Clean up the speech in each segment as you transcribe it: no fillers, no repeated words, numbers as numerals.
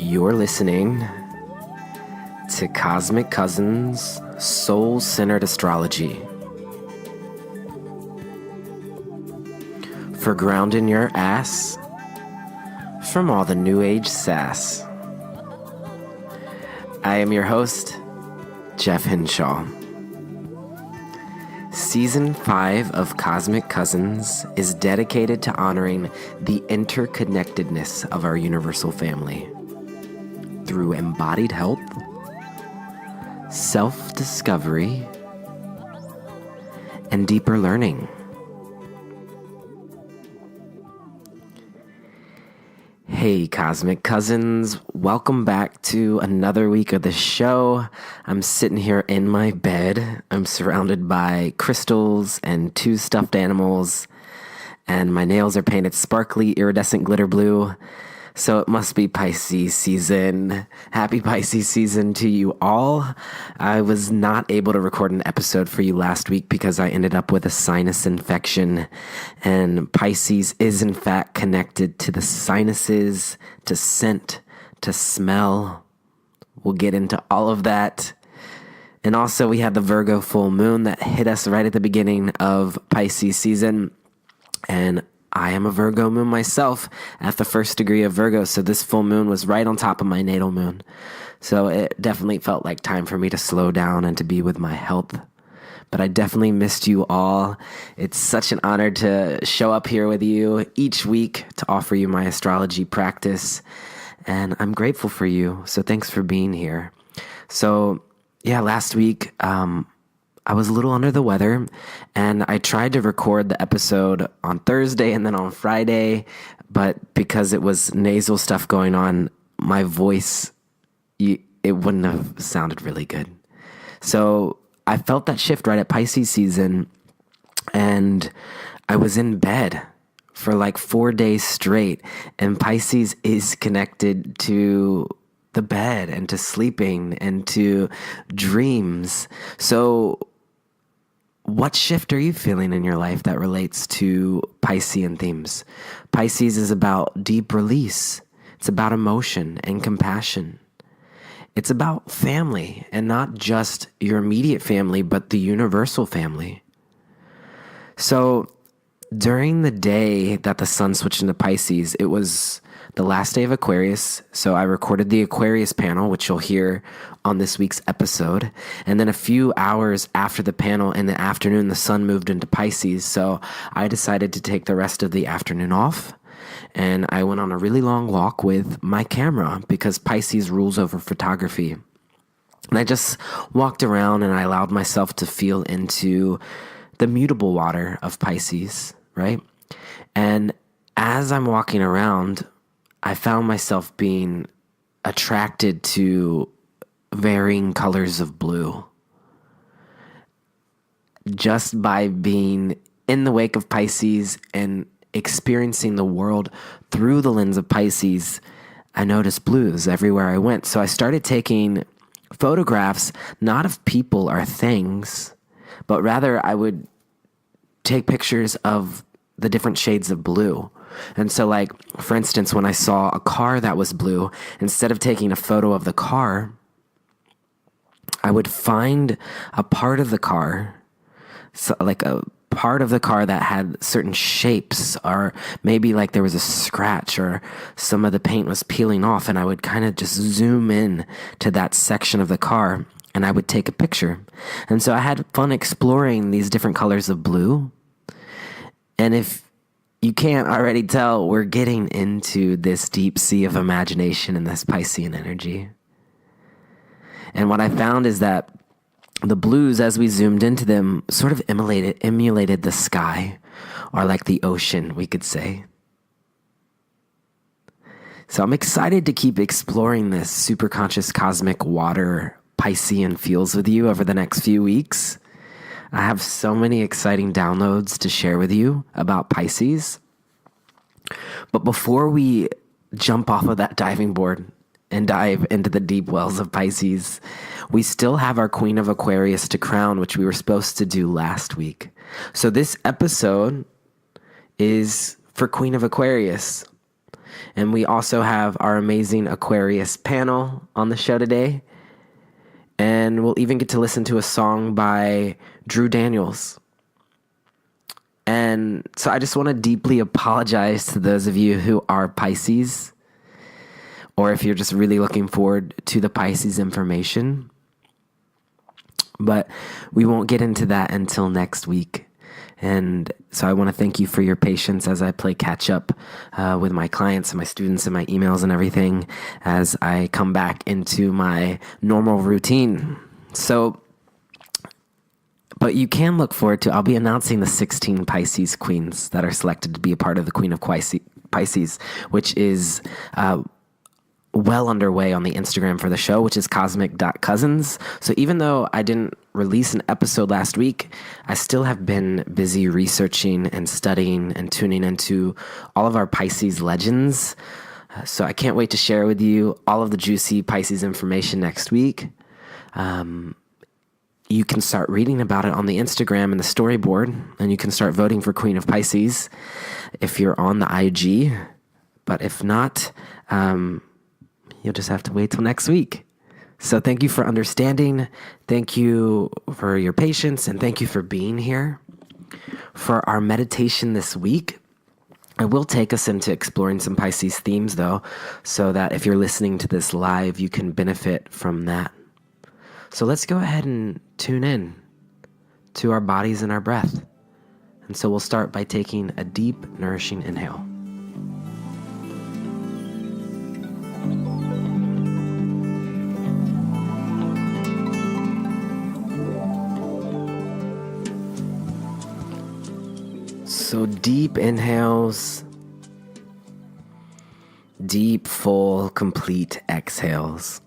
You're listening to Cosmic Cousins Soul-Centered Astrology. For grounding your ass from all the new age sass. I am your host, Jeff Henshaw. Season 5 of Cosmic Cousins is dedicated to honoring the interconnectedness of our universal family through embodied health, self-discovery, and deeper learning. Hey, Cosmic Cousins. Welcome back to another week of the show. I'm sitting here in my bed. I'm surrounded by crystals and 2 stuffed animals, and my nails are painted sparkly, iridescent glitter blue. So it must be Pisces season. Happy Pisces season to you all. I was not able to record an episode for you last week because I ended up with a sinus infection. And Pisces is in fact connected to the sinuses, to scent, to smell. We'll get into all of that. And also we had the Virgo full moon that hit us right at the beginning of Pisces season. And I am a Virgo moon myself at the 1st degree of Virgo, so this full moon was right on top of my natal moon. So it definitely felt like time for me to slow down and to be with my health. But I definitely missed you all. It's such an honor to show up here with you each week to offer you my astrology practice. And I'm grateful for you, so thanks for being here. So yeah, last week, I was a little under the weather, and I tried to record the episode on Thursday and then on Friday, but because it was nasal stuff going on, my voice, it wouldn't have sounded really good. So I felt that shift right at Pisces season, and I was in bed for like 4 days straight, and Pisces is connected to the bed and to sleeping and to dreams. So what shift are you feeling in your life that relates to Piscean themes? Pisces is about deep release. It's about emotion and compassion. It's about family, and not just your immediate family, but the universal family. So during the day that the sun switched into Pisces, it was the last day of Aquarius, so I recorded the Aquarius Panel, which you'll hear on this week's episode. And then a few hours after the panel in the afternoon, the sun moved into Pisces, so I decided to take the rest of the afternoon off. And I went on a really long walk with my camera because Pisces rules over photography. And I just walked around and I allowed myself to feel into the mutable water of Pisces, right? And as I'm walking around, I found myself being attracted to varying colors of blue. Just by being in the wake of Pisces and experiencing the world through the lens of Pisces, I noticed blues everywhere I went. So I started taking photographs, not of people or things, but rather I would take pictures of the different shades of blue. And so, like, for instance, when I saw a car that was blue, instead of taking a photo of the car, I would find a part of the car, so like a part of the car that had certain shapes, or maybe like there was a scratch or some of the paint was peeling off, and I would kind of just zoom in to that section of the car and I would take a picture. And so I had fun exploring these different colors of blue. And if you can't already tell, we're getting into this deep sea of imagination and this Piscean energy. And what I found is that the blues, as we zoomed into them, sort of emulated the sky, or like the ocean, we could say. So I'm excited to keep exploring this superconscious cosmic water Piscean feels with you over the next few weeks. I have so many exciting downloads to share with you about Pisces. But before we jump off of that diving board and dive into the deep wells of Pisces, we still have our Queen of Aquarius to crown, which we were supposed to do last week. So this episode is for Queen of Aquarius. And we also have our amazing Aquarius Panel on the show today. And we'll even get to listen to a song by Drew Daniels. And so I just want to deeply apologize to those of you who are Pisces, or if you're just really looking forward to the Pisces information. But we won't get into that until next week. And so I want to thank you for your patience as I play catch up with my clients and my students and my emails and everything as I come back into my normal routine. So, but you can look forward to, I'll be announcing the 16 Pisces queens that are selected to be a part of the Queen of Pisces, which is well underway on the Instagram for the show, which is cosmic.cousins. So even though I didn't release an episode last week, I still have been busy researching and studying and tuning into all of our Pisces legends. So I can't wait to share with you all of the juicy Pisces information next week. You can start reading about it on the Instagram and the storyboard, and you can start voting for Queen of Pisces if you're on the IG. But if not, you'll just have to wait till next week. So thank you for understanding. Thank you for your patience, and thank you for being here. For our meditation this week, I will take us into exploring some Pisces themes, though, so that if you're listening to this live, you can benefit from that. So let's go ahead and tune in to our bodies and our breath. And so we'll start by taking a deep, nourishing inhale. So deep inhales, deep, full, complete exhales.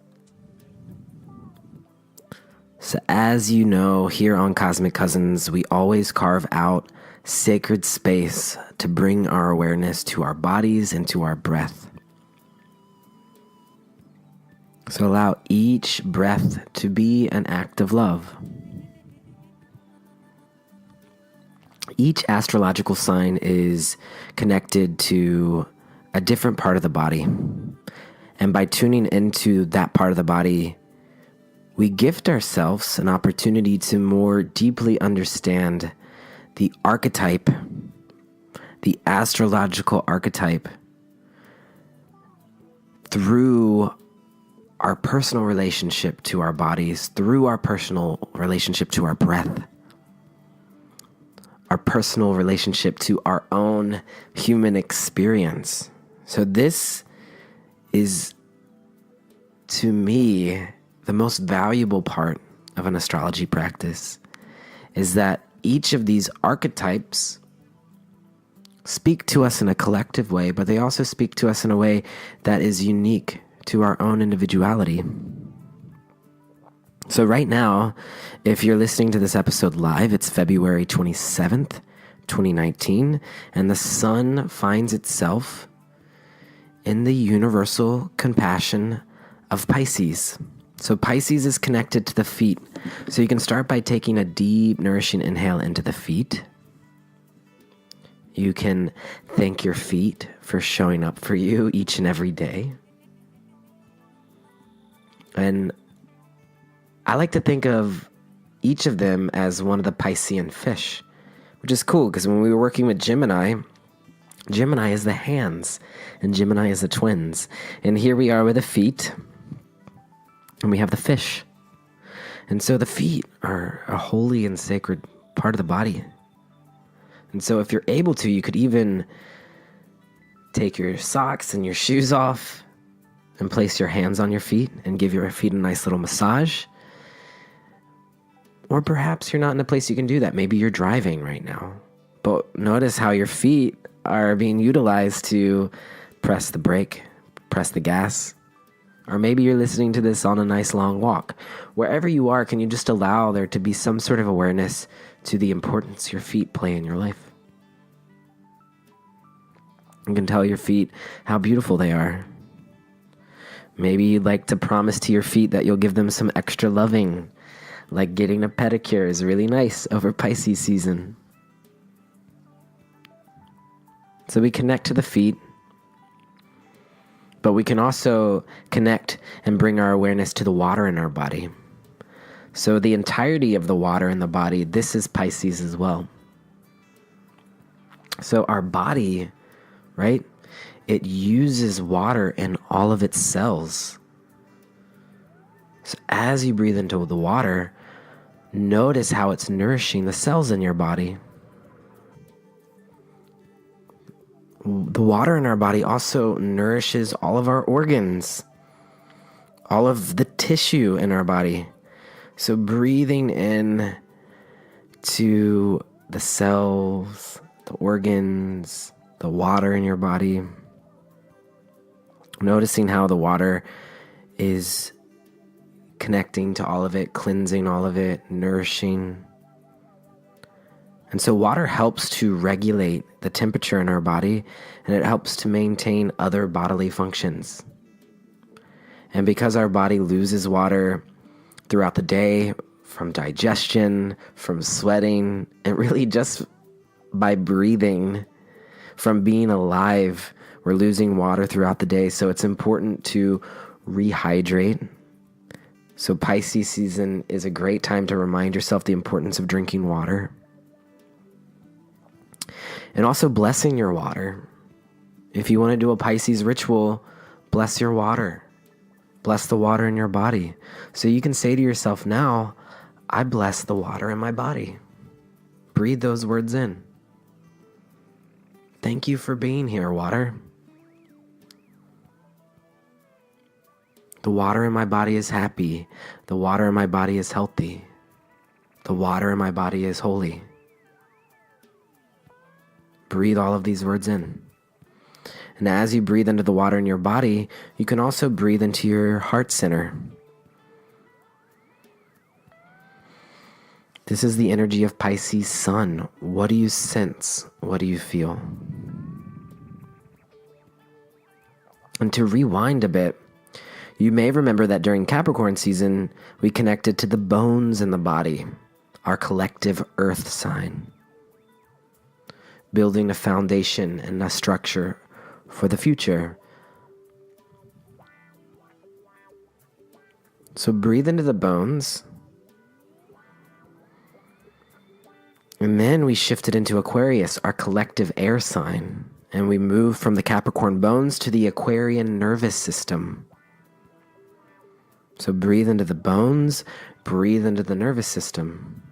So as you know, here on Cosmic Cousins, we always carve out sacred space to bring our awareness to our bodies and to our breath. So allow each breath to be an act of love. Each astrological sign is connected to a different part of the body. And by tuning into that part of the body, we gift ourselves an opportunity to more deeply understand the archetype, the astrological archetype, through our personal relationship to our bodies, through our personal relationship to our breath, our personal relationship to our own human experience. So this is, to me, the most valuable part of an astrology practice, is that each of these archetypes speak to us in a collective way, but they also speak to us in a way that is unique to our own individuality. So right now, if you're listening to this episode live, it's February 27th, 2019, and the sun finds itself in the universal compassion of Pisces. So Pisces is connected to the feet. So you can start by taking a deep, nourishing inhale into the feet. You can thank your feet for showing up for you each and every day. And I like to think of each of them as one of the Piscean fish, which is cool because when we were working with Gemini, Gemini is the hands and Gemini is the twins. And here we are with the feet and we have the fish. And so the feet are a holy and sacred part of the body. And so if you're able to, you could even take your socks and your shoes off and place your hands on your feet and give your feet a nice little massage. Or perhaps you're not in a place you can do that. Maybe you're driving right now. But notice how your feet are being utilized to press the brake, press the gas. Or maybe you're listening to this on a nice long walk. Wherever you are, can you just allow there to be some sort of awareness to the importance your feet play in your life? You can tell your feet how beautiful they are. Maybe you'd like to promise to your feet that you'll give them some extra loving, like getting a pedicure is really nice over Pisces season. So we connect to the feet, But we can also connect and bring our awareness to the water in our body. So the entirety of the water in the body, this is Pisces as well. So our body, right, it uses water in all of its cells. So as you breathe into the water, notice how it's nourishing the cells in your body. The water in our body also nourishes all of our organs, all of the tissue in our body. So breathing in to the cells, the organs, the water in your body, noticing how the water is connecting to all of it, cleansing all of it, nourishing. And so water helps to regulate the temperature in our body, and it helps to maintain other bodily functions. And because our body loses water throughout the day, from digestion, from sweating, and really just by breathing, from being alive, we're losing water throughout the day. So it's important to rehydrate. So Pisces season is a great time to remind yourself the importance of drinking water. And also blessing your water. If you want to do a Pisces ritual, bless your water. Bless the water in your body. So you can say to yourself now, I bless the water in my body. Breathe those words in. Thank you for being here, water. The water in my body is happy. The water in my body is healthy. The water in my body is holy. Breathe all of these words in. And as you breathe into the water in your body, you can also breathe into your heart center. This is the energy of Pisces sun. What do you sense? What do you feel? And to rewind a bit, you may remember that during Capricorn season, we connected to the bones in the body, our collective earth sign, building a foundation and a structure for the future. So breathe into the bones. And then we shifted into Aquarius, our collective air sign. And we moved from the Capricorn bones to the Aquarian nervous system. So breathe into the bones, breathe into the nervous system,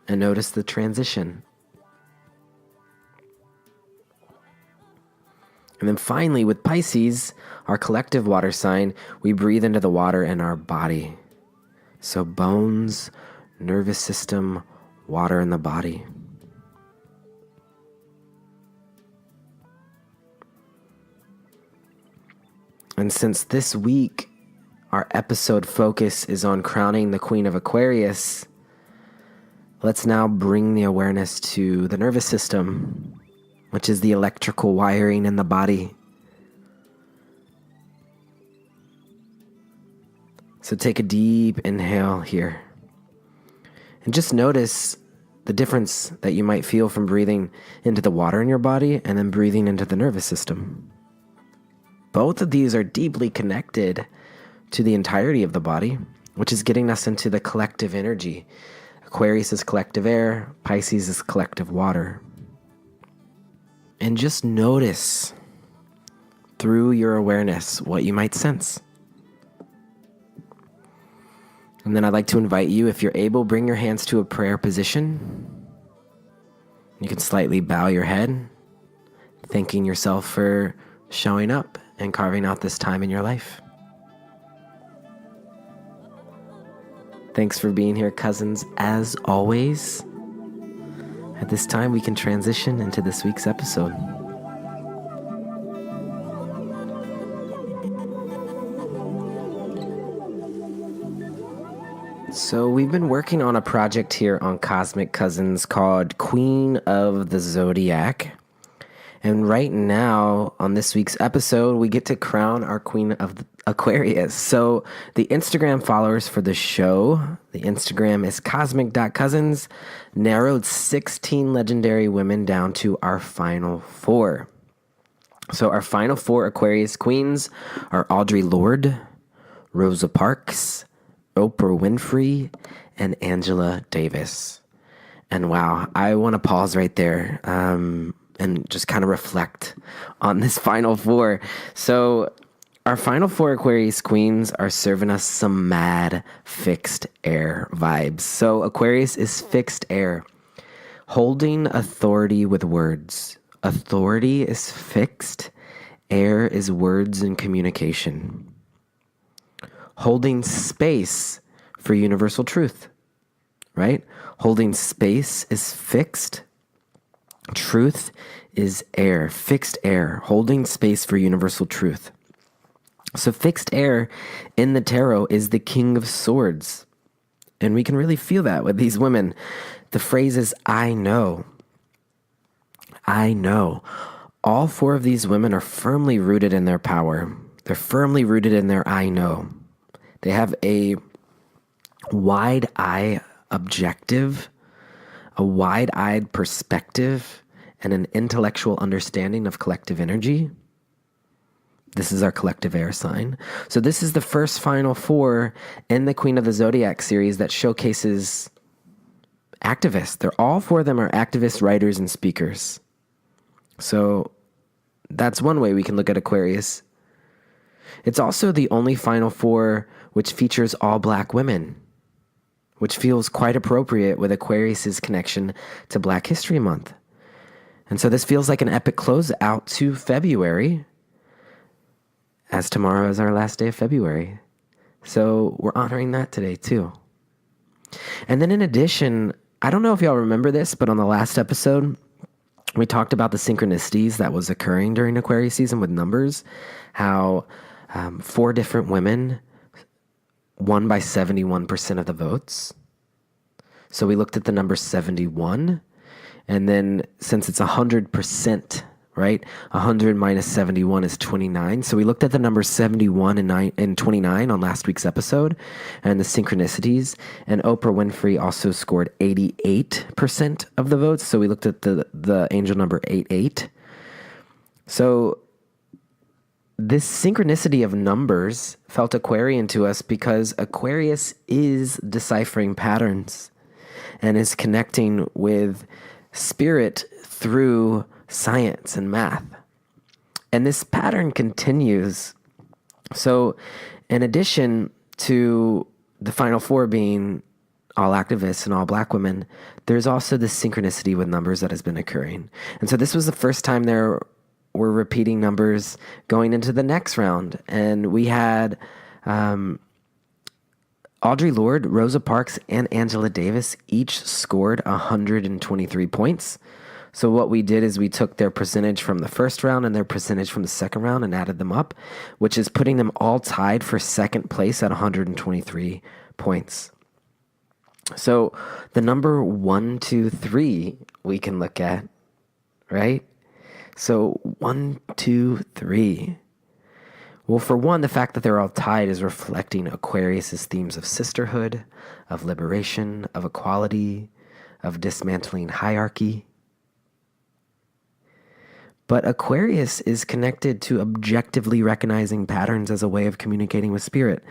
and notice the transition. And then finally, with Pisces, our collective water sign, we breathe into the water in our body. So bones, nervous system, water in the body. And since this week, our episode focus is on crowning the Queen of Aquarius, let's now bring the awareness to the nervous system, which is the electrical wiring in the body. So take a deep inhale here. And just notice the difference that you might feel from breathing into the water in your body and then breathing into the nervous system. Both of these are deeply connected to the entirety of the body, which is getting us into the collective energy. Aquarius is collective air, Pisces is collective water. And just notice through your awareness what you might sense. And then I'd like to invite you, if you're able, bring your hands to a prayer position. You can slightly bow your head, thanking yourself for showing up and carving out this time in your life. Thanks for being here, cousins. As always, at this time we can transition into this week's episode. So we've been working on a project here on Cosmic Cousins called Queen of the Zodiac. And right now, on this week's episode, we get to crown our Queen of the Aquarius. So the Instagram followers for the show, the Instagram is cosmic.cousins, narrowed 16 legendary women down to our final four. So our final four Aquarius Queens are Audre Lorde, Rosa Parks, Oprah Winfrey, and Angela Davis. And wow, I want to pause right there and just kind of reflect on this final four. So our final four Aquarius Queens are serving us some mad fixed air vibes. So Aquarius is fixed air, holding authority with words. Authority is fixed. Air is words and communication. Holding space for universal truth, right? Holding space is fixed. Truth is air, fixed air, holding space for universal truth. So fixed air in the tarot is the King of Swords. And we can really feel that with these women. The phrase is, I know. I know. All four of these women are firmly rooted in their power. They're firmly rooted in their I know. They have a wide-eye objective, a wide-eyed perspective, and an intellectual understanding of collective energy. This is our collective air sign. So this is the first final four in the Queen of the Zodiac series that showcases activists. All four of them are activists, writers, and speakers. So that's one way we can look at Aquarius. It's also the only final four which features all Black women, which feels quite appropriate with Aquarius's connection to Black History Month. And so this feels like an epic close out to February, as tomorrow is our last day of February. So we're honoring that today too. And then in addition, I don't know if y'all remember this, but on the last episode, we talked about the synchronicities that was occurring during Aquarius season with numbers, how four different women won by 71% of the votes. So we looked at the number 71, and then since it's 100%, right? 100 minus 71 is 29. So we looked at the numbers 71 and 29 on last week's episode and the synchronicities. And Oprah Winfrey also scored 88% of the votes. So we looked at the angel number 88. So this synchronicity of numbers felt Aquarian to us because Aquarius is deciphering patterns and is connecting with spirit through science and math. And this pattern continues. So in addition to the final four being all activists and all Black women, there's also this synchronicity with numbers that has been occurring. And so this was the first time there were repeating numbers going into the next round. And we had Audre Lorde, Rosa Parks, and Angela Davis each scored 123 points. So what we did is we took their percentage from the first round and their percentage from the second round and added them up, which is putting them all tied for second place at 123 points. So the number 1, 2, 3 we can look at, right? So 1, 2, 3. Well, for one, the fact that they're all tied is reflecting Aquarius's themes of sisterhood, of liberation, of equality, of dismantling hierarchy. But Aquarius is connected to objectively recognizing patterns as a way of communicating with spirit.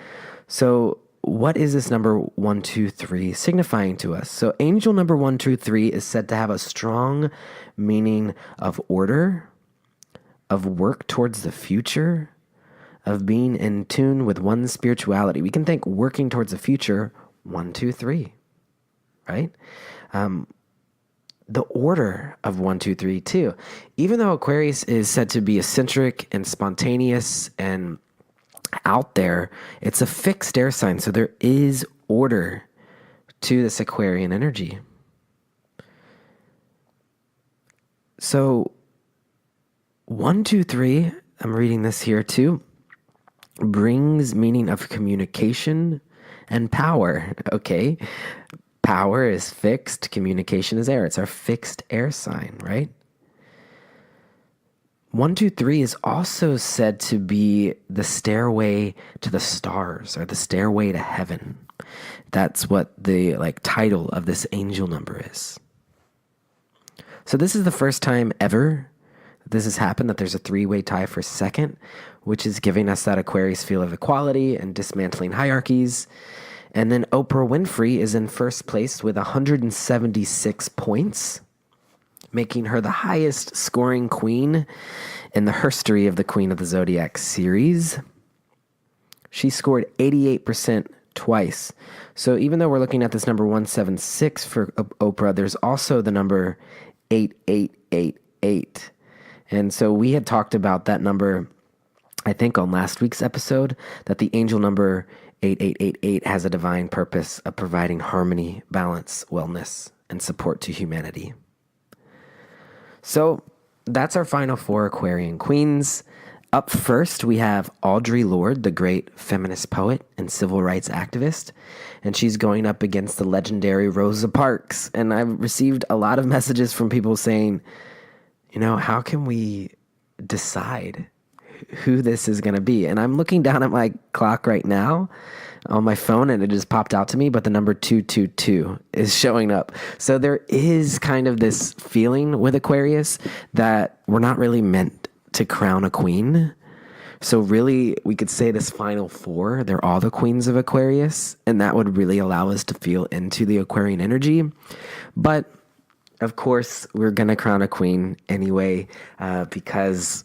So what is this number 1, 2, 3 signifying to us? So angel number 1, 2, 3 is said to have a strong meaning of order, of work towards the future, of being in tune with one's spirituality. We can think working towards the future, 1, 2, 3, right? The order of 1, 2, 3, too. Even though Aquarius is said to be eccentric and spontaneous and out there, it's a fixed air sign. So there is order to this Aquarian energy. So 1, 2, 3, I'm reading this here too, brings meaning of communication and power. Okay. Power is fixed, communication is air. It's our fixed air sign, right? 1, 2, 3 is also said to be the stairway to the stars or the stairway to heaven. That's what the title of this angel number is. So this is the first time ever This has happened, that there's a three-way tie for second, which is giving us that Aquarius feel of equality and dismantling hierarchies. And then Oprah Winfrey is in first place with 176 points, making her the highest scoring queen in the history of the Queen of the Zodiac series. She scored 88% twice. So even though we're looking at this number 176 for Oprah, there's also the number 8888. And so we had talked about that number, I think, on last week's episode, that the angel number 8888 has a divine purpose of providing harmony, balance, wellness, and support to humanity. So that's our Final Four Aquarian Queens. Up first, we have Audre Lorde, the great feminist poet and civil rights activist, and she's going up against the legendary Rosa Parks. And I've received a lot of messages from people saying, how can we decide who this is going to be? And I'm looking down at my clock right now on my phone, and it just popped out to me, but the number 222 is showing up. So there is kind of this feeling with Aquarius that we're not really meant to crown a queen. So really, we could say this Final Four, they're all the queens of Aquarius, and that would really allow us to feel into the Aquarian energy. But of course, we're going to crown a queen anyway, because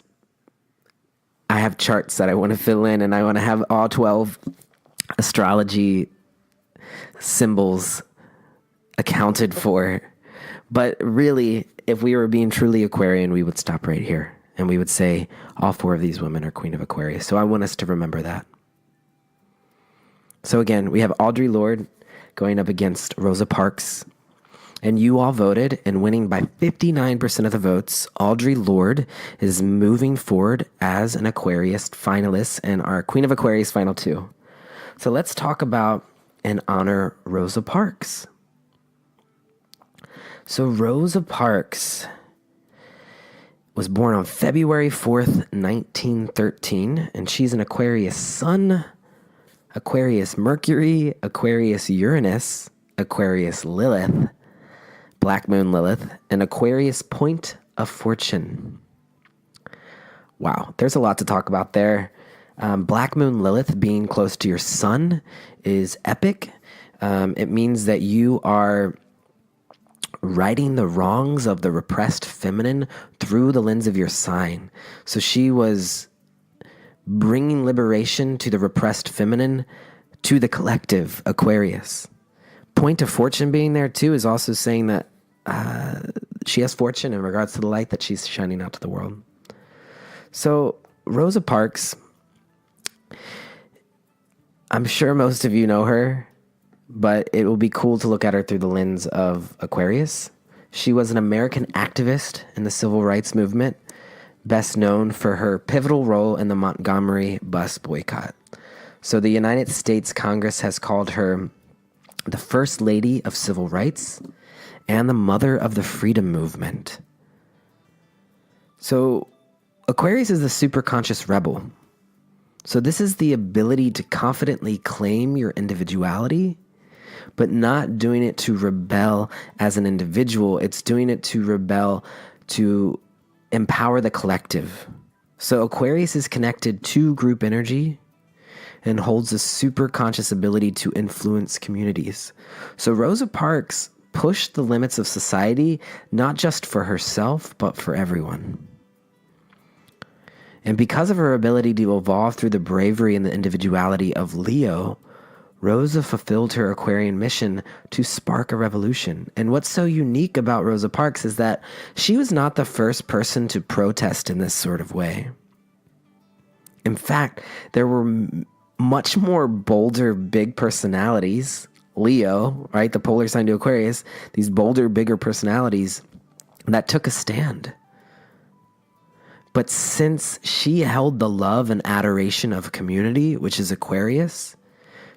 I have charts that I want to fill in, and I want to have all 12 astrology symbols accounted for. But really, if we were being truly Aquarian, we would stop right here, and we would say all four of these women are Queen of Aquarius. So I want us to remember that. So again, we have Audre Lorde going up against Rosa Parks. And you all voted, and winning by 59% of the votes, Audre Lorde is moving forward as an Aquarius finalist and our Queen of Aquarius Final Two. So let's talk about and honor Rosa Parks. So Rosa Parks was born on February 4th, 1913, and she's an Aquarius Sun, Aquarius Mercury, Aquarius Uranus, Aquarius Lilith, Black Moon Lilith, and Aquarius Point of Fortune. Wow, there's a lot to talk about there. Black Moon Lilith being close to your sun is epic. It means that you are righting the wrongs of the repressed feminine through the lens of your sign. So she was bringing liberation to the repressed feminine, to the collective Aquarius. Point of Fortune being there too is also saying that she has fortune in regards to the light that she's shining out to the world. So Rosa Parks, I'm sure most of you know her, but it will be cool to look at her through the lens of Aquarius. She was an American activist in the civil rights movement, best known for her pivotal role in the Montgomery bus boycott. So the United States Congress has called her the First Lady of Civil Rights and the Mother of the Freedom Movement. So Aquarius is the superconscious rebel. So this is the ability to confidently claim your individuality, but not doing it to rebel as an individual. It's doing it to rebel to empower the collective. So Aquarius is connected to group energy and holds a super conscious ability to influence communities. So Rosa Parks pushed the limits of society, not just for herself, but for everyone. And because of her ability to evolve through the bravery and the individuality of Leo, Rosa fulfilled her Aquarian mission to spark a revolution. And what's so unique about Rosa Parks is that she was not the first person to protest in this sort of way. In fact, there were much more bolder, big personalities, Leo, right, the polar sign to Aquarius, these bolder, bigger personalities that took a stand. But since she held the love and adoration of community, which is Aquarius,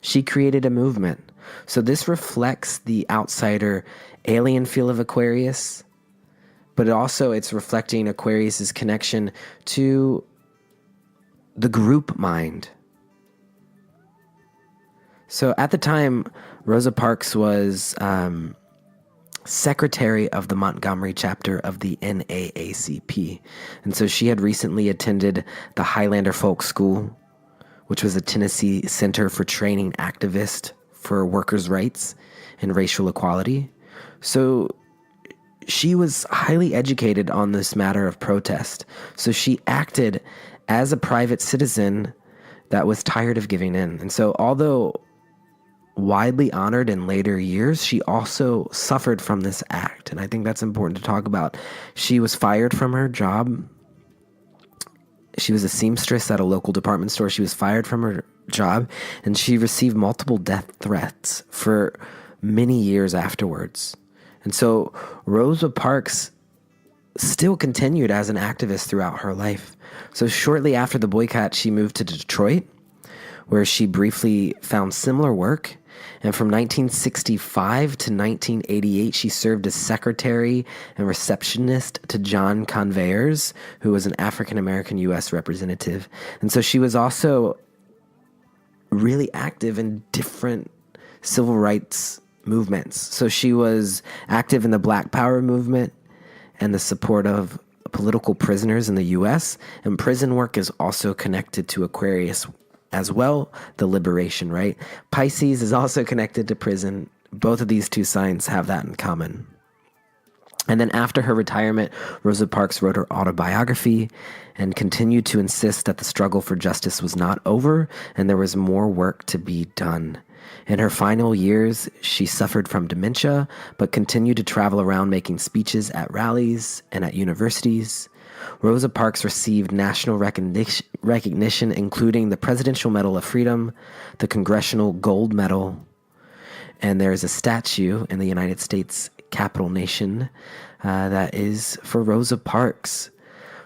she created a movement. So this reflects the outsider alien feel of Aquarius, but also it's reflecting Aquarius's connection to the group mind. So at the time, Rosa Parks was secretary of the Montgomery chapter of the NAACP. And so she had recently attended the Highlander Folk School, which was a Tennessee center for training activists for workers' rights and racial equality. So she was highly educated on this matter of protest. So she acted as a private citizen that was tired of giving in. And so although widely honored in later years, she also suffered from this act. And I think that's important to talk about. She was fired from her job. She was a seamstress at a local department store. She was fired from her job, and she received multiple death threats for many years afterwards. And so Rosa Parks still continued as an activist throughout her life. So shortly after the boycott, she moved to Detroit, where she briefly found similar work. And from 1965 to 1988, she served as secretary and receptionist to John Conveyors, who was an African-American U.S. representative. And so she was also really active in different civil rights movements. So she was active in the Black Power movement and the support of political prisoners in the U.S. And prison work is also connected to Aquarius as well, the liberation, right? Pisces is also connected to prison. Both of these two signs have that in common. And then after her retirement, Rosa Parks wrote her autobiography and continued to insist that the struggle for justice was not over and there was more work to be done. In her final years, she suffered from dementia, but continued to travel around making speeches at rallies and at universities. Rosa Parks received national recognition, including the Presidential Medal of Freedom, the Congressional Gold Medal, and there is a statue in the United States capital nation that is for Rosa Parks.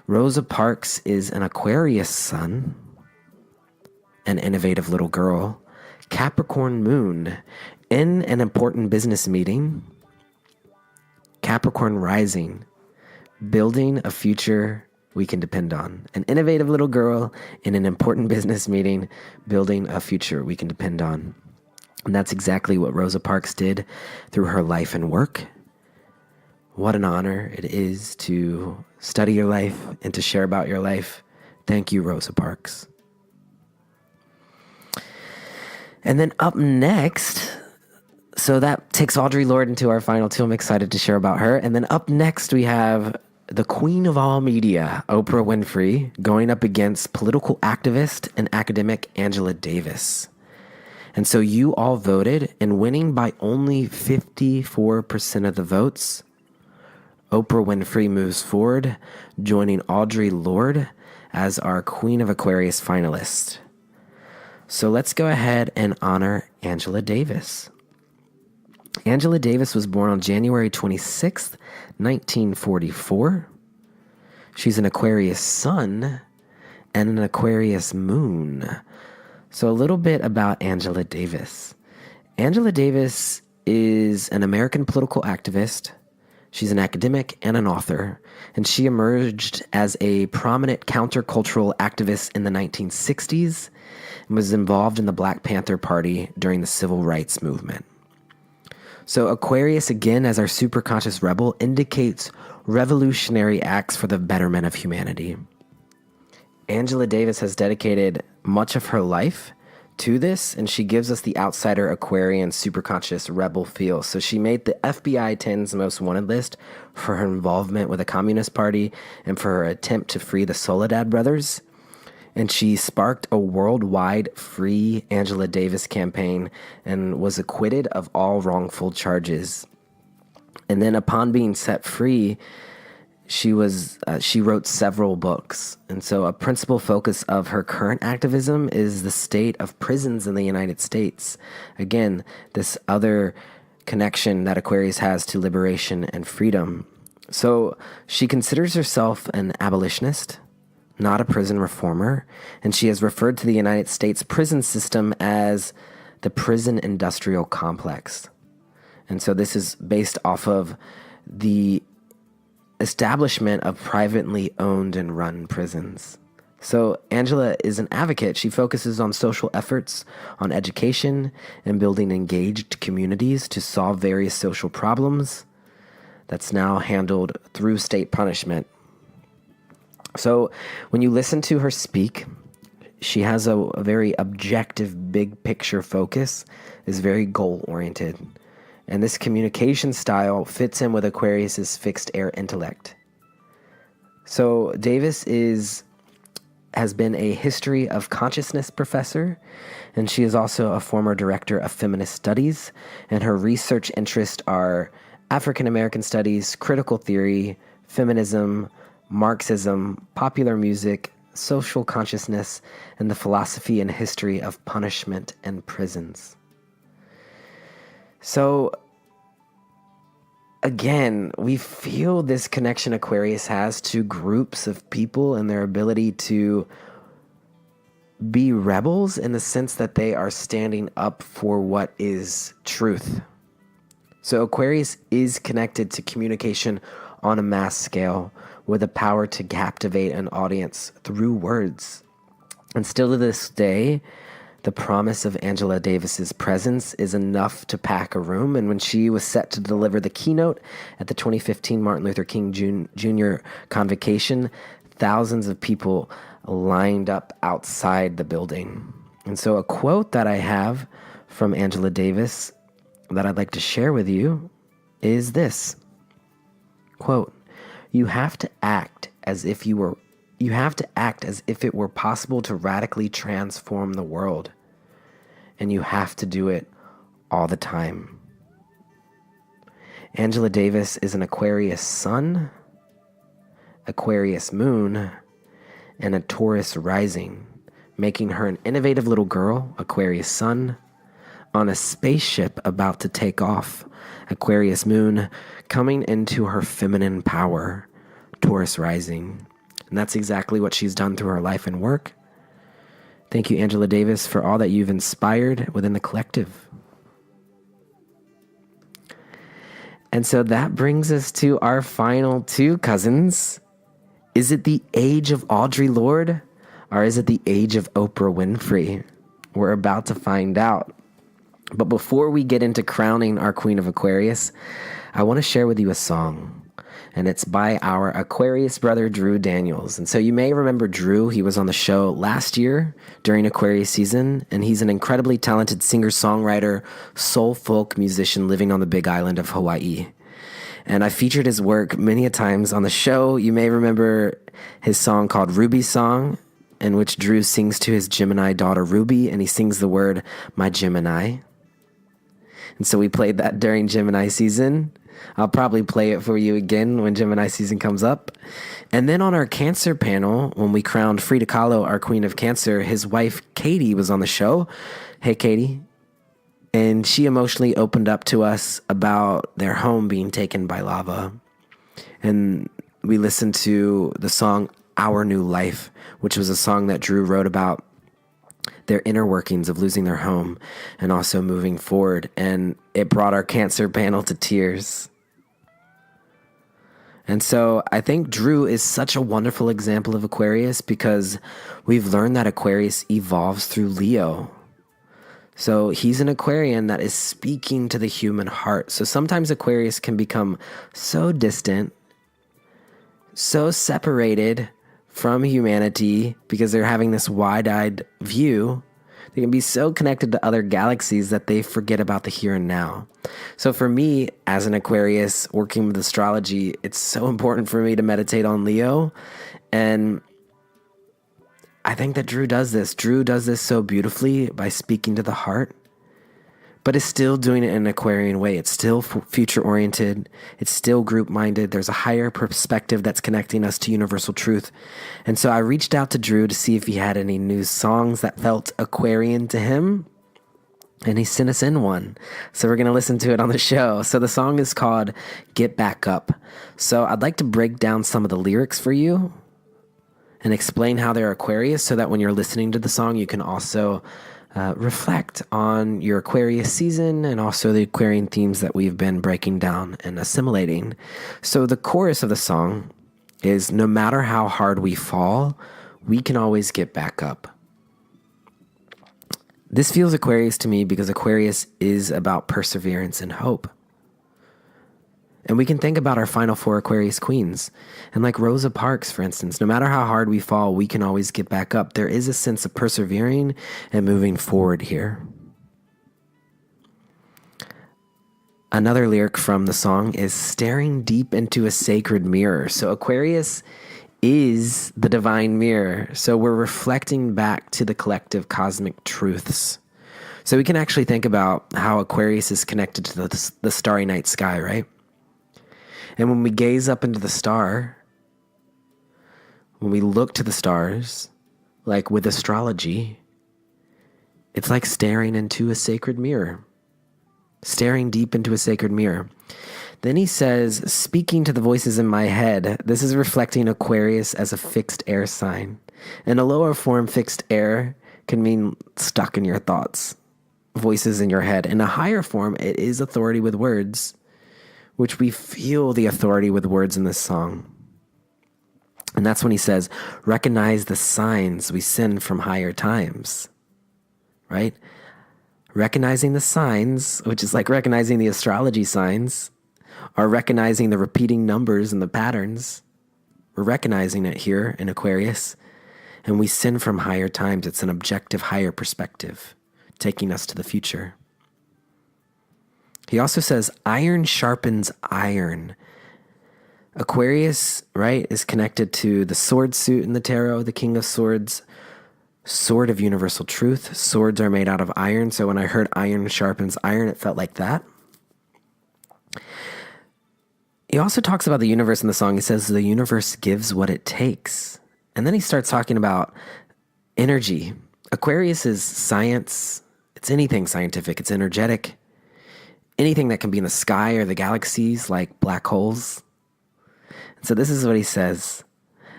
Rosa Parks is an Aquarius sun, an innovative little girl, Capricorn moon, in an important business meeting, Capricorn rising, building a future we can depend on. An innovative little girl in an important business meeting, building a future we can depend on. And that's exactly what Rosa Parks did through her life and work. What an honor it is to study your life and to share about your life. Thank you, Rosa Parks. And then up next, so that takes Audre Lorde into our final two. I'm excited to share about her. And then up next, we have the queen of all media, Oprah Winfrey, going up against political activist and academic Angela Davis. And so you all voted, and winning by only 54% of the votes, Oprah Winfrey moves forward, joining Audre Lorde as our Queen of Aquarius finalist. So let's go ahead and honor Angela Davis. Angela Davis was born on January 26th, 1944. She's an Aquarius sun and an Aquarius moon. So a little bit about Angela Davis. Angela Davis is an American political activist. She's an academic and an author, and she emerged as a prominent countercultural activist in the 1960s and was involved in the Black Panther Party during the Civil Rights Movement. So Aquarius, again, as our superconscious rebel, indicates revolutionary acts for the betterment of humanity. Angela Davis has dedicated much of her life to this, and she gives us the outsider Aquarian superconscious rebel feel. So she made the FBI 10's most wanted list for her involvement with the Communist Party and for her attempt to free the Soledad brothers. And she sparked a worldwide Free Angela Davis campaign and was acquitted of all wrongful charges. And then upon being set free, she wrote several books. And so a principal focus of her current activism is the state of prisons in the United States. Again, this other connection that Aquarius has to liberation and freedom. So she considers herself an abolitionist, not a prison reformer, and she has referred to the United States prison system as the prison industrial complex. And so this is based off of the establishment of privately owned and run prisons. So Angela is an advocate. She focuses on social efforts, on education, and building engaged communities to solve various social problems. that's now handled through state punishment. So when you listen to her speak, she has a very objective, big picture focus, is very goal-oriented. And this communication style fits in with Aquarius's fixed air intellect. So Davis has been a history of consciousness professor, and she is also a former director of feminist studies, and her research interests are African American studies, critical theory, feminism, Marxism, popular music, social consciousness, and the philosophy and history of punishment and prisons. So again, we feel this connection Aquarius has to groups of people and their ability to be rebels in the sense that they are standing up for what is truth. So Aquarius is connected to communication on a mass scale with the power to captivate an audience through words. And still to this day, the promise of Angela Davis's presence is enough to pack a room. And when she was set to deliver the keynote at the 2015 Martin Luther King Jr. convocation, thousands of people lined up outside the building. And so a quote that I have from Angela Davis that I'd like to share with you is this. Quote, you have to act as if it were possible to radically transform the world. And you have to do it all the time. Angela Davis is an Aquarius sun, Aquarius moon, and a Taurus rising, making her an innovative little girl, Aquarius sun, on a spaceship about to take off, Aquarius moon, coming into her feminine power, Taurus rising. And that's exactly what she's done through her life and work. Thank you, Angela Davis, for all that you've inspired within the collective. And so that brings us to our final two cousins. Is it the age of Audre Lorde, or is it the age of Oprah Winfrey? We're about to find out. But before we get into crowning our Queen of Aquarius, I want to share with you a song. And it's by our Aquarius brother, Drew Daniels. And so you may remember Drew. He was on the show last year during Aquarius season. And he's an incredibly talented singer-songwriter, soul folk musician living on the big island of Hawaii. And I featured his work many a times on the show. You may remember his song called Ruby Song, in which Drew sings to his Gemini daughter, Ruby. And he sings the word, my Gemini. And so we played that during Gemini season. I'll probably play it for you again when Gemini season comes up. And then on our Cancer panel, when we crowned Frida Kahlo, our Queen of Cancer, his wife, Katie, was on the show. Hey, Katie. And she emotionally opened up to us about their home being taken by lava. And we listened to the song Our New Life, which was a song that Drew wrote about their inner workings of losing their home and also moving forward. And it brought our Cancer panel to tears. And so I think Drew is such a wonderful example of Aquarius because we've learned that Aquarius evolves through Leo. So he's an Aquarian that is speaking to the human heart. So sometimes Aquarius can become so distant, so separated from humanity because they're having this wide-eyed view. They can be so connected to other galaxies that they forget about the here and now. So for me, as an Aquarius working with astrology, it's so important for me to meditate on Leo. And I think that Drew does this. Drew does this so beautifully by speaking to the heart, but is still doing it in an Aquarian way. It's still future-oriented. It's still group-minded. There's a higher perspective that's connecting us to universal truth. And so I reached out to Drew to see if he had any new songs that felt Aquarian to him, and he sent us in one. So we're going to listen to it on the show. So the song is called Get Back Up. So I'd like to break down some of the lyrics for you and explain how they're Aquarius so that when you're listening to the song, you can also reflect on your Aquarius season and also the Aquarian themes that we've been breaking down and assimilating. So the chorus of the song is, no matter how hard we fall, we can always get back up. This feels Aquarius to me because Aquarius is about perseverance and hope. And we can think about our Final Four Aquarius Queens. And like Rosa Parks, for instance, no matter how hard we fall, we can always get back up. There is a sense of persevering and moving forward here. Another lyric from the song is staring deep into a sacred mirror. So Aquarius is the divine mirror. So we're reflecting back to the collective cosmic truths. So we can actually think about how Aquarius is connected to the starry night sky, right? And when we gaze up into the star, when we look to the stars, like with astrology, it's like staring into a sacred mirror. Staring deep into a sacred mirror. Then he says, speaking to the voices in my head, this is reflecting Aquarius as a fixed air sign. In a lower form, fixed air can mean stuck in your thoughts, voices in your head. In a higher form, it is authority with words, which we feel the authority with words in this song. And that's when he says, recognize the signs we send from higher times, right? Recognizing the signs, which is like recognizing the astrology signs, or recognizing the repeating numbers and the patterns. We're recognizing it here in Aquarius, and we send from higher times. It's an objective, higher perspective, taking us to the future. He also says, iron sharpens iron. Aquarius, right, is connected to the sword suit in the tarot, the King of Swords, sword of universal truth. Swords are made out of iron. So when I heard iron sharpens iron, it felt like that. He also talks about the universe in the song. He says, the universe gives what it takes. And then he starts talking about energy. Aquarius is science. It's anything scientific. It's energetic. Anything that can be in the sky or the galaxies, like black holes. And so this is what he says.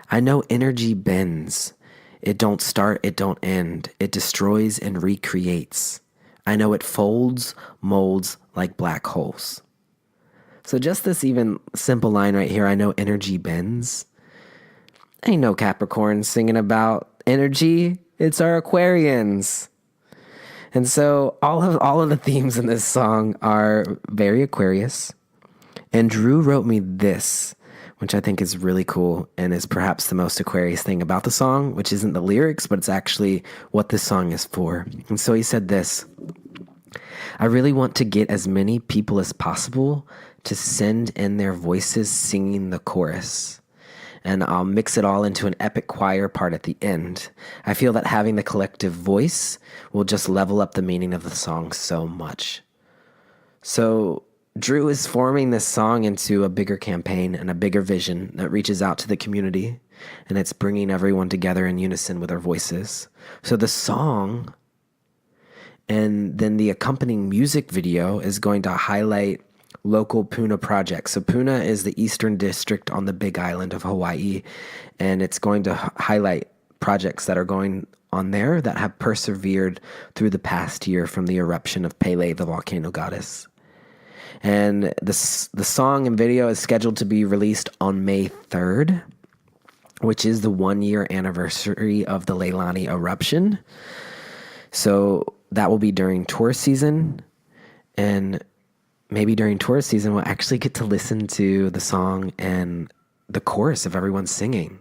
I know energy bends. It don't start, it don't end. It destroys and recreates. I know it folds, molds like black holes. So just this even simple line right here, I know energy bends. Ain't no Capricorn singing about energy. It's our Aquarians. And so all of the themes in this song are very Aquarius. And Drew wrote me this, which I think is really cool and is perhaps the most Aquarius thing about the song, which isn't the lyrics, but it's actually what this song is for. And so he said this, I really want to get as many people as possible to send in their voices singing the chorus. And I'll mix it all into an epic choir part at the end. I feel that having the collective voice will just level up the meaning of the song so much. So Drew is forming this song into a bigger campaign and a bigger vision that reaches out to the community, and it's bringing everyone together in unison with their voices. So the song and then the accompanying music video is going to highlight local Puna projects. So Puna is the eastern district on the Big Island of Hawaii, and it's going to highlight projects that are going on there that have persevered through the past year from the eruption of Pele, the volcano goddess. And the song and video is scheduled to be released on May 3rd, which is the 1-year anniversary of the Leilani eruption. So that will be during tourist season. And maybe during tourist season, we'll actually get to listen to the song and the chorus of everyone singing.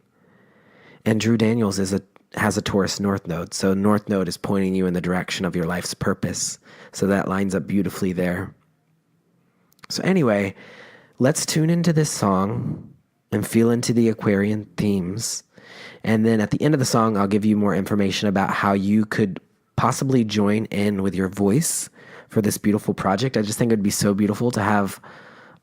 And Drew Daniels has a Taurus North Node. So North Node is pointing you in the direction of your life's purpose. So that lines up beautifully there. So anyway, let's tune into this song and feel into the Aquarian themes. And then at the end of the song, I'll give you more information about how you could possibly join in with your voice for this beautiful project. I just think it would be so beautiful to have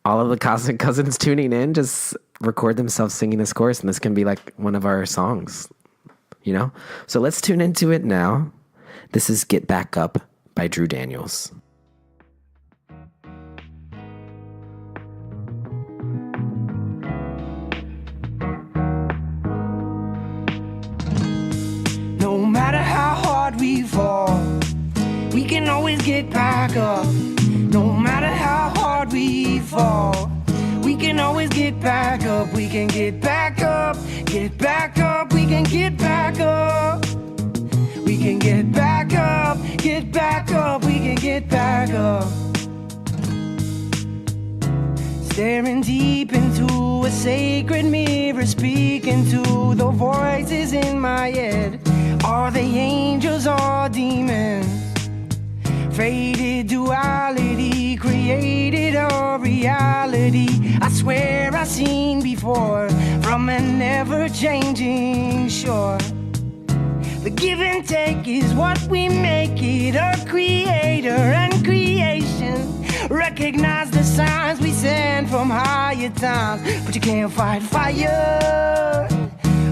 all of the Cosmic Cousins tuning in, just record themselves singing this chorus, and this can be like one of our songs, you know? So let's tune into it now. This is Get Back Up by Drew Daniels. No matter how hard we fall, we can always get back up. No matter how hard we fall, we can always get back up. We can get back up, get back up. We can get back up. We can get back up, get back up. We can get back up. Staring deep into a sacred mirror, speaking to the voices in my head. Are they angels or demons? Faded duality created a reality I swear I've seen before from an ever-changing shore. The give and take is what we make it, a creator and creation. Recognize the signs we send from higher times, but you can't fight fire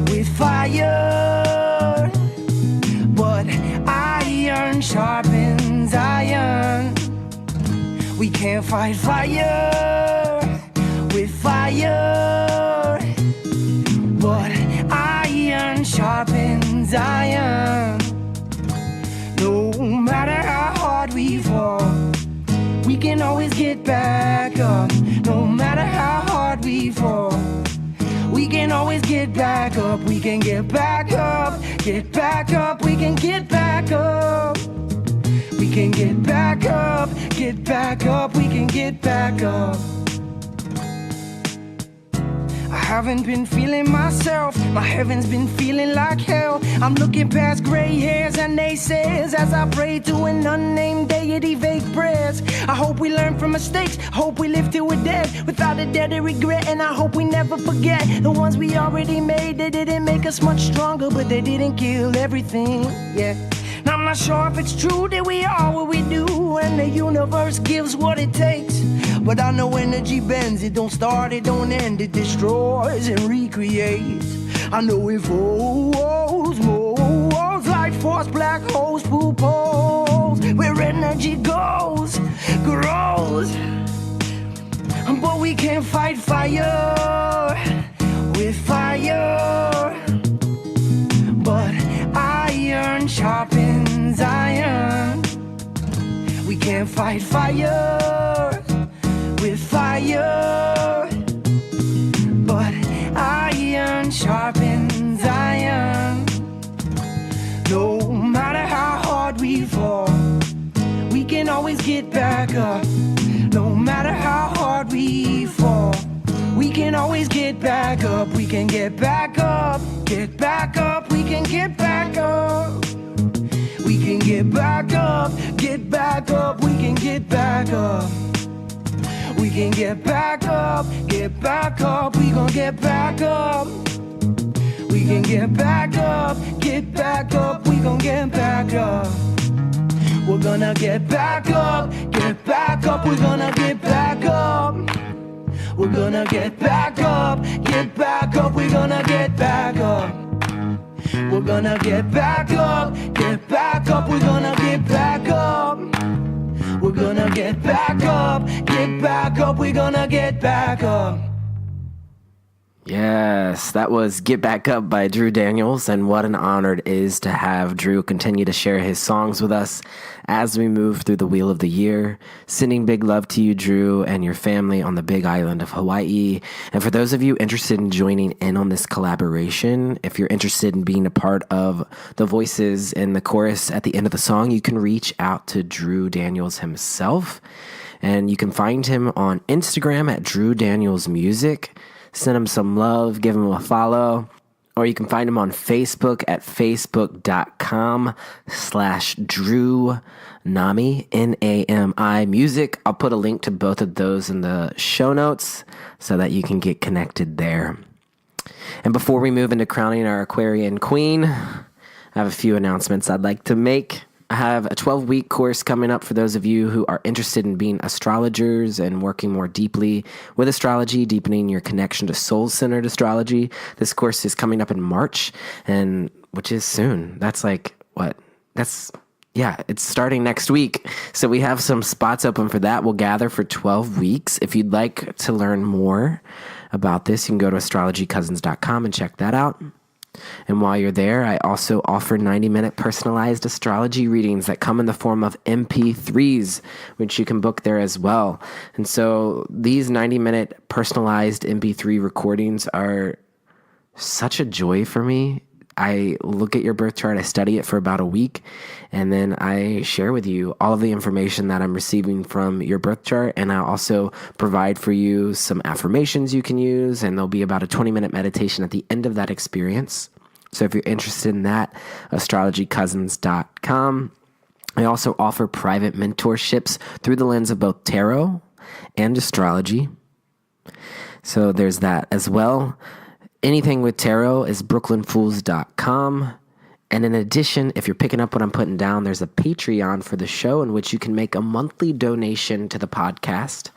with fire. But iron sharpens iron. We can't fight fire with fire. But iron sharpens iron. No matter how hard we fall, we can always get back up. No matter how hard we fall, we can always get back up. We can get back up, get back up. We can get back up. We can get back up, get back up. We can get back up. I haven't been feeling myself. My heaven's been feeling like hell. I'm looking past gray hairs and naysayers as I pray to an unnamed deity, vague prayers. I hope we learn from mistakes. Hope we live till we're dead without a debt of regret. And I hope we never forget the ones we already made. They didn't make us much stronger, but they didn't kill everything. Yeah. Now I'm not sure if it's true that we are what we do, and the universe gives what it takes. But I know energy bends, it don't start, it don't end, it destroys and recreates. I know it folds, molds, light force, black holes, poop holes, where energy goes, grows. But we can't fight fire with fire. But iron sharpens iron. We can't fight fire with fire. But iron sharpens iron. No matter how hard we fall, we can always get back up. No matter how hard we fall, we can always get back up. We can get back up, get back up. We can get back up. We can get back up, get back up. We can get back up. We can get back up, get back up. We gon' get back up. We can get back up, get back up. We gon' get back up. We're gonna get back up, get back up. We're gonna get back up. We're gonna get back up, get back up. We're gonna get back up. We're gonna get back up, get back up. We're gonna get back up. We're gonna get back up, get back up. We're gonna get back up. Yes, that was Get Back Up by Drew Daniels, and what an honor it is to have Drew continue to share his songs with us as we move through the Wheel of the Year. Sending big love to you, Drew, and your family on the big island of Hawaii. And for those of you interested in joining in on this collaboration, if you're interested in being a part of the voices in the chorus at the end of the song, you can reach out to Drew Daniels himself. And you can find him on Instagram at Drew Daniels Music. Send him some love, give him a follow, or you can find him on Facebook at facebook.com/Drew Nami, Nami Music. I'll put a link to both of those in the show notes so that you can get connected there. And before we move into crowning our Aquarian Queen, I have a few announcements I'd like to make. I have a 12-week course coming up for those of you who are interested in being astrologers and working more deeply with astrology, deepening your connection to soul-centered astrology. This course is coming up in March, and which is soon. That's like, what? It's starting next week. So we have some spots open for that. We'll gather for 12 weeks. If you'd like to learn more about this, you can go to astrologycousins.com and check that out. And while you're there, I also offer 90-minute personalized astrology readings that come in the form of MP3s, which you can book there as well. And so these 90-minute personalized MP3 recordings are such a joy for me I look at your birth chart, I study it for about a week, and then I share with you all of the information that I'm receiving from your birth chart. And I also provide for you some affirmations you can use, and there'll be about a 20-minute meditation at the end of that experience. So if you're interested in that, astrologycousins.com. I also offer private mentorships through the lens of both tarot and astrology. So there's that as well. Anything with tarot is brooklynfools.com. And in addition, if you're picking up what I'm putting down, there's a Patreon for the show in which you can make a monthly donation to the podcast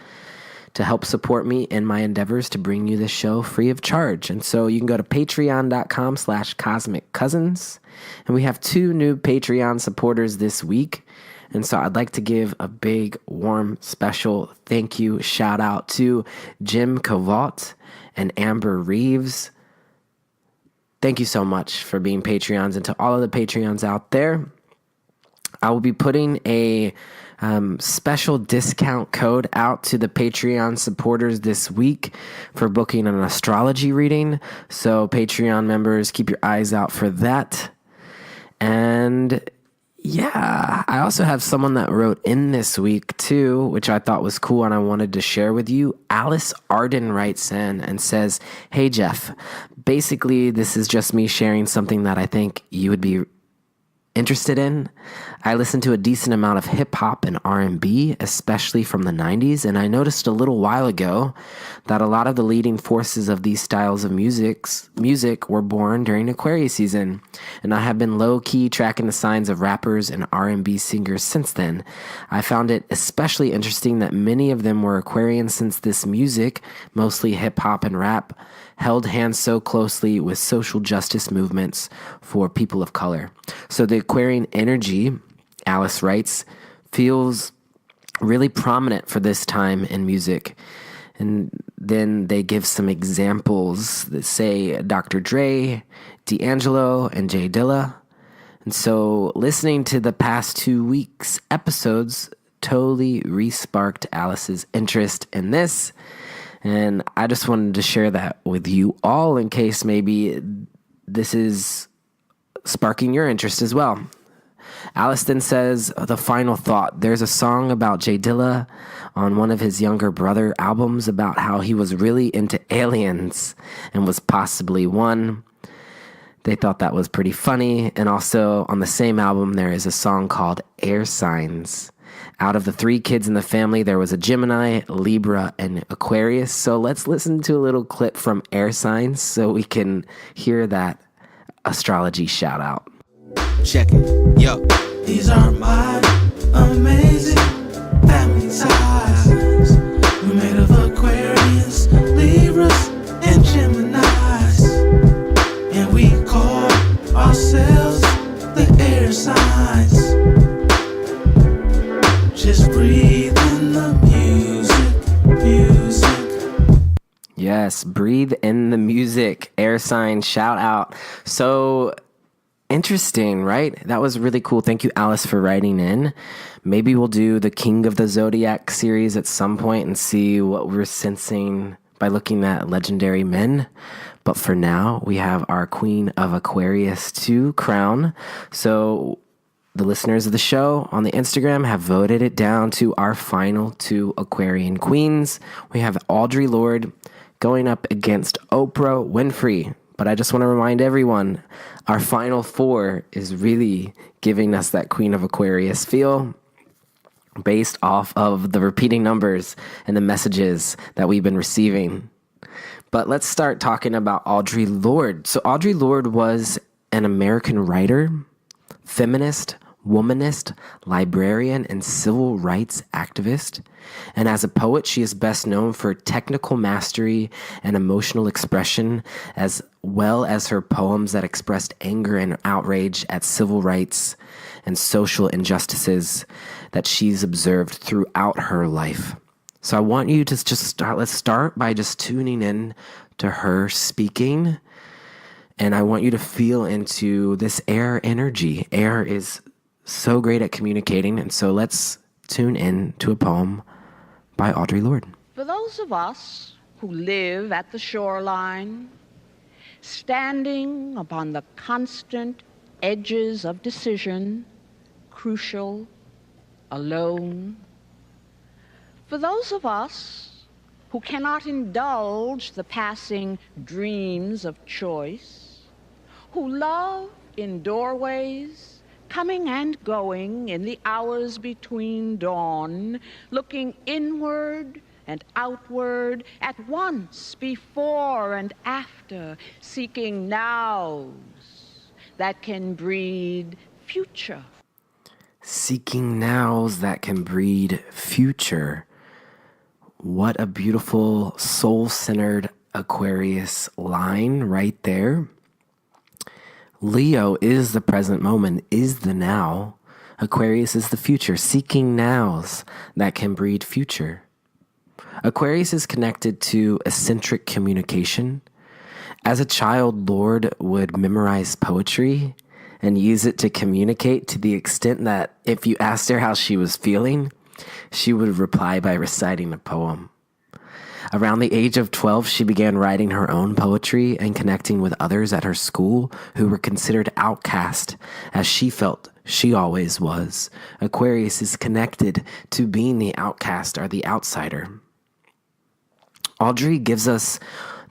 to help support me in my endeavors to bring you this show free of charge. And so you can go to patreon.com/cosmiccousins. And we have 2 new Patreon supporters this week. And so I'd like to give a big, warm, special thank you, shout out to Jim Cavalt and Amber Reeves. Thank you so much for being Patreons, and to all of the Patreons out there. I will be putting a special discount code out to the Patreon supporters this week for booking an astrology reading. So Patreon members, keep your eyes out for that. And yeah, I also have someone that wrote in this week too, which I thought was cool and I wanted to share with you. Alice Arden writes in and says, "Hey Jeff, basically this is just me sharing something that I think you would be interested in. I listen to a decent amount of hip hop and R&B, especially from the 90s, and I noticed a little while ago that a lot of the leading forces of these styles of music were born during Aquarius season, and I have been low-key tracking the signs of rappers and R&B singers since then. I found it especially interesting that many of them were Aquarians, since this music, mostly hip hop and rap, held hands so closely with social justice movements for people of color. So the Aquarian energy," Alice writes, "feels really prominent for this time in music." And then they give some examples that say Dr. Dre, D'Angelo, and Jay Dilla. And so listening to the past 2 weeks' episodes totally re-sparked Alice's interest in this. And I just wanted to share that with you all in case maybe this is sparking your interest as well. Alice then says, "The final thought. There's a song about Jay Dilla on one of his younger brother albums about how he was really into aliens and was possibly one." They thought that was pretty funny. And also on the same album, there is a song called Air Signs. Out of the 3 kids in the family, there was a Gemini, Libra, and Aquarius. So let's listen to a little clip from Air Signs so we can hear that astrology shout out. Check it, yo. These are my amazing family ties. We're made of Aquarius, Libras, and Geminis. And we call ourselves the air signs. Just breathe in the music. Yes, breathe in the music. Air sign shout out. So interesting, right? That was really cool. Thank you, Alice, for writing in. Maybe we'll do the King of the Zodiac series at some point and see what we're sensing by looking at legendary men. But for now, we have our Queen of Aquarius to crown. So the listeners of the show on the Instagram have voted it down to our final 2 Aquarian queens. We have Audre Lorde going up against Oprah Winfrey. But I just want to remind everyone, our final 4 is really giving us that Queen of Aquarius feel based off of the repeating numbers and the messages that we've been receiving. But let's start talking about Audre Lorde. So Audre Lorde was an American writer, feminist, womanist, librarian, and civil rights activist. And as a poet, she is best known for technical mastery and emotional expression, as well as her poems that expressed anger and outrage at civil rights and social injustices that she's observed throughout her life. So I want you to let's start by just tuning in to her speaking. And I want you to feel into this air energy. Air is so great at communicating, and so let's tune in to a poem by Audre Lorde. For those of us who live at the shoreline, standing upon the constant edges of decision, crucial, alone. For those of us who cannot indulge the passing dreams of choice, who love in doorways, coming and going in the hours between dawn, looking inward and outward at once, before and after, seeking nows that can breed future. Seeking nows that can breed future. What a beautiful, soul-centered Aquarius line right there. Leo is the present moment, is the now. Aquarius is the future, seeking nows that can breed future. Aquarius is connected to eccentric communication. As a child, Lorde would memorize poetry and use it to communicate, to the extent that if you asked her how she was feeling, she would reply by reciting a poem. Around the age of 12, she began writing her own poetry and connecting with others at her school who were considered outcast, as she felt she always was. Aquarius is connected to being the outcast or the outsider. Audre gives us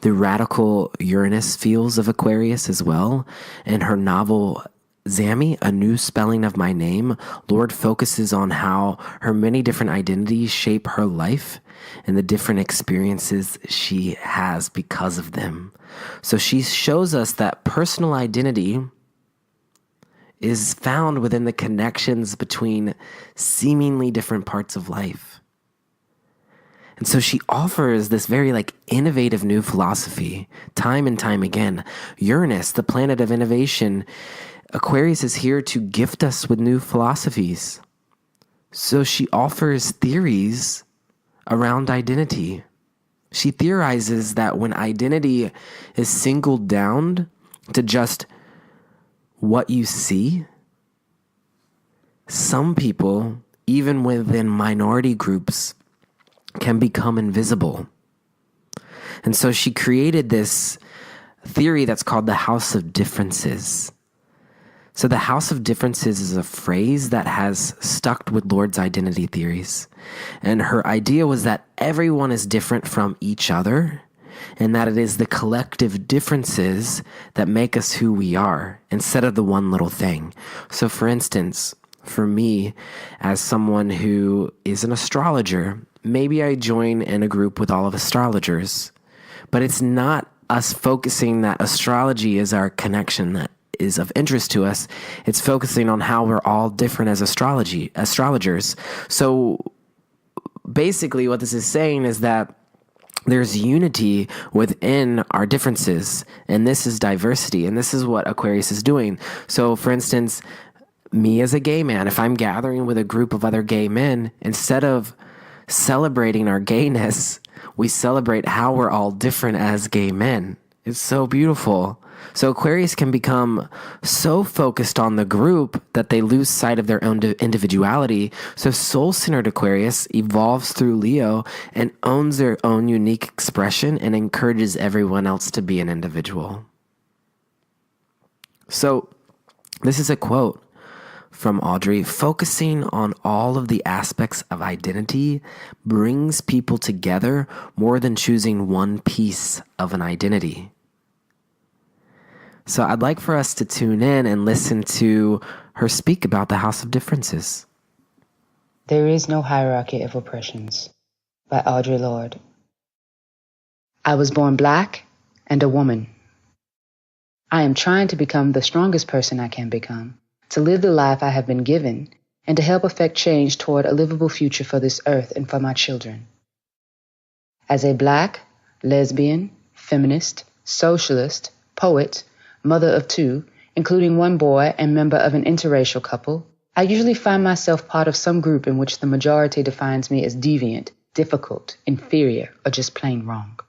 the radical Uranus feels of Aquarius as well. In her novel Zammy, A New Spelling of My Name, Lorde focuses on how her many different identities shape her life and the different experiences she has because of them. So she shows us that personal identity is found within the connections between seemingly different parts of life. And so she offers this very innovative new philosophy time and time again. Uranus, the planet of innovation, Aquarius is here to gift us with new philosophies. So she offers theories around identity. She theorizes that when identity is singled down to just what you see, some people, even within minority groups, can become invisible. And so she created this theory that's called the House of Differences. So the House of Differences is a phrase that has stuck with Lorde's identity theories. And her idea was that everyone is different from each other, and that it is the collective differences that make us who we are, instead of the one little thing. So for instance, for me, as someone who is an astrologer, maybe I join in a group with all of astrologers, but it's not us focusing that astrology is our connection that is of interest to us. It's focusing on how we're all different as astrologers. So basically what this is saying is that there's unity within our differences, and this is diversity, and this is what Aquarius is doing. So for instance, me as a gay man, if I'm gathering with a group of other gay men, instead of celebrating our gayness, we celebrate how we're all different as gay men. It's so beautiful. So Aquarius can become so focused on the group that they lose sight of their own individuality. So soul-centered Aquarius evolves through Leo and owns their own unique expression and encourages everyone else to be an individual. So this is a quote from Audre: focusing on all of the aspects of identity brings people together more than choosing one piece of an identity. So I'd like for us to tune in and listen to her speak about the House of Differences. There is no hierarchy of oppressions, by Audre Lorde. I was born black and a woman. I am trying to become the strongest person I can become, to live the life I have been given, and to help effect change toward a livable future for this earth and for my children. As a black, lesbian, feminist, socialist, poet, mother of two, including one boy and member of an interracial couple, I usually find myself part of some group in which the majority defines me as deviant, difficult, inferior, or just plain wrong.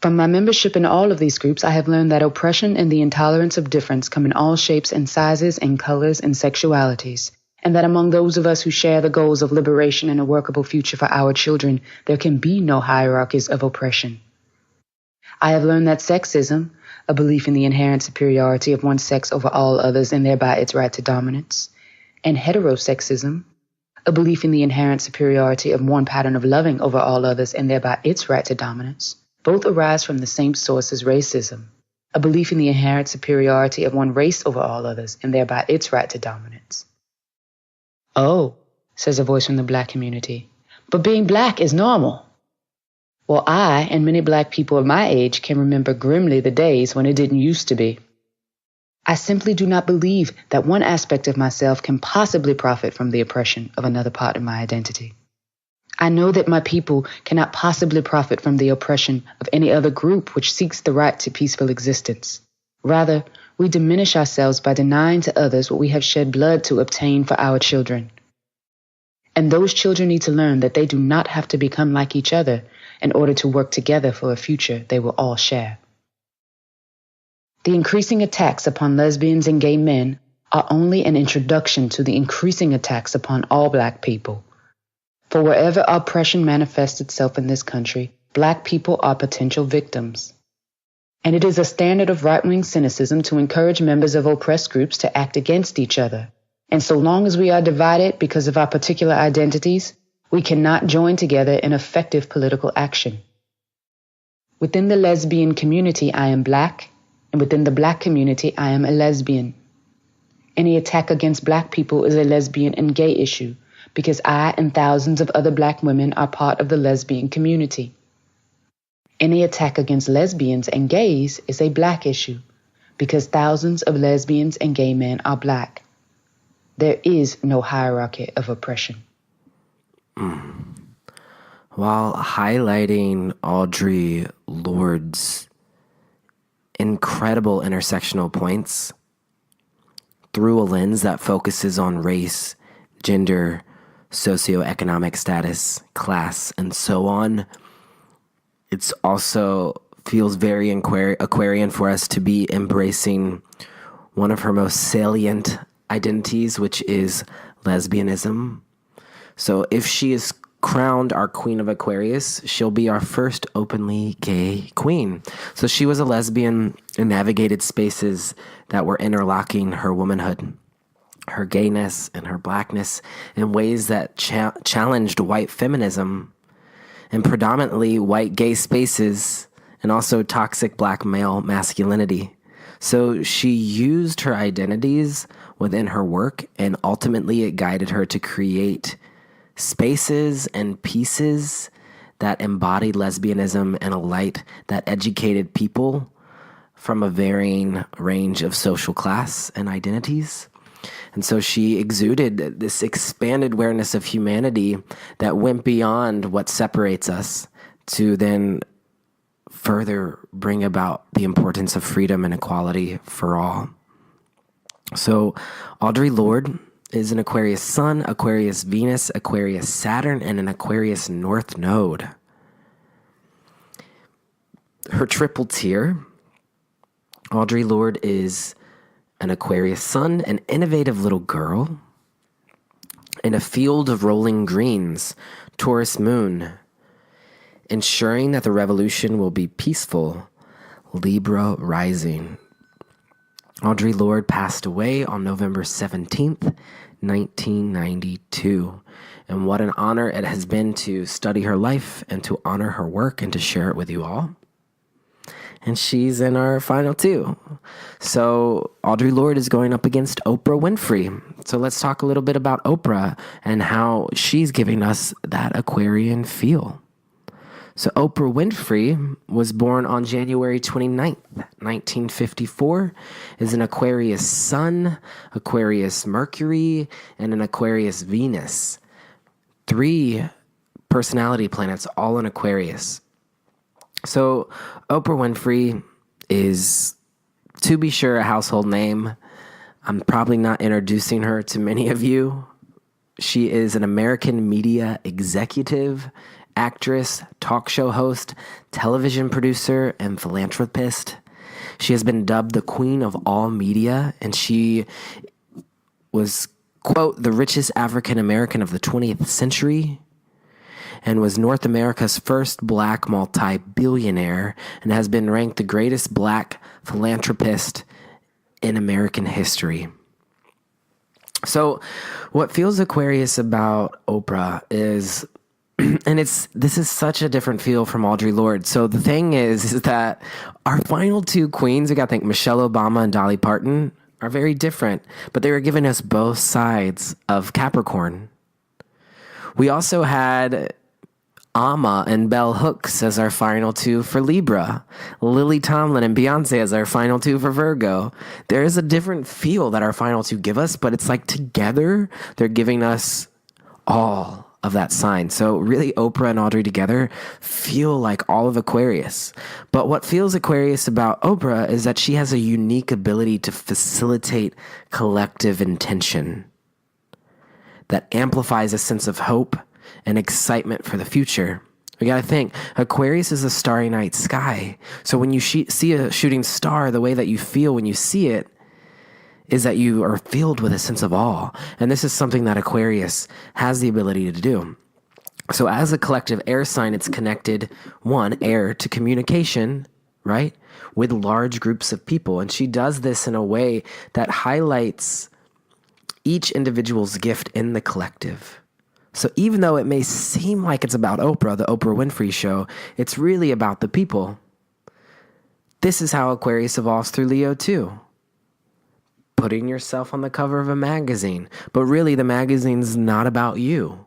From my membership in all of these groups, I have learned that oppression and the intolerance of difference come in all shapes and sizes and colors and sexualities, and that among those of us who share the goals of liberation and a workable future for our children, there can be no hierarchies of oppression. I have learned that sexism, a belief in the inherent superiority of one sex over all others and thereby its right to dominance, and heterosexism, a belief in the inherent superiority of one pattern of loving over all others and thereby its right to dominance, both arise from the same source as racism, a belief in the inherent superiority of one race over all others and thereby its right to dominance. Oh, says a voice from the Black community, but being Black is normal. Well, I and many Black people of my age can remember grimly the days when it didn't used to be. I simply do not believe that one aspect of myself can possibly profit from the oppression of another part of my identity. I know that my people cannot possibly profit from the oppression of any other group which seeks the right to peaceful existence. Rather, we diminish ourselves by denying to others what we have shed blood to obtain for our children. And those children need to learn that they do not have to become like each other in order to work together for a future they will all share. The increasing attacks upon lesbians and gay men are only an introduction to the increasing attacks upon all Black people. For wherever oppression manifests itself in this country, Black people are potential victims. And it is a standard of right-wing cynicism to encourage members of oppressed groups to act against each other. And so long as we are divided because of our particular identities, we cannot join together in effective political action. Within the lesbian community, I am Black, and within the Black community, I am a lesbian. Any attack against Black people is a lesbian and gay issue, because I and thousands of other Black women are part of the lesbian community. Any attack against lesbians and gays is a Black issue, because thousands of lesbians and gay men are Black. There is no hierarchy of oppression. While highlighting Audre Lorde's incredible intersectional points through a lens that focuses on race, gender, socioeconomic status, class, and so on, it's also feels very Aquarian for us to be embracing one of her most salient identities, which is lesbianism. So if she is crowned our Queen of Aquarius, she'll be our first openly gay queen. So she was a lesbian and navigated spaces that were interlocking her womanhood, her gayness, and her Blackness in ways that challenged white feminism and predominantly white gay spaces and also toxic Black male masculinity. So she used her identities within her work, and ultimately it guided her to create spaces and pieces that embodied lesbianism in a light that educated people from a varying range of social class and identities. And so she exuded this expanded awareness of humanity that went beyond what separates us to then further bring about the importance of freedom and equality for all. So Audre Lorde is an Aquarius Sun, Aquarius Venus, Aquarius Saturn, and an Aquarius North Node. Her triple tier, Audre Lorde is an Aquarius Sun, an innovative little girl, in a field of rolling greens, Taurus Moon, ensuring that the revolution will be peaceful, Libra rising. Audre Lorde passed away on November 17th, 1992. And what an honor it has been to study her life and to honor her work and to share it with you all. And she's in our final two. So Audre Lorde is going up against Oprah Winfrey. So let's talk a little bit about Oprah and how she's giving us that Aquarian feel. So Oprah Winfrey was born on January 29th, 1954, is an Aquarius Sun, Aquarius Mercury, and an Aquarius Venus. 3 personality planets, all in Aquarius. So Oprah Winfrey is, to be sure, a household name. I'm probably not introducing her to many of you. She is an American media executive, actress, talk show host, television producer, and philanthropist. She has been dubbed the Queen of all media, and she was, quote, the richest African American of the 20th century. and was North America's first black multi-billionaire and has been ranked the greatest black philanthropist in American history. So what feels Aquarius about Oprah is, and this is such a different feel from Audre Lorde. So the thing is that our final two queens, we got to think Michelle Obama and Dolly Parton, are very different, but they were giving us both sides of Capricorn. We also had Amma and Bell Hooks as our final two for Libra, Lily Tomlin and Beyonce as our final two for Virgo. There is a different feel that our final two give us, but it's like together they're giving us all of that sign. So really Oprah and Audre together feel like all of Aquarius. But what feels Aquarius about Oprah is that she has a unique ability to facilitate collective intention that amplifies a sense of hope and excitement for the future. We got to think, Aquarius is a starry night sky. So when you see a shooting star, the way that you feel when you see it is that you are filled with a sense of awe. And this is something that Aquarius has the ability to do. So as a collective air sign, it's connected, air, to communication, right, with large groups of people. And she does this in a way that highlights each individual's gift in the collective. So even though it may seem like it's about Oprah, the Oprah Winfrey show, it's really about the people. This is how Aquarius evolves through Leo too. Putting yourself on the cover of a magazine. But really the magazine's not about you.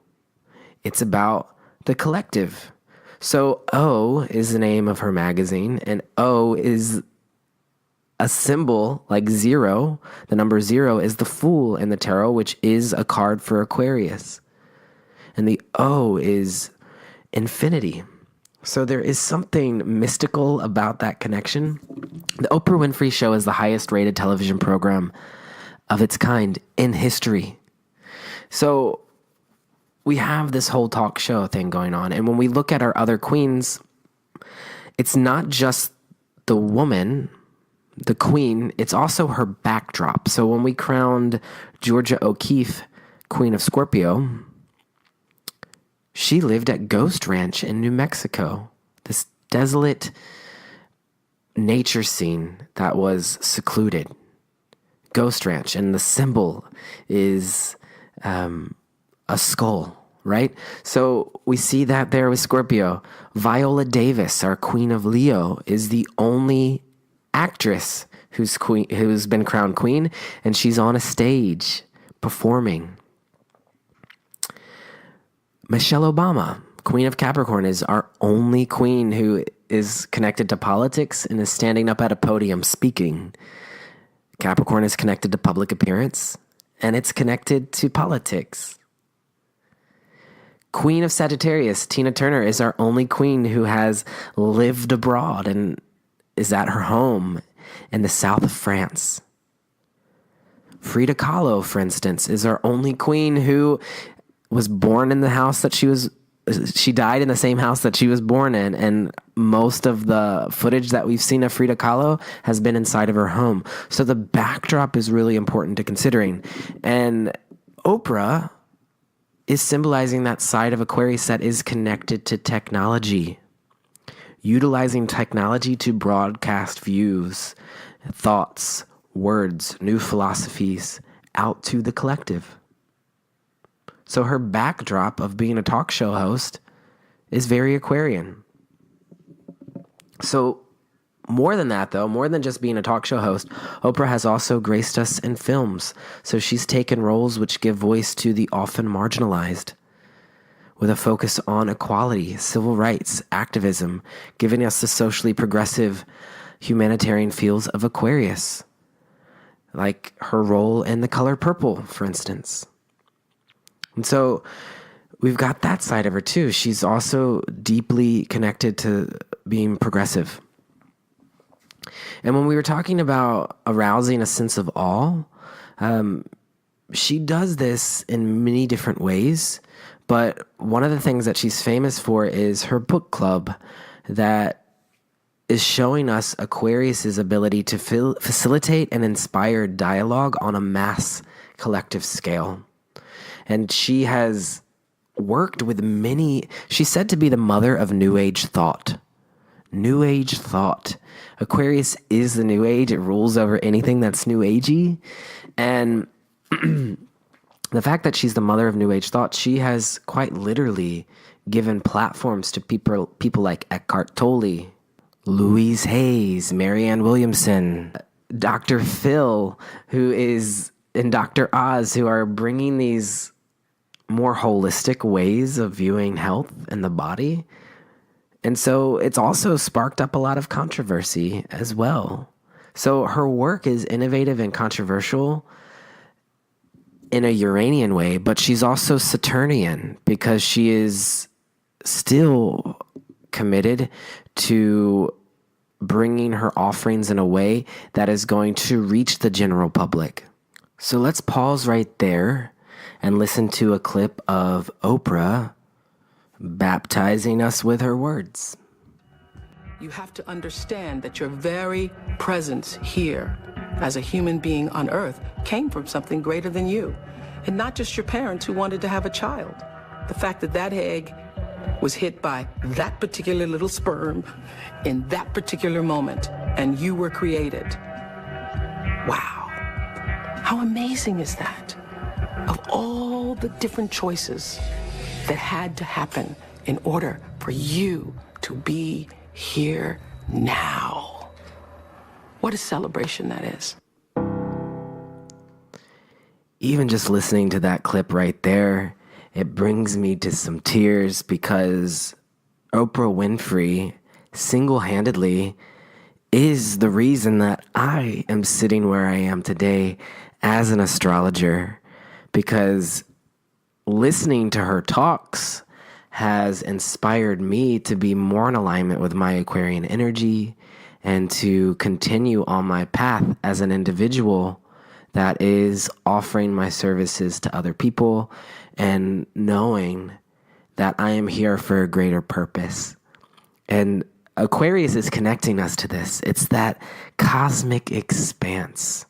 It's about the collective. So O is the name of her magazine, and O is a symbol like 0. The number 0 is the Fool in the tarot, which is a card for Aquarius. And the O is infinity. So there is something mystical about that connection. The Oprah Winfrey Show is the highest rated television program of its kind in history. So we have this whole talk show thing going on. And when we look at our other queens, it's not just the woman, the queen, it's also her backdrop. So when we crowned Georgia O'Keeffe Queen of Scorpio, she lived at Ghost Ranch in New Mexico, this desolate nature scene that was secluded. Ghost Ranch, and the symbol is a skull, right? So we see that there with Scorpio. Viola Davis, our Queen of Leo, is the only actress who's been crowned queen, and she's on a stage performing. Michelle Obama, Queen of Capricorn, is our only queen who is connected to politics and is standing up at a podium speaking. Capricorn is connected to public appearance, and it's connected to politics. Queen of Sagittarius, Tina Turner, is our only queen who has lived abroad and is at her home in the south of France. Frida Kahlo, for instance, is our only queen who was born in the house that she died in the same house that she was born in, and most of the footage that we've seen of Frida Kahlo has been inside of her home. So the backdrop is really important to considering. And Oprah is symbolizing that side of Aquarius that is connected to technology, utilizing technology to broadcast views, thoughts, words, new philosophies out to the collective. So her backdrop of being a talk show host is very Aquarian. So more than that, though, more than just being a talk show host, Oprah has also graced us in films. So she's taken roles which give voice to the often marginalized, with a focus on equality, civil rights, activism, giving us the socially progressive humanitarian feels of Aquarius, like her role in The Color Purple, for instance. And so we've got that side of her too. She's also deeply connected to being progressive. And when we were talking about arousing a sense of awe, she does this in many different ways. But one of the things that she's famous for is her book club that is showing us Aquarius's ability to facilitate and inspire dialogue on a mass collective scale. And she has worked with many. She's said to be the mother of New Age thought. New Age thought. Aquarius is the New Age. It rules over anything that's New Agey. And the fact that she's the mother of New Age thought, she has quite literally given platforms to people like Eckhart Tolle, Louise Hayes, Marianne Williamson, Dr. Phil, who is in Dr. Oz, who are bringing these more holistic ways of viewing health and the body. And so it's also sparked up a lot of controversy as well. So her work is innovative and controversial in a Uranian way, but she's also Saturnian because she is still committed to bringing her offerings in a way that is going to reach the general public. So let's pause right there and listen to a clip of Oprah baptizing us with her words. You have to understand that your very presence here as a human being on earth came from something greater than you. And not just your parents who wanted to have a child. The fact that that egg was hit by that particular little sperm in that particular moment, and you were created. Wow. How amazing is that? Of all the different choices that had to happen in order for you to be here now. What a celebration that is. Even just listening to that clip right there, it brings me to some tears because Oprah Winfrey single-handedly is the reason that I am sitting where I am today as an astrologer, because listening to her talks has inspired me to be more in alignment with my Aquarian energy and to continue on my path as an individual that is offering my services to other people and knowing that I am here for a greater purpose. And Aquarius is connecting us to this. It's that cosmic expanse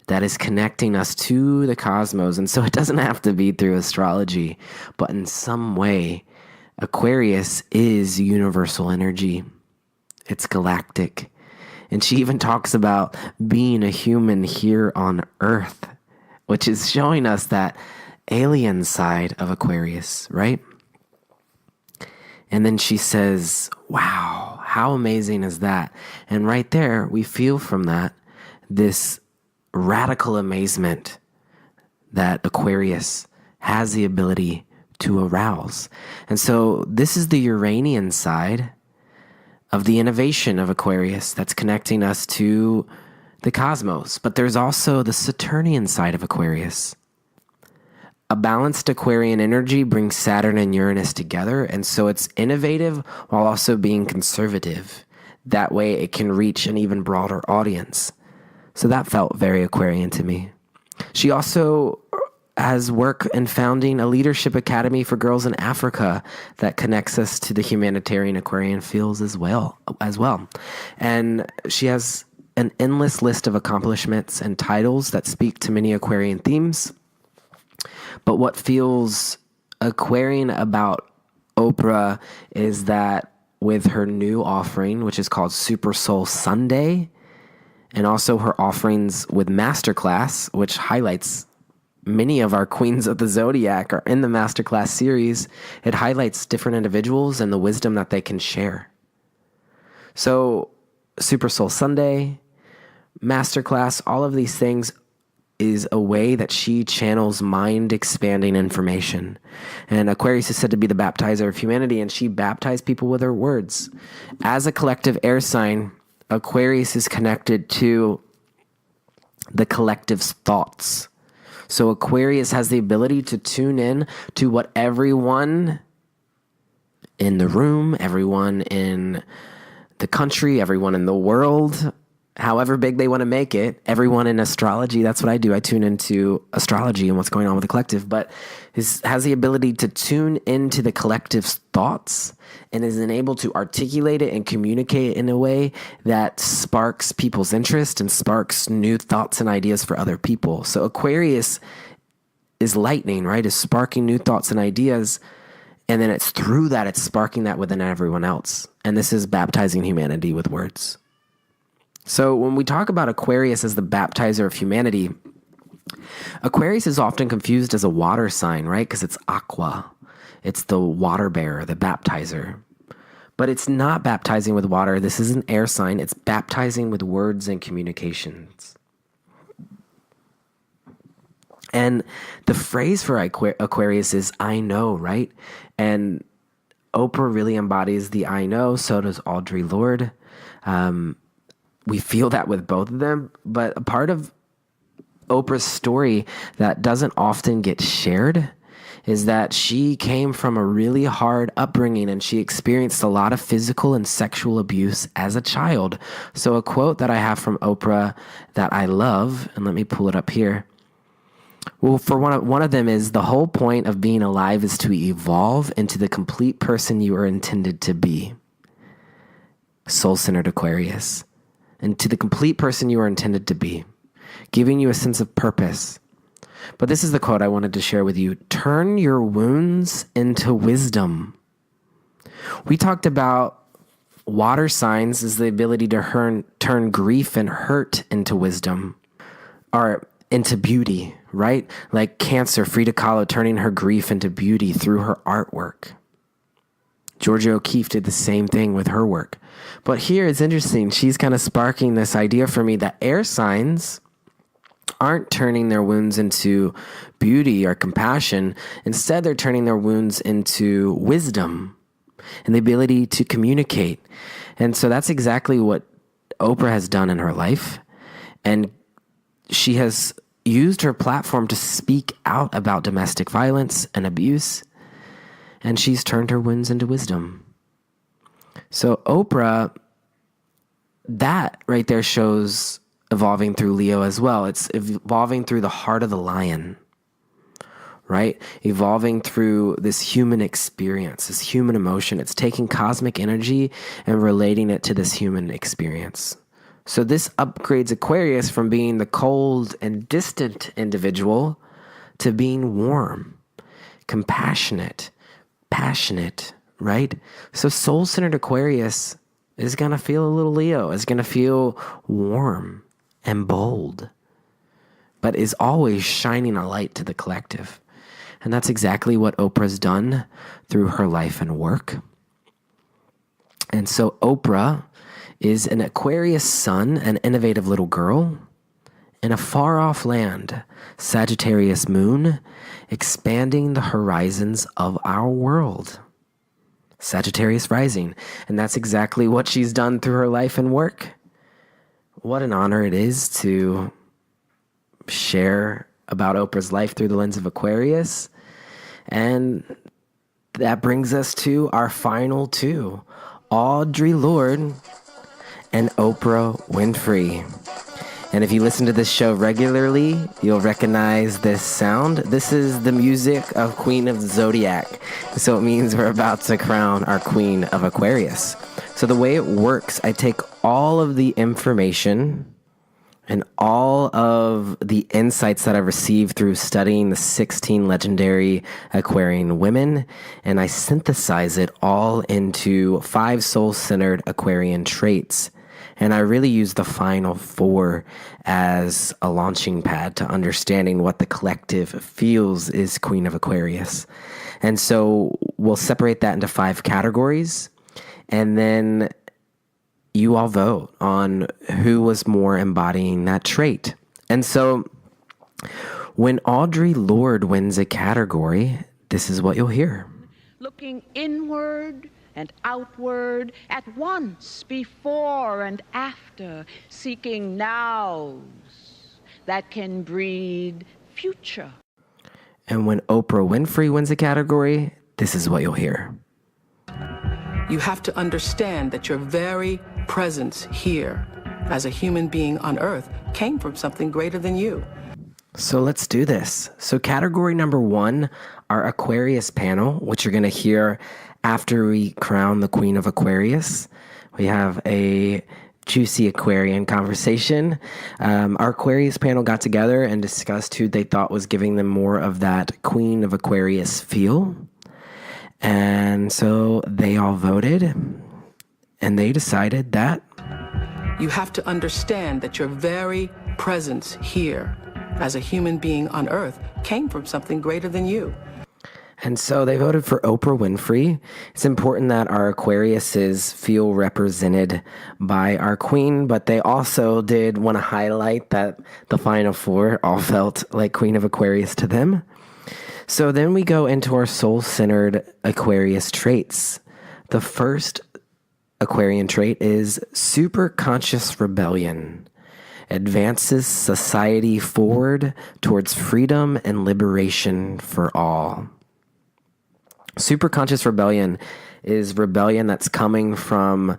that is connecting us to the cosmos. And so it doesn't have to be through astrology, but in some way, Aquarius is universal energy. It's galactic. And she even talks about being a human here on Earth, which is showing us that alien side of Aquarius, right? And then she says, wow, how amazing is that? And right there, we feel from that this radical amazement that Aquarius has the ability to arouse. And so this is the Uranian side of the innovation of Aquarius that's connecting us to the cosmos. But there's also the Saturnian side of Aquarius. A balanced Aquarian energy brings Saturn and Uranus together, and so it's innovative while also being conservative. That way it can reach an even broader audience. So that felt very Aquarian to me. She also has work in founding a leadership academy for girls in Africa that connects us to the humanitarian Aquarian fields as well. And she has an endless list of accomplishments and titles that speak to many Aquarian themes. But what feels Aquarian about Oprah is that with her new offering, which is called Super Soul Sunday, and also her offerings with Masterclass, which highlights many of our Queens of the Zodiac are in the Masterclass series. It highlights different individuals and the wisdom that they can share. So Super Soul Sunday, Masterclass, all of these things is a way that she channels mind-expanding information. And Aquarius is said to be the baptizer of humanity, and she baptized people with her words. As a collective air sign, Aquarius is connected to the collective's thoughts. So Aquarius has the ability to tune in to what everyone in the room, everyone in the country, everyone in the world, however big they want to make it, everyone in astrology, that's what I do. I tune into astrology and what's going on with the collective, but has the ability to tune into the collective's thoughts and is able to articulate it and communicate it in a way that sparks people's interest and sparks new thoughts and ideas for other people. So Aquarius is lightning, right? Is sparking new thoughts and ideas. And then it's through that, it's sparking that within everyone else. And this is baptizing humanity with words. So when we talk about Aquarius as the baptizer of humanity, Aquarius is often confused as a water sign, right? Because it's aqua. It's the water bearer, the baptizer. But it's not baptizing with water. This is an air sign. It's baptizing with words and communications. And the phrase for Aquarius is I know, right? And Oprah really embodies the I know. So does Audre Lorde. We feel that with both of them. But a part of Oprah's story that doesn't often get shared is that she came from a really hard upbringing and she experienced a lot of physical and sexual abuse as a child. So a quote that I have from Oprah that I love, and let me pull it up here. Well, for one of them is the whole point of being alive is to evolve into the complete person you are intended to be. Soul-centered Aquarius. And to the complete person you are intended to be, giving you a sense of purpose. But this is the quote I wanted to share with you. Turn your wounds into wisdom. We talked about water signs as the ability to turn grief and hurt into wisdom, or into beauty, right? Like Cancer, Frida Kahlo turning her grief into beauty through her artwork. Georgia O'Keeffe did the same thing with her work. But here it's interesting. She's kind of sparking this idea for me that air signs aren't turning their wounds into beauty or compassion. Instead, they're turning their wounds into wisdom and the ability to communicate. And so that's exactly what Oprah has done in her life. And she has used her platform to speak out about domestic violence and abuse. And she's turned her wounds into wisdom. So Oprah, that right there shows evolving through Leo as well. It's evolving through the heart of the lion, right? Evolving through this human experience, this human emotion. It's taking cosmic energy and relating it to this human experience. So this upgrades Aquarius from being the cold and distant individual to being warm, compassionate, passionate, right? So soul-centered Aquarius is going to feel a little Leo, is going to feel warm and bold, but is always shining a light to the collective. And that's exactly what Oprah's done through her life and work. And so Oprah is an Aquarius sun, an innovative little girl in a far-off land, Sagittarius moon, expanding the horizons of our world. Sagittarius rising. And that's exactly what she's done through her life and work. What an honor it is to share about Oprah's life through the lens of Aquarius. And that brings us to our final two, Audre Lorde and Oprah Winfrey. And if you listen to this show regularly, you'll recognize this sound. This is the music of Queen of the Zodiac. So it means we're about to crown our Queen of Aquarius. So the way it works, I take all of the information and all of the insights that I've received through studying the 16 legendary Aquarian women, and I synthesize it all into 5 soul-centered Aquarian traits. And I really use the Final Four as a launching pad to understanding what the collective feels is Queen of Aquarius. And so we'll separate that into 5 categories, and then you all vote on who was more embodying that trait. And so when Audre Lorde wins a category, this is what you'll hear. Looking inward and outward at once, before and after, seeking nows that can breed future. And when Oprah Winfrey wins a category, this is what you'll hear. You have to understand that your very presence here as a human being on Earth came from something greater than you. So let's do this. So category number 1, our Aquarius panel, which you're going to hear after we crown the Queen of Aquarius. We have a juicy Aquarian conversation. Our Aquarius panel got together and discussed who they thought was giving them more of that Queen of Aquarius feel. And so they all voted, and they decided that You have to understand that your very presence here as a human being on Earth came from something greater than you. And so they voted for Oprah Winfrey. It's important that our Aquariuses feel represented by our queen, but they also did want to highlight that the Final Four all felt like Queen of Aquarius to them. So then we go into our soul-centered Aquarius traits. The first Aquarian trait is superconscious rebellion. Advances society forward towards freedom and liberation for all. Superconscious rebellion is rebellion that's coming from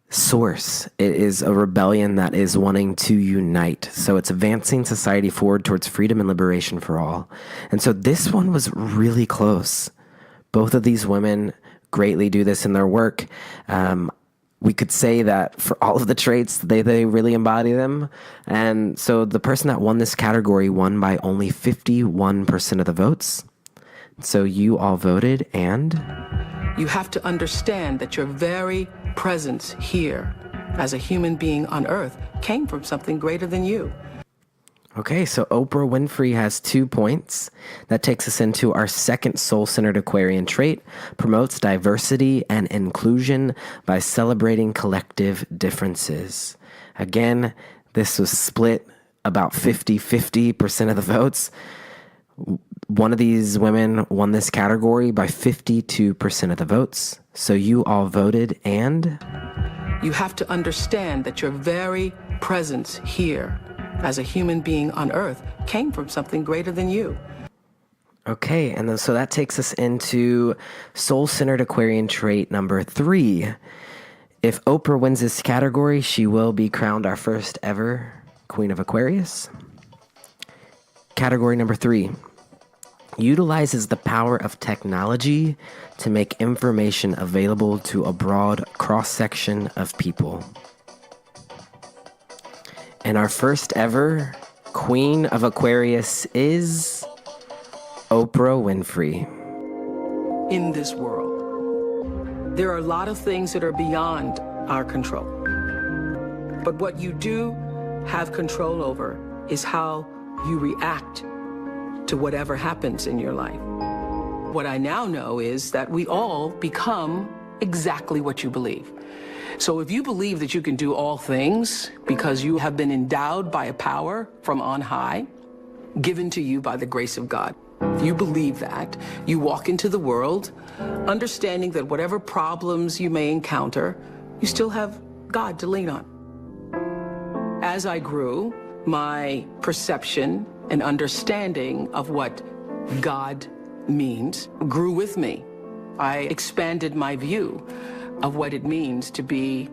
source. It is a rebellion that is wanting to unite. So it's advancing society forward towards freedom and liberation for all. And so this one was really close. Both of these women greatly do this in their work. We could say that for all of the traits, they really embody them. And so the person that won this category won by only 51% of the votes. So you all voted, and You have to understand that your very presence here as a human being on Earth came from something greater than you. Okay, so Oprah Winfrey has 2 points. That takes us into our second soul-centered Aquarian trait: promotes diversity and inclusion by celebrating collective differences. Again, this was split about 50% of the votes. One of these women won this category by 52% of the votes. So you all voted, and You have to understand that your very presence here as a human being on Earth came from something greater than you. okay, and then, so that takes us into soul-centered Aquarian trait number 3. If Oprah wins this category, she will be crowned our first ever Queen of Aquarius. Category number 3. Utilizes the power of technology to make information available to a broad cross-section of people. And our first ever Queen of Aquarius is Oprah Winfrey. In this world, there are a lot of things that are beyond our control. But what you do have control over is how you react to whatever happens in your life. What I now know is that we all become exactly what you believe. So if you believe that you can do all things because you have been endowed by a power from on high, given to you by the grace of God, if you believe that, you walk into the world understanding that whatever problems you may encounter, you still have God to lean on. As I grew, my perception and understanding of what God means grew with me. I expanded my view of what it means to be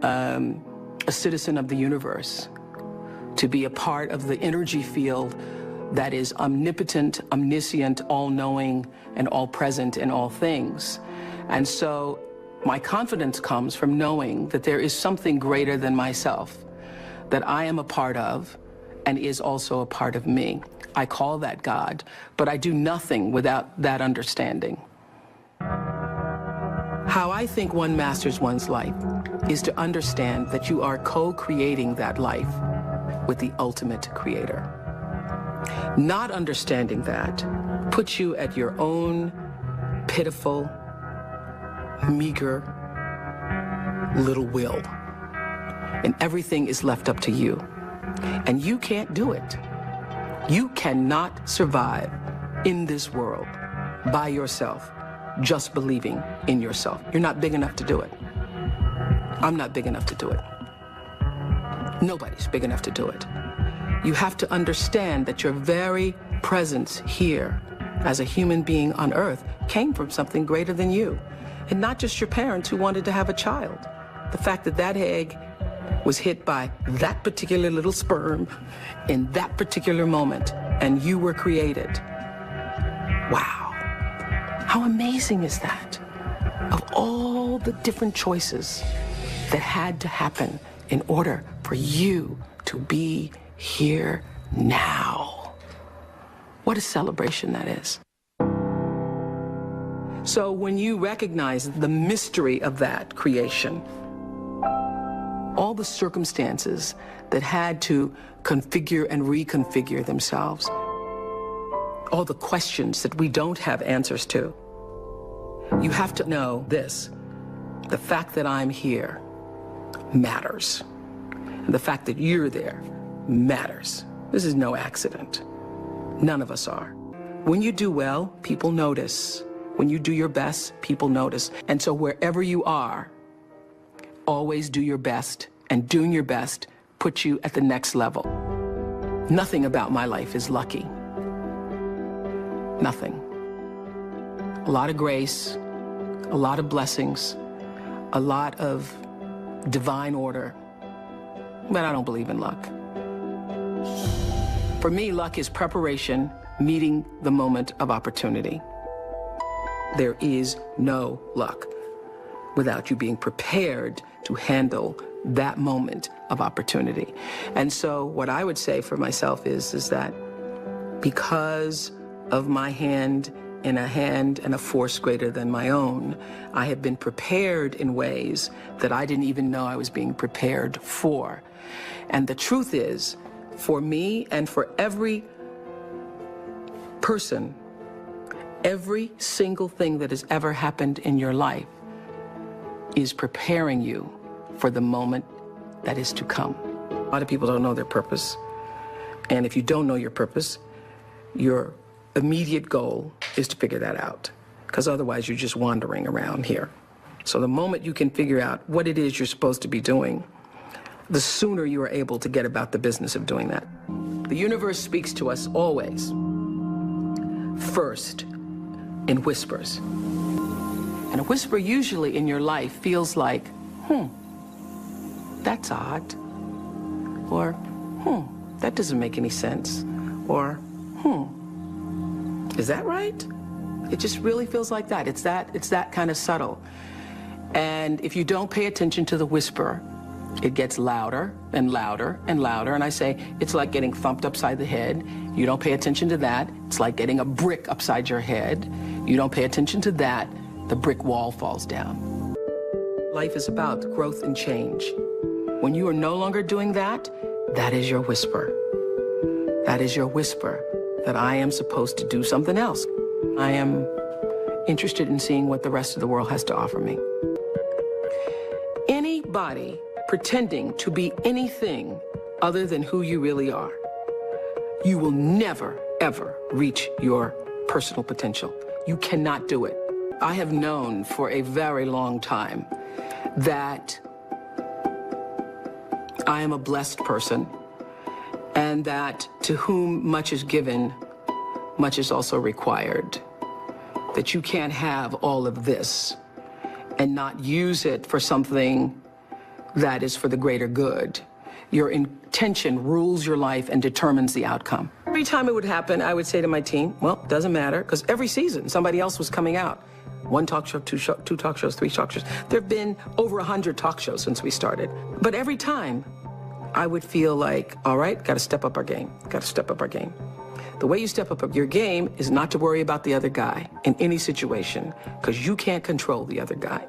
a citizen of the universe, to be a part of the energy field that is omnipotent, omniscient, all-knowing, and all-present in all things. And so my confidence comes from knowing that there is something greater than myself that I am a part of and is also a part of me. I call that God, but I do nothing without that understanding. How I think one masters one's life is to understand that you are co-creating that life with the ultimate creator. Not understanding that puts you at your own pitiful, meager little will. And everything is left up to you. And you can't do it. You cannot survive in this world by yourself, just believing in yourself. You're not big enough to do it. I'm not big enough to do it. Nobody's big enough to do it. You have to understand that your very presence here as a human being on Earth came from something greater than you. And not just your parents who wanted to have a child. The fact that that egg was hit by that particular little sperm in that particular moment, and you were created. Wow. How amazing is that? Of all the different choices that had to happen in order for you to be here now. What a celebration that is. So when you recognize the mystery of that creation, all the circumstances that had to configure and reconfigure themselves, all the questions that we don't have answers to, you have to know this: the fact that I'm here matters. And the fact that you're there matters. This is no accident. None of us are. When you do well, people notice. When you do your best, people notice. And so wherever you are, always do your best, and doing your best puts you at the next level. Nothing about my life is lucky. Nothing. A lot of grace, a lot of blessings, a lot of divine order, but I don't believe in luck. For me, luck is preparation meeting the moment of opportunity. There is no luck without you being prepared to handle that moment of opportunity. And so what I would say for myself is that because of my hand and a force greater than my own, I have been prepared in ways that I didn't even know I was being prepared for. And the truth is, for me and for every person, every single thing that has ever happened in your life is preparing you for the moment that is to come. A lot of people don't know their purpose. And if you don't know your purpose, your immediate goal is to figure that out, because otherwise you're just wandering around here. So the moment you can figure out what it is you're supposed to be doing, the sooner you are able to get about the business of doing that. The universe speaks to us always, first, in whispers. And a whisper usually in your life feels like, that's odd. Or, that doesn't make any sense. Or, is that right? It just really feels like that. It's that kind of subtle. And if you don't pay attention to the whisper, it gets louder and louder and louder. And I say, it's like getting thumped upside the head. You don't pay attention to that. It's like getting a brick upside your head. You don't pay attention to that, the brick wall falls down. Life is about growth and change. When you are no longer doing that, that is your whisper. That is your whisper that I am supposed to do something else. I am interested in seeing what the rest of the world has to offer me. Anybody pretending to be anything other than who you really are, you will never, ever reach your personal potential. You cannot do it. I have known for a very long time that I am a blessed person, and that to whom much is given, much is also required. That you can't have all of this and not use it for something that is for the greater good. Your intention rules your life and determines the outcome. Every time it would happen, I would say to my team, well, it doesn't matter, because every season somebody else was coming out. One talk show, two talk shows, three talk shows. There have been over 100 talk shows since we started. But every time I would feel like, all right, got to step up our game, got to step up our game. The way you step up your game is not to worry about the other guy in any situation, because you can't control the other guy.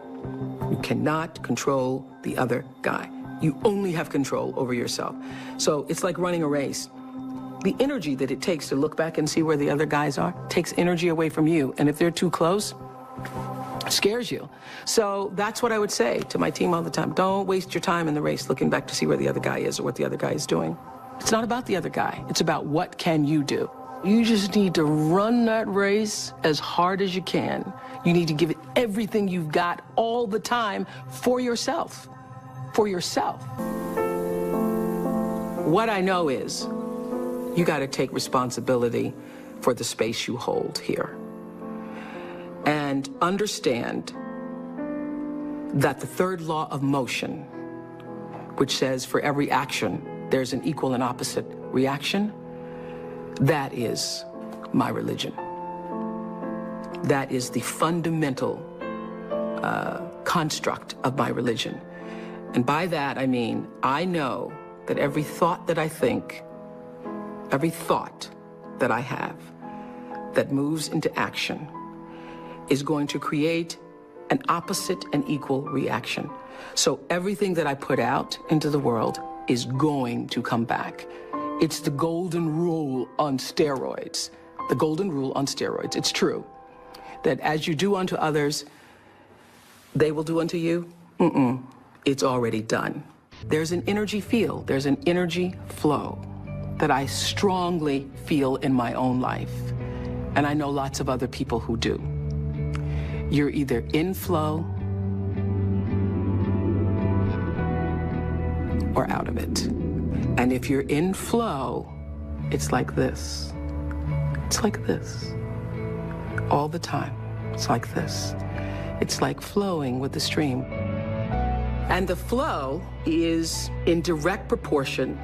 You cannot control the other guy. You only have control over yourself. So it's like running a race. The energy that it takes to look back and see where the other guys are takes energy away from you. And if they're too close, it scares you. So that's what I would say to my team all the time. Don't waste your time in the race looking back to see where the other guy is or what the other guy is doing. It's not about the other guy. It's about what can you do. You just need to run that race as hard as you can. You need to give it everything you've got all the time for yourself. For yourself. What I know is you got to take responsibility for the space you hold here. And understand that the third law of motion, which says for every action, there's an equal and opposite reaction, that is my religion. That is the fundamental construct of my religion. And by that, I mean, I know that every thought that I think, every thought that I have that moves into action is going to create an opposite and equal reaction. So everything that I put out into the world is going to come back. It's the golden rule on steroids. The golden rule on steroids. It's true that as you do unto others, they will do unto you. It's already done. There's an energy field, there's an energy flow that I strongly feel in my own life. And I know lots of other people who do. You're either in flow or out of it. And if you're in flow, it's like this. It's like this. All the time. It's like this. It's like flowing with the stream. And the flow is in direct proportion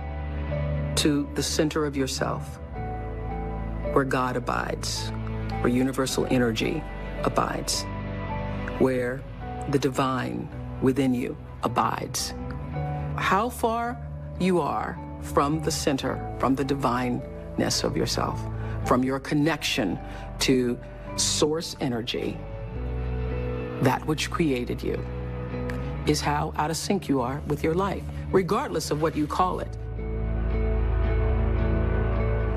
to the center of yourself, where God abides, where universal energy abides, where the divine within you abides. How far you are from the center, from the divineness of yourself, from your connection to source energy, that which created you, is how out of sync you are with your life, regardless of what you call it.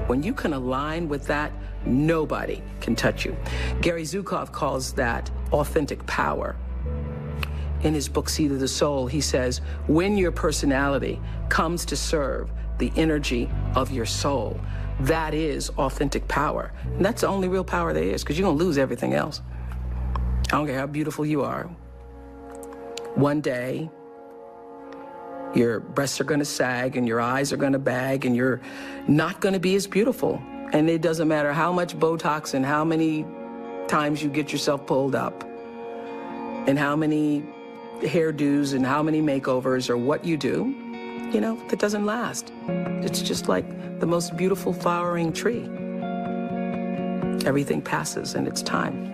When you can align with that, nobody can touch you. Gary Zukov calls that authentic power. In his book, Seed of the Soul, he says, when your personality comes to serve the energy of your soul, that is authentic power. And that's the only real power there is, because you're going to lose everything else. I don't care how beautiful you are. One day, your breasts are going to sag and your eyes are going to bag and you're not going to be as beautiful. And it doesn't matter how much Botox and how many times you get yourself pulled up and how many hairdos and how many makeovers or what you do, you know, that doesn't last. It's just like the most beautiful flowering tree. Everything passes and it's time.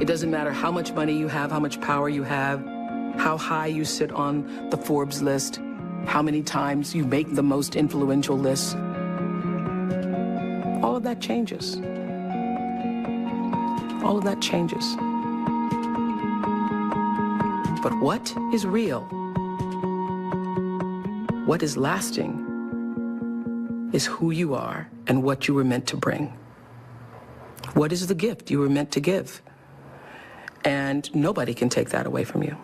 It doesn't matter how much money you have, how much power you have, how high you sit on the Forbes list, how many times you make the most influential lists. All of that changes. All of that changes. But what is real, what is lasting, is who you are and what you were meant to bring. What is the gift you were meant to give? And nobody can take that away from you.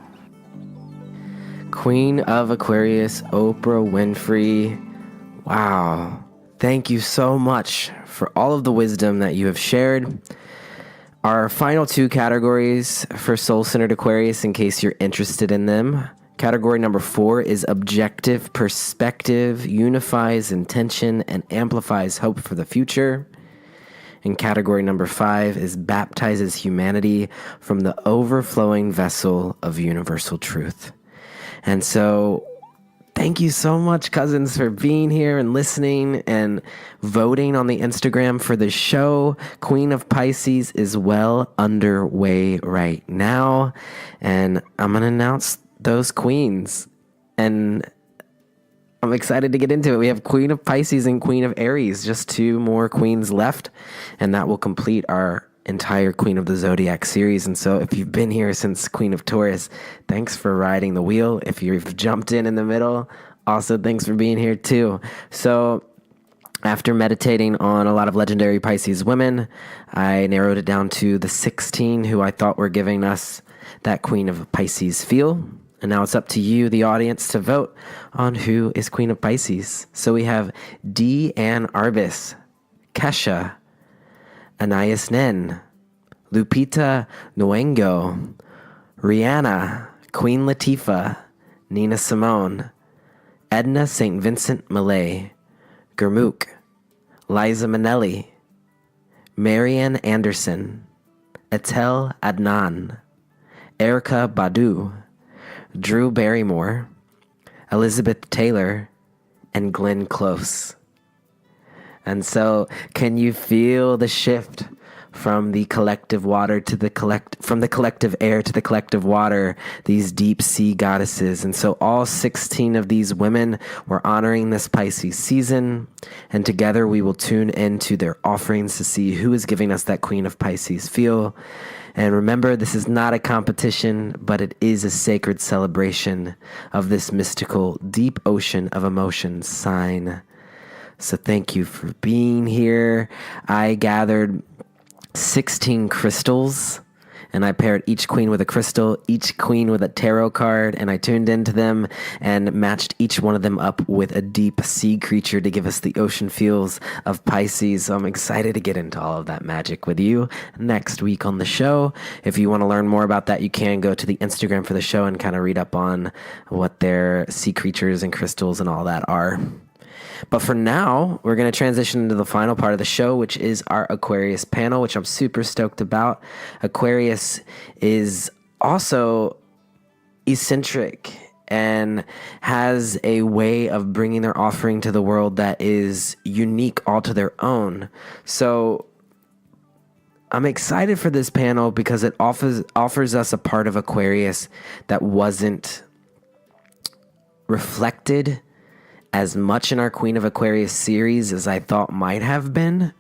Queen of Aquarius, Oprah Winfrey. Wow. Thank you so much for all of the wisdom that you have shared. Our final two categories for Soul-Centered Aquarius, in case you're interested in them. Category number 4 is Objective Perspective, unifies intention and amplifies hope for the future. And category number 5 is Baptizes humanity from the overflowing vessel of universal truth. And so, thank you so much, cousins, for being here and listening and voting on the Instagram for the show. Queen of Pisces is well underway right now. And I'm going to announce those queens. And I'm excited to get into it. We have Queen of Pisces and Queen of Aries, just 2 more queens left. And that will complete our entire Queen of the Zodiac series. And so if you've been here since Queen of Taurus, thanks for riding the wheel. If you've jumped in the middle, also thanks for being here too. So after meditating on a lot of legendary Pisces women, I narrowed it down to the 16 who I thought were giving us that Queen of Pisces feel. And now it's up to you, the audience, to vote on who is Queen of Pisces. So we have Ann Arbus, Kesha, Anais Nin, Lupita Nyong'o, Rihanna, Queen Latifah, Nina Simone, Edna St. Vincent Millay, Gurmukh, Liza Minnelli, Marianne Anderson, Etel Adnan, Erykah Badu, Drew Barrymore, Elizabeth Taylor, and Glenn Close. And so, can you feel the shift from the collective water to from the collective air to the collective water, these deep sea goddesses. And so all 16 of these women were honoring this Pisces season, and together we will tune into their offerings to see who is giving us that Queen of Pisces feel. And remember, this is not a competition, but it is a sacred celebration of this mystical, deep ocean of emotions sign. So thank you for being here. I gathered 16 crystals, and I paired each queen with a crystal, each queen with a tarot card, and I tuned into them and matched each one of them up with a deep sea creature to give us the ocean feels of Pisces. So I'm excited to get into all of that magic with you next week on the show. If you want to learn more about that, you can go to the Instagram for the show and kind of read up on what their sea creatures and crystals and all that are. But for now, we're going to transition into the final part of the show, which is our Aquarius panel, which I'm super stoked about. Aquarius is also eccentric and has a way of bringing their offering to the world that is unique all to their own. So I'm excited for this panel because it offers us a part of Aquarius that wasn't reflected as much in our Queen of Aquarius series as I thought might have been.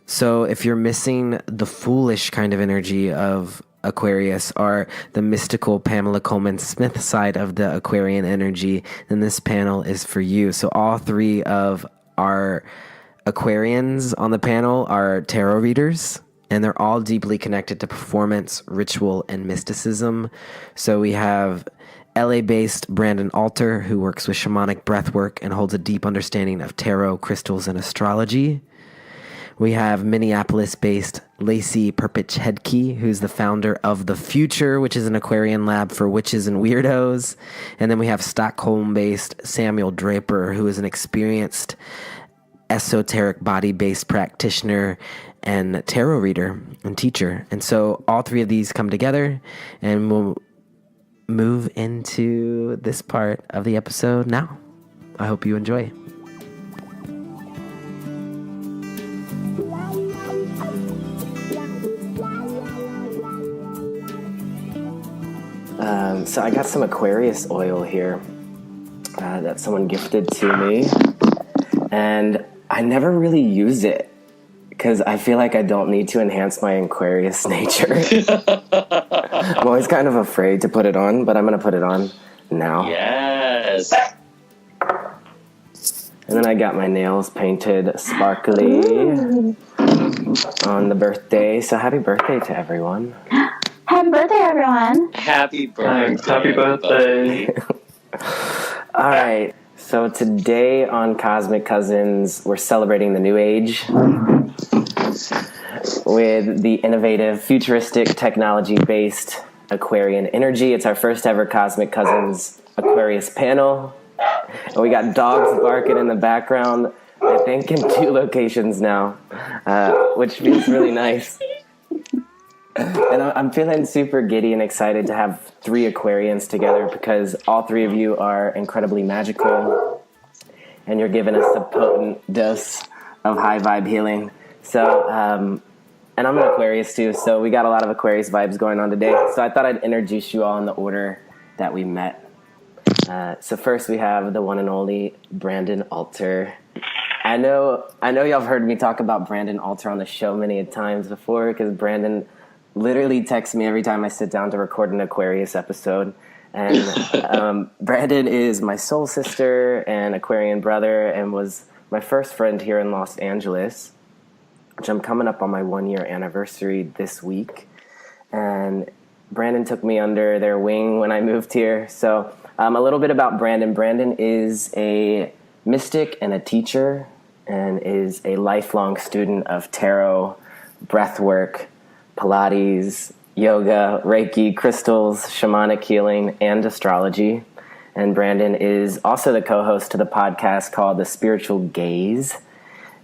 So if you're missing the foolish kind of energy of Aquarius or the mystical Pamela Coleman Smith side of the Aquarian energy, then this panel is for you. So all three of our Aquarians on the panel are tarot readers, and they're all deeply connected to performance, ritual, and mysticism. So we have LA-based Brandon Alter, who works with shamanic breathwork and holds a deep understanding of tarot, crystals, and astrology. We have Minneapolis-based Lacey Pripc Hedtke, who's the founder of The Future, which is an Aquarian Lab for witches and weirdos. And then we have Stockholm-based Samuel Draper, who is an experienced esoteric body-based practitioner and tarot reader and teacher. And so all three of these come together, and we'll move into this part of the episode now. I hope you enjoy. So I got some Aquarius oil here that someone gifted to me, and I never really use it because I feel like I don't need to enhance my Aquarius nature. I'm always kind of afraid to put it on, but I'm going to put it on now. Yes. And then I got my nails painted sparkly on the birthday. So happy birthday to everyone. Happy birthday, everyone. Happy birthday. Thanks. Happy birthday. All right. So today on Cosmic Cousins, we're celebrating the new age with the innovative, futuristic, technology-based Aquarian energy. It's our first ever Cosmic Cousins Aquarius panel. And we got dogs barking in the background, I think in 2 locations now, which feels really nice. And I'm feeling super giddy and excited to have 3 Aquarians together because all 3 of you are incredibly magical, and you're giving us a potent dose of high vibe healing. So, and I'm an Aquarius too, so we got a lot of Aquarius vibes going on today. So I thought I'd introduce you all in the order that we met. So first we have the one and only Brandon Alter. I know y'all have heard me talk about Brandon Alter on the show many times before because Brandon literally texts me every time I sit down to record an Aquarius episode. And Brandon is my soul sister and Aquarian brother and was my first friend here in Los Angeles, which I'm coming up on my 1-year anniversary this week. And Brandon took me under their wing when I moved here. So a little bit about Brandon. Brandon is a mystic and a teacher and is a lifelong student of tarot, breathwork, Pilates, yoga, Reiki, crystals, shamanic healing, and astrology. And Brandon is also the co-host to the podcast called The Spiritual Gaze,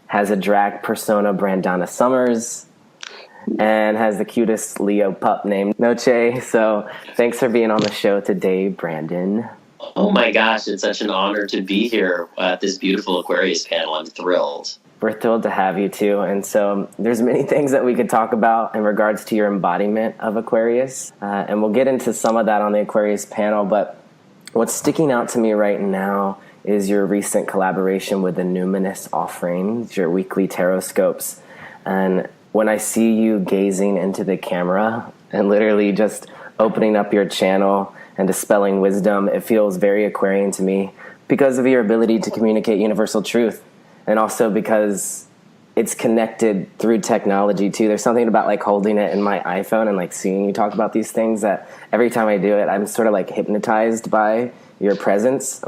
has a drag persona, Brandana Summers, and has the cutest Leo pup named Noche. So thanks for being on the show today, Brandon. Oh my gosh, it's such an honor to be here at this beautiful Aquarius panel. I'm thrilled. We're thrilled to have you too. And so there's many things that we could talk about in regards to your embodiment of Aquarius. And we'll get into some of that on the Aquarius panel. But what's sticking out to me right now is your recent collaboration with the Numinous Offerings, your weekly tarot scopes. And when I see you gazing into the camera and literally just opening up your channel and dispelling wisdom, it feels very Aquarian to me because of your ability to communicate universal truth. And also because it's connected through technology too. There's something about like holding it in my iPhone and like seeing you talk about these things that every time I do it, I'm sort of like hypnotized by your presence.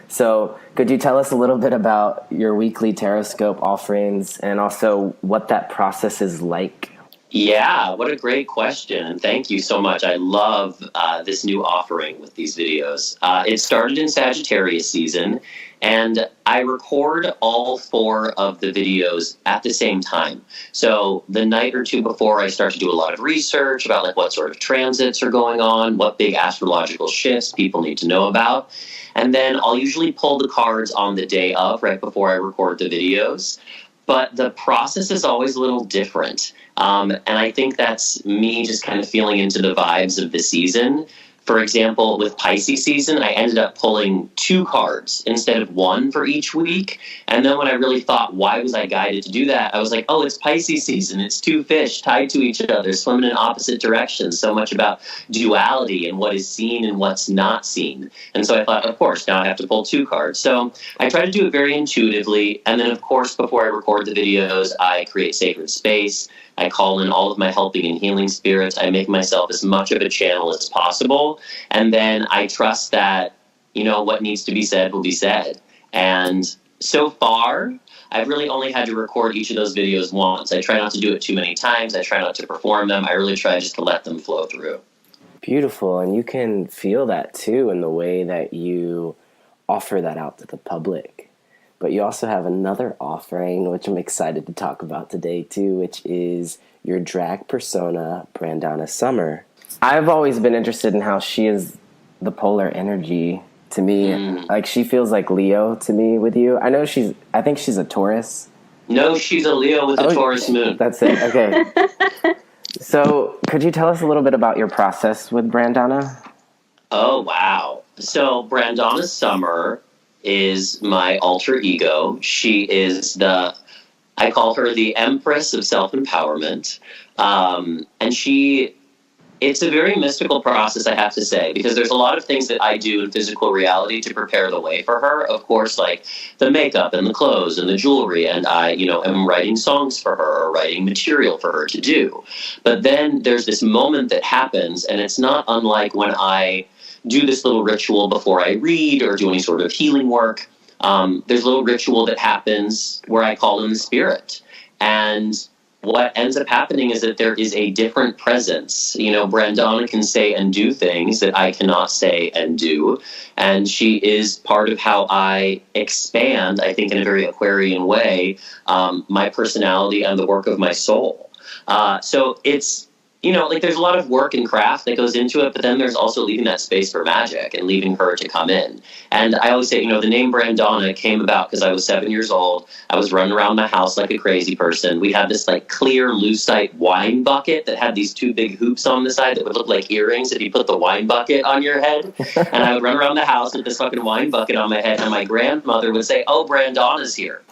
So could you tell us a little bit about your weekly tarot scope offerings and also what that process is like? Yeah, what a great question. And thank you so much. I love this new offering with these videos. It started in Sagittarius season, and I record all 4 of the videos at the same time. So the night or two before, I start to do a lot of research about like what sort of transits are going on, what big astrological shifts people need to know about. And then I'll usually pull the cards on the day of, right before I record the videos. But the process is always a little different. And I think that's me just kind of feeling into the vibes of the season. For example, with Pisces season, I ended up pulling 2 cards instead of 1 for each week. And then when I really thought, why was I guided to do that? I was like, oh, it's Pisces season. It's 2 fish tied to each other, swimming in opposite directions. So much about duality and what is seen and what's not seen. And so I thought, of course, now I have to pull 2 cards. So I try to do it very intuitively. And then, of course, before I record the videos, I create sacred space. I call in all of my helping and healing spirits. I make myself as much of a channel as possible. And then I trust that, you know, what needs to be said will be said. And so far, I've really only had to record each of those videos once. I try not to do it too many times. I try not to perform them. I really try just to let them flow through. Beautiful. And you can feel that too in the way that you offer that out to the public. But you also have another offering, which I'm excited to talk about today too, which is your drag persona, Brandonna Summer. I've always been interested in how she is the polar energy to me. Like she feels like Leo to me with you. I think she's a Taurus. No, she's a Leo with a Taurus moon. That's it. Okay. So could you tell us a little bit about your process with Brandonna? Oh, wow. So Brandonna Summer is my alter ego. She is I call her the Empress of self-empowerment. And it's a very mystical process, I have to say, because there's a lot of things that I do in physical reality to prepare the way for her. Of course, like the makeup and the clothes and the jewelry, and I, am writing songs for her or writing material for her to do. But then there's this moment that happens, and it's not unlike when I do this little ritual before I read or do any sort of healing work. There's a little ritual that happens where I call in the spirit. And what ends up happening is that there is a different presence. Brandonna can say and do things that I cannot say and do. And she is part of how I expand, I think in a very Aquarian way, my personality and the work of my soul. So it's, there's a lot of work and craft that goes into it, but then there's also leaving that space for magic and leaving her to come in. And I always say, the name Brandonna came about because I was 7 years old. I was running around my house like a crazy person. We had this clear lucite wine bucket that had these 2 big hoops on the side that would look like earrings if you put the wine bucket on your head. And I would run around the house with this fucking wine bucket on my head, and my grandmother would say, "Oh, Brandonna's here."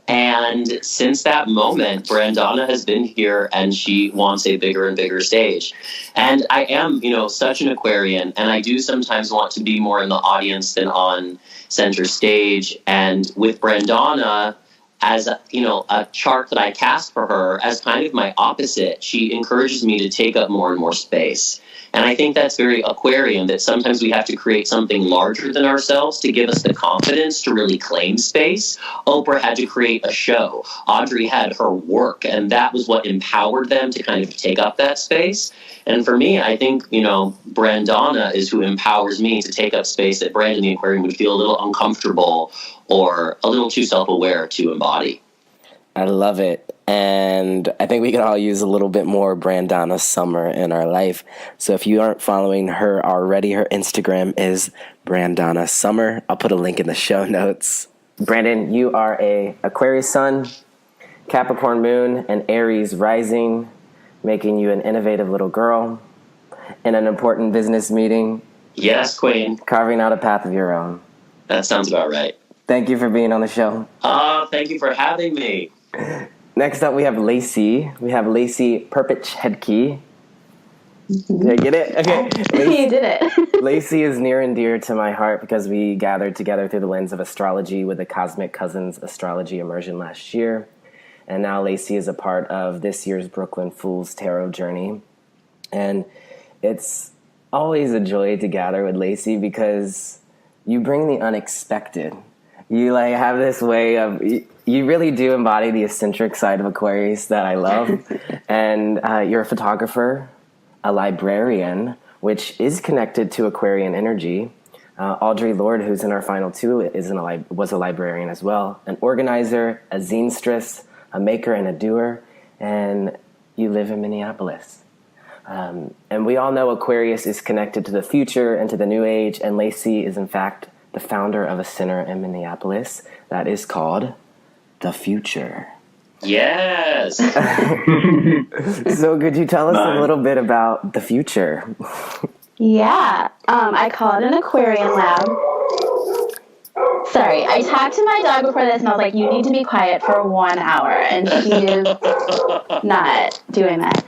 And since that moment, Brandonna has been here, and she wants a bigger and bigger stage. And I am, such an Aquarian, and I do sometimes want to be more in the audience than on center stage. And with Brandonna, as a chart that I cast for her as kind of my opposite, she encourages me to take up more and more space. And I think that's very Aquarian, that sometimes we have to create something larger than ourselves to give us the confidence to really claim space. Oprah had to create a show. Audrey had her work, and that was what empowered them to kind of take up that space. And for me, I think, Brandonna is who empowers me to take up space that Brandon the Aquarian would feel a little uncomfortable or a little too self-aware to embody. I love it. And I think we can all use a little bit more Brandonna Summer in our life. So if you aren't following her already, her Instagram is Brandonna Summer. I'll put a link in the show notes. Brandon, you are a Aquarius Sun, Capricorn Moon, and Aries Rising, making you an innovative little girl in an important business meeting. Yes, Queen. Carving out a path of your own. That sounds about right. Thank you for being on the show. Thank you for having me. Next up, we have Lacey. We have Lacey Pripc Hedtke. Did I get it? Okay. Lacey, You did it. Lacey is near and dear to my heart because we gathered together through the lens of astrology with the Cosmic Cousins Astrology Immersion last year. And now Lacey is a part of this year's Brooklyn Fools Tarot Journey. And it's always a joy to gather with Lacey because you bring the unexpected. You have this way of, you really do embody the eccentric side of Aquarius that I love. And you're a photographer, a librarian, which is connected to Aquarian energy. Audre Lorde, who's in our final two, was a librarian as well. An organizer, a zinstress, a maker and a doer, and you live in Minneapolis. And we all know Aquarius is connected to the future and to the new age, and Lacey is in fact the founder of a center in Minneapolis that is called The Future. Yes. So could you tell us a little bit about The Future? Yeah. I call it an Aquarian Lab. Sorry, I talked to my dog before this and I was like, you need to be quiet for 1 hour. And she is not doing that.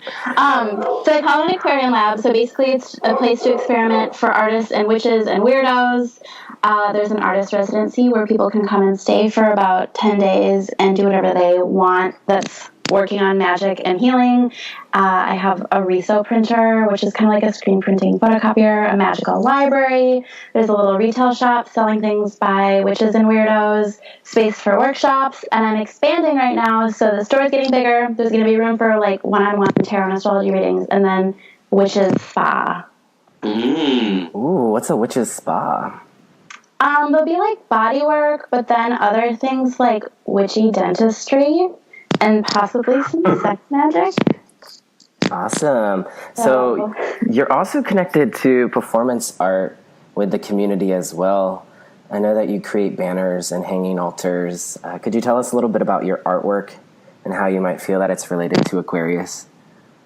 So I call it an Aquarian Lab. So basically it's a place to experiment for artists and witches and weirdos. There's an artist residency where people can come and stay for about 10 days and do whatever they want that's working on magic and healing. I have a reso printer, which is kind of like a screen printing photocopier, a magical library. There's a little retail shop selling things by witches and weirdos, space for workshops, and I'm expanding right now, so the store's getting bigger. There's going to be room for one-on-one tarot and astrology readings, and then witches spa. Ooh, what's a witch's spa? There'll be body work, but then other things like witchy dentistry and possibly some sex magic. Awesome. So you're also connected to performance art with the community as well. I know that you create banners and hanging altars. Could you tell us a little bit about your artwork and how you might feel that it's related to Aquarius?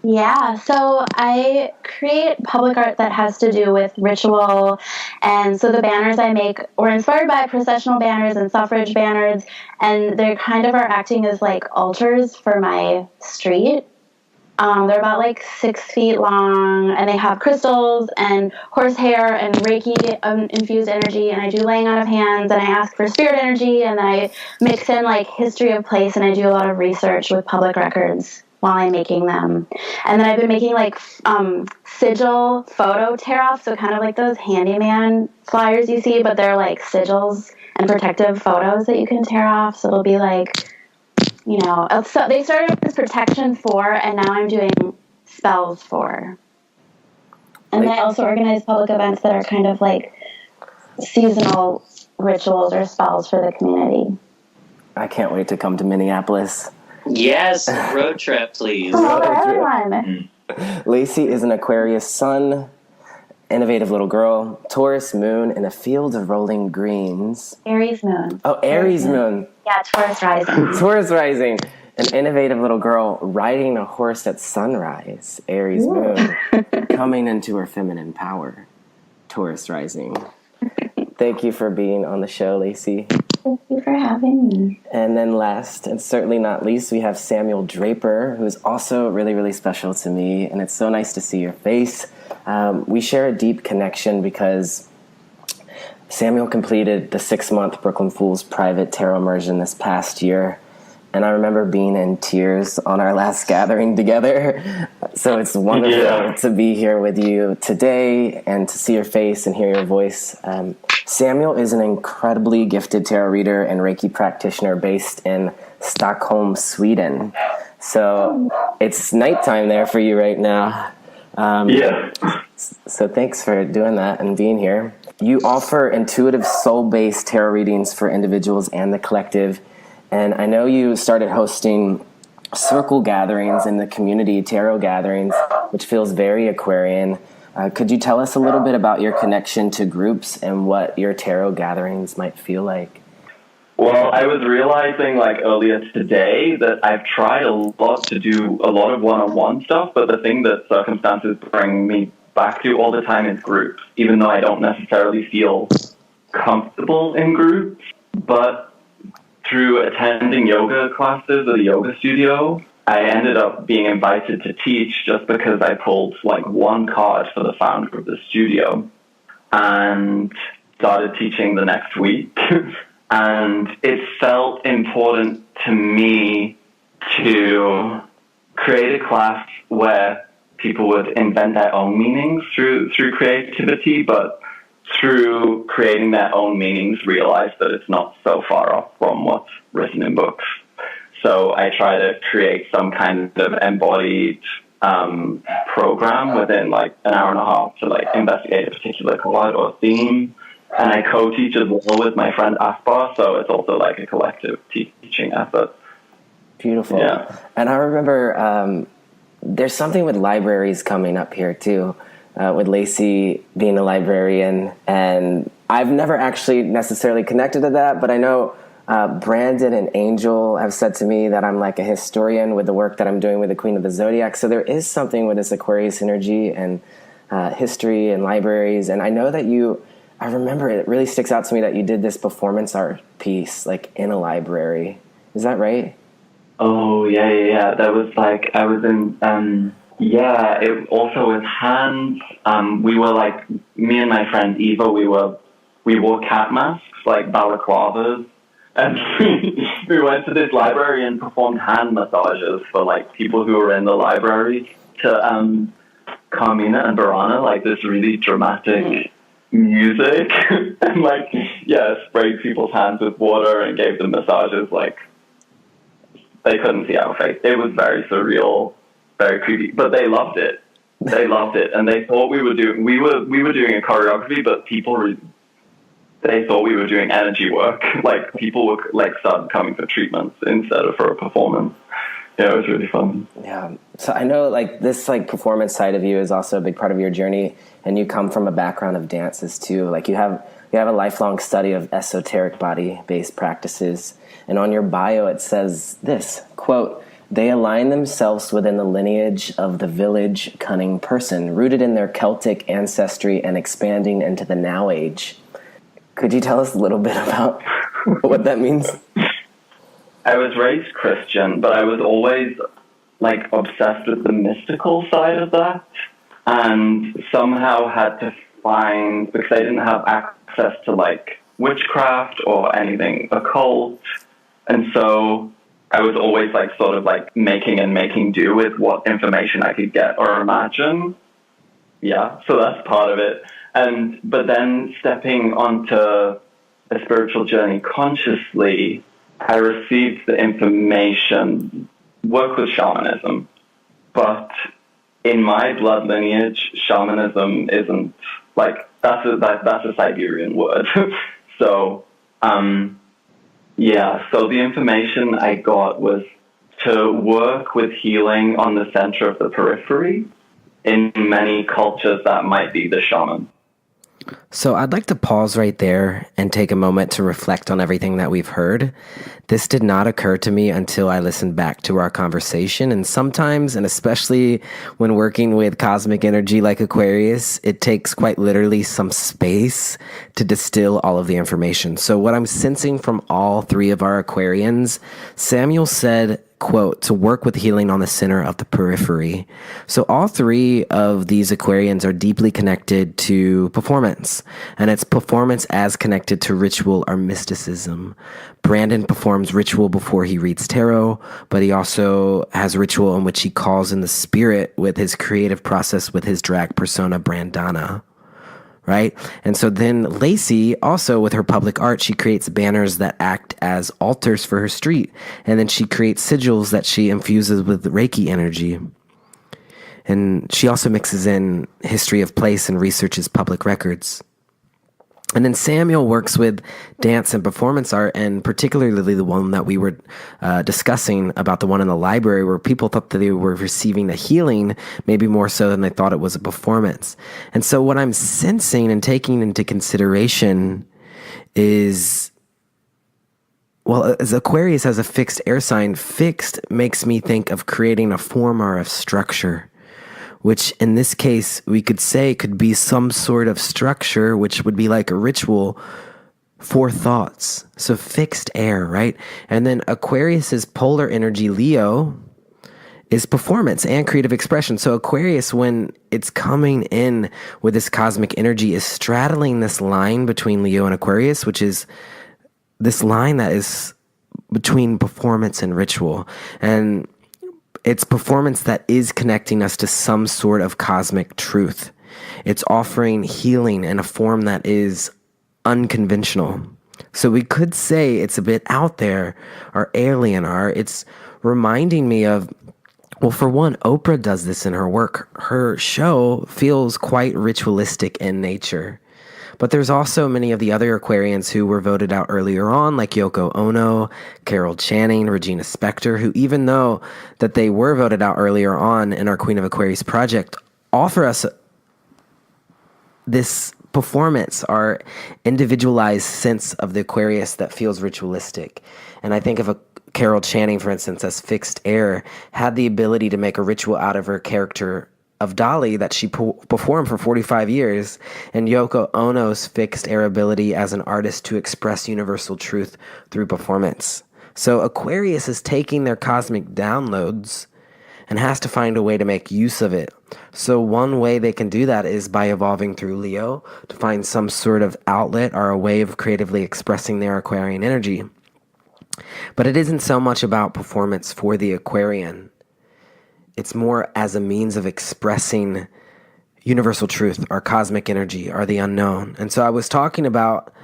Yeah, so I create public art that has to do with ritual, and so the banners I make were inspired by processional banners and suffrage banners, and they kind of are acting as altars for my street. They're about 6 feet long, and they have crystals and horsehair and Reiki infused energy, and I do laying on of hands, and I ask for spirit energy, and then I mix in history of place, and I do a lot of research with public records while I'm making them. And then I've been making sigil photo tear-offs, so kind of those handyman flyers you see, but they're sigils and protective photos that you can tear off. So it'll be so they started as protection for, and now I'm doing spells for. And then I also organize public events that are kind of seasonal rituals or spells for the community. I can't wait to come to Minneapolis. Yes, road trip, please. Hello, everyone. Lacey is an Aquarius Sun, innovative little girl, Taurus Moon in a field of rolling greens. Aries Moon. Oh, Aries Moon. Yeah, Taurus Rising. Taurus Rising. An innovative little girl riding a horse at sunrise. Aries Moon. Coming into her feminine power. Taurus Rising. Thank you for being on the show, Lacey. Thank you for having me. And then last, and certainly not least, we have Samuel Draper, who's also really, really special to me. And it's so nice to see your face. We share a deep connection because Samuel completed the 6-month Brooklyn Fools private tarot immersion this past year. And I remember being in tears on our last gathering together. So it's wonderful to be here with you today and to see your face and hear your voice. Samuel is an incredibly gifted tarot reader and Reiki practitioner based in Stockholm, Sweden. So it's nighttime there for you right now. So thanks for doing that and being here. You offer intuitive soul-based tarot readings for individuals and the collective. And I know you started hosting circle gatherings in the community, tarot gatherings, which feels very Aquarian. Could you tell us a little bit about your connection to groups and what your tarot gatherings might feel like? Well, I was realizing like earlier today that I've tried a lot to do a lot of one-on-one stuff, but the thing that circumstances bring me back to all the time is groups, even though I don't necessarily feel comfortable in groups. But through attending yoga classes at a yoga studio, I ended up being invited to teach just because I pulled like one card for the founder of the studio and started teaching the next week. And it felt important to me to create a class where people would invent their own meanings through creativity, but through creating their own meanings, realize that it's not so far off from what's written in books. So I try to create some kind of embodied program within like an hour and a half to like investigate a particular card or theme. And I co-teach as well with my friend Akbar, so it's also like a collective teaching effort. Beautiful. Yeah. And I remember there's something with libraries coming up here too, with Lacey being a librarian. And I've never actually necessarily connected to that, but I know Brandon and Angel have said to me that I'm like a historian with the work that I'm doing with the Queen of the Zodiac. So there is something with this Aquarius energy and history and libraries. And I know that I remember it really sticks out to me that you did this performance art piece like in a library. Is that right? Oh, yeah. That was like, I was in, it also with hands. We were like, me and my friend Eva, we wore cat masks, like balaclavas. And we went to this library and performed hand massages for like people who were in the library to Carmina and Barana, like this really dramatic music, and like sprayed people's hands with water and gave them massages. Like they couldn't see our face. It was very surreal, very creepy, but they loved it. They loved it, and they thought we were doing a choreography, but they thought we were doing energy work. Like people were like started coming for treatments instead of for a performance. Yeah, it was really fun. Yeah. So I know like this like performance side of you is also a big part of your journey, and you come from a background of dances too. Like you have a lifelong study of esoteric body-based practices. And on your bio it says this, quote, "They align themselves within the lineage of the village cunning person, rooted in their Celtic ancestry and expanding into the now age." Could you tell us a little bit about what that means? I was raised Christian, but I was always like obsessed with the mystical side of that, and somehow had to find, because I didn't have access to like witchcraft or anything occult, and so I was always like sort of like making do with what information I could get or imagine. Yeah, so that's part of it. But then stepping onto a spiritual journey consciously, I received the information, work with shamanism, but in my blood lineage, shamanism isn't like, that's a Siberian word. So, so the information I got was to work with healing on the center of the periphery. In many cultures, that might be the shaman. So I'd like to pause right there and take a moment to reflect on everything that we've heard. This did not occur to me until I listened back to our conversation. And sometimes, and especially when working with cosmic energy like Aquarius, it takes quite literally some space to distill all of the information. So what I'm sensing from all three of our Aquarians, Samuel said, quote, "to work with healing on the center of the periphery." So all three of these Aquarians are deeply connected to performance, and it's performance as connected to ritual or mysticism. Brandon performs ritual before he reads tarot, but he also has ritual in which he calls in the spirit with his creative process with his drag persona, Brandana. Right? And so then Lacey, also with her public art, she creates banners that act as altars for her street. And then she creates sigils that she infuses with Reiki energy. And she also mixes in history of place and researches public records. And then Samuel works with dance and performance art, and particularly the one that we were discussing about, the one in the library where people thought that they were receiving a healing, maybe more so than they thought it was a performance. And so what I'm sensing and taking into consideration is well, as Aquarius as a fixed air sign, fixed makes me think of creating a form or a structure, which in this case we could say could be some sort of structure, which would be like a ritual for thoughts. So fixed air, right? And then Aquarius's polar energy, Leo, is performance and creative expression. So Aquarius, when it's coming in with this cosmic energy, is straddling this line between Leo and Aquarius, which is this line that is between performance and ritual. And it's performance that is connecting us to some sort of cosmic truth. It's offering healing in a form that is unconventional. So we could say it's a bit out there or alien, or it's reminding me of, well, for one, Oprah does this in her work. Her show feels quite ritualistic in nature. But there's also many of the other Aquarians who were voted out earlier on, like Yoko Ono, Carol Channing, Regina Spektor, who, even though that they were voted out earlier on in our Queen of Aquarius project, offer us this performance, our individualized sense of the Aquarius that feels ritualistic. And I think of a Carol Channing, for instance, as fixed air, had the ability to make a ritual out of her character of Dolly that she performed for 45 years, and Yoko Ono's fixed air ability as an artist to express universal truth through performance. So Aquarius is taking their cosmic downloads and has to find a way to make use of it. So one way they can do that is by evolving through Leo to find some sort of outlet or a way of creatively expressing their Aquarian energy. But it isn't so much about performance for the Aquarian. It's more as a means of expressing universal truth, or cosmic energy, or the unknown. And so I was talking about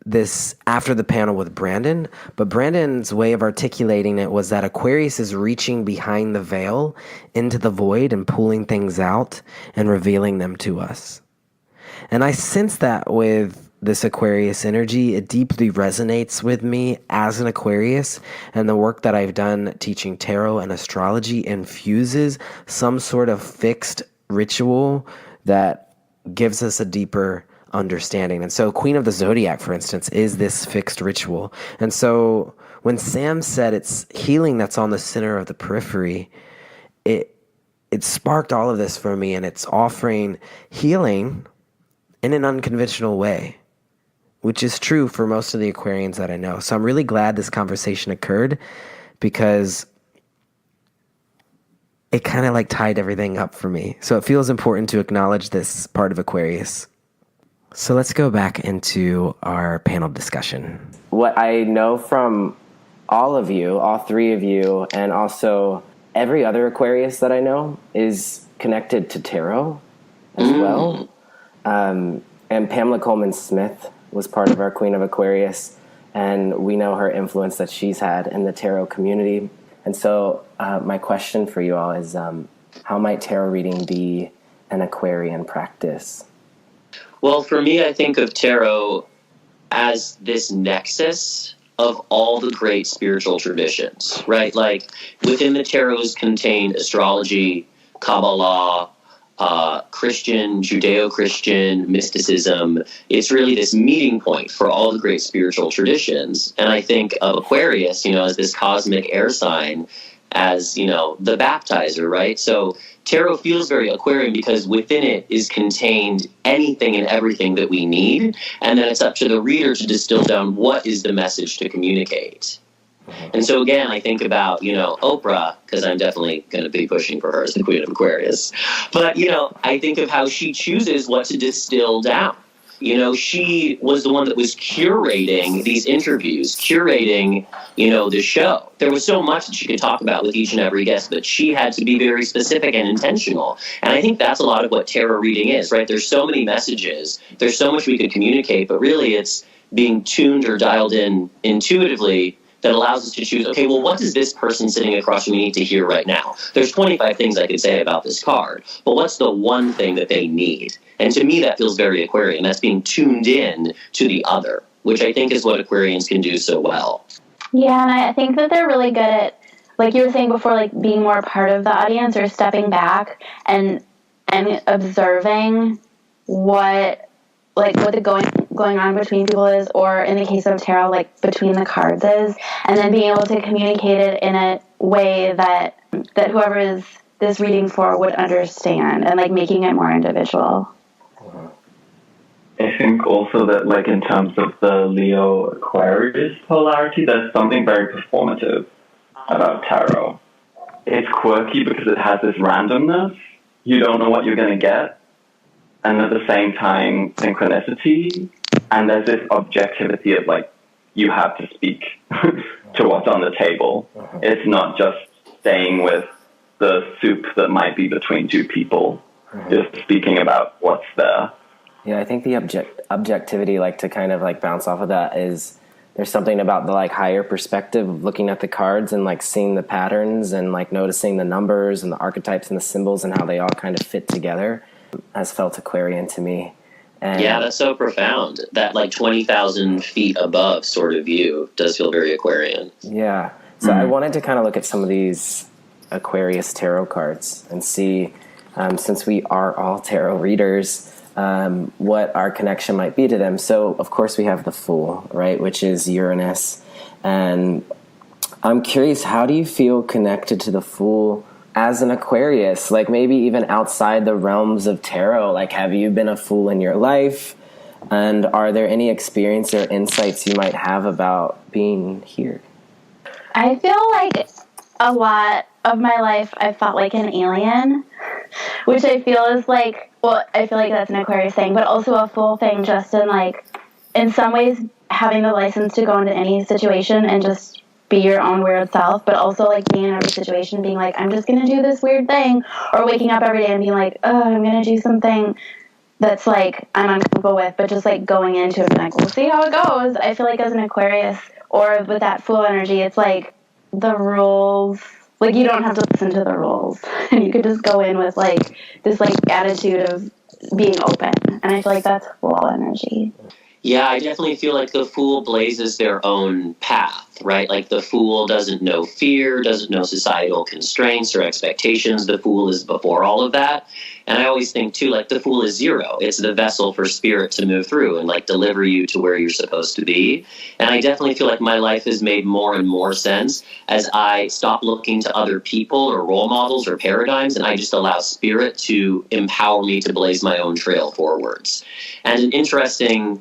this after the panel with Brandon, but Brandon's way of articulating it was that Aquarius is reaching behind the veil into the void and pulling things out and revealing them to us. And I sense that with this Aquarius energy, it deeply resonates with me as an Aquarius, and the work that I've done teaching tarot and astrology infuses some sort of fixed ritual that gives us a deeper understanding. And so Queen of the Zodiac, for instance, is this fixed ritual. And so when Sam said it's healing that's on the center of the periphery, it sparked all of this for me, and it's offering healing in an unconventional way, which is true for most of the Aquarians that I know. So I'm really glad this conversation occurred, because it kind of like tied everything up for me. So it feels important to acknowledge this part of Aquarius. So let's go back into our panel discussion. What I know from all of you, all three of you, and also every other Aquarius that I know is connected to tarot as well. And Pamela Coleman Smith was part of our Queen of Aquarius, and we know her influence that she's had in the tarot community. And so my question for you all is, how might tarot reading be an Aquarian practice? Well, for me, I think of tarot as this nexus of all the great spiritual traditions, right? Like, within the tarot is contained astrology, Kabbalah, Christian, Judeo-Christian, mysticism. It's really this meeting point for all the great spiritual traditions. And I think of Aquarius, as this cosmic air sign, as, the baptizer, right? So tarot feels very Aquarian because within it is contained anything and everything that we need. And then it's up to the reader to distill down what is the message to communicate. And so again, I think about, Oprah, because I'm definitely going to be pushing for her as the Queen of Aquarius. But, I think of how she chooses what to distill down. She was the one that was curating these interviews, curating, the show. There was so much that she could talk about with each and every guest, but she had to be very specific and intentional. And I think that's a lot of what tarot reading is, right? There's so many messages. There's so much we could communicate, but really it's being tuned or dialed in intuitively that allows us to choose, okay, well, what does this person sitting across from me need to hear right now? There's 25 things I could say about this card, but what's the one thing that they need? And to me, that feels very Aquarian. That's being tuned in to the other, which I think is what Aquarians can do so well. Yeah, and I think that they're really good at, like you were saying before, like being more part of the audience or stepping back and observing what the going on between people is, or in the case of tarot, like between the cards is, and then being able to communicate it in a way that whoever is this reading for would understand, and like making it more individual. I think also that, like, in terms of the Leo Aquarius polarity, there's something very performative about tarot. It's quirky because it has this randomness. You don't know what you're going to get. And at the same time, synchronicity. And there's this objectivity of, like, you have to speak to what's on the table. It's not just staying with the soup that might be between two people, just speaking about what's there. Yeah, I think the objectivity, like, to kind of like bounce off of that, is there's something about the like higher perspective of looking at the cards and like seeing the patterns and like noticing the numbers and the archetypes and the symbols and how they all kind of fit together has felt Aquarian to me. And yeah, that's so profound. That like 20,000 feet above sort of view does feel very Aquarian. Yeah. So I wanted to kind of look at some of these Aquarius tarot cards and see, since we are all tarot readers, what our connection might be to them. So, of course, we have the Fool, right, which is Uranus. And I'm curious, how do you feel connected to the Fool as an Aquarius? Like, maybe even outside the realms of tarot. Like, have you been a Fool in your life? And are there any experience or insights you might have about being here? I feel like a lot of my life I felt like an alien, which I feel is like, well, I feel like that's an Aquarius thing, but also a Fool thing, just in like, in some ways, having the license to go into any situation and just be your own weird self, but also like being in every situation being like, I'm just going to do this weird thing, or waking up every day and being like, oh, I'm going to do something that's like I'm uncomfortable with, but just like going into it and like, we'll see how it goes. I feel like as an Aquarius, or with that Fool energy, it's like the rules, like you don't have to listen to the rules, and you could just go in with like this like attitude of being open, and I feel like that's Fool energy. Yeah, I definitely feel like the Fool blazes their own path, right? Like the Fool doesn't know fear, doesn't know societal constraints or expectations. The Fool is before all of that. And I always think, too, like the Fool is zero. It's the vessel for spirit to move through and like deliver you to where you're supposed to be. And I definitely feel like my life has made more and more sense as I stop looking to other people or role models or paradigms, and I just allow spirit to empower me to blaze my own trail forwards. And an interesting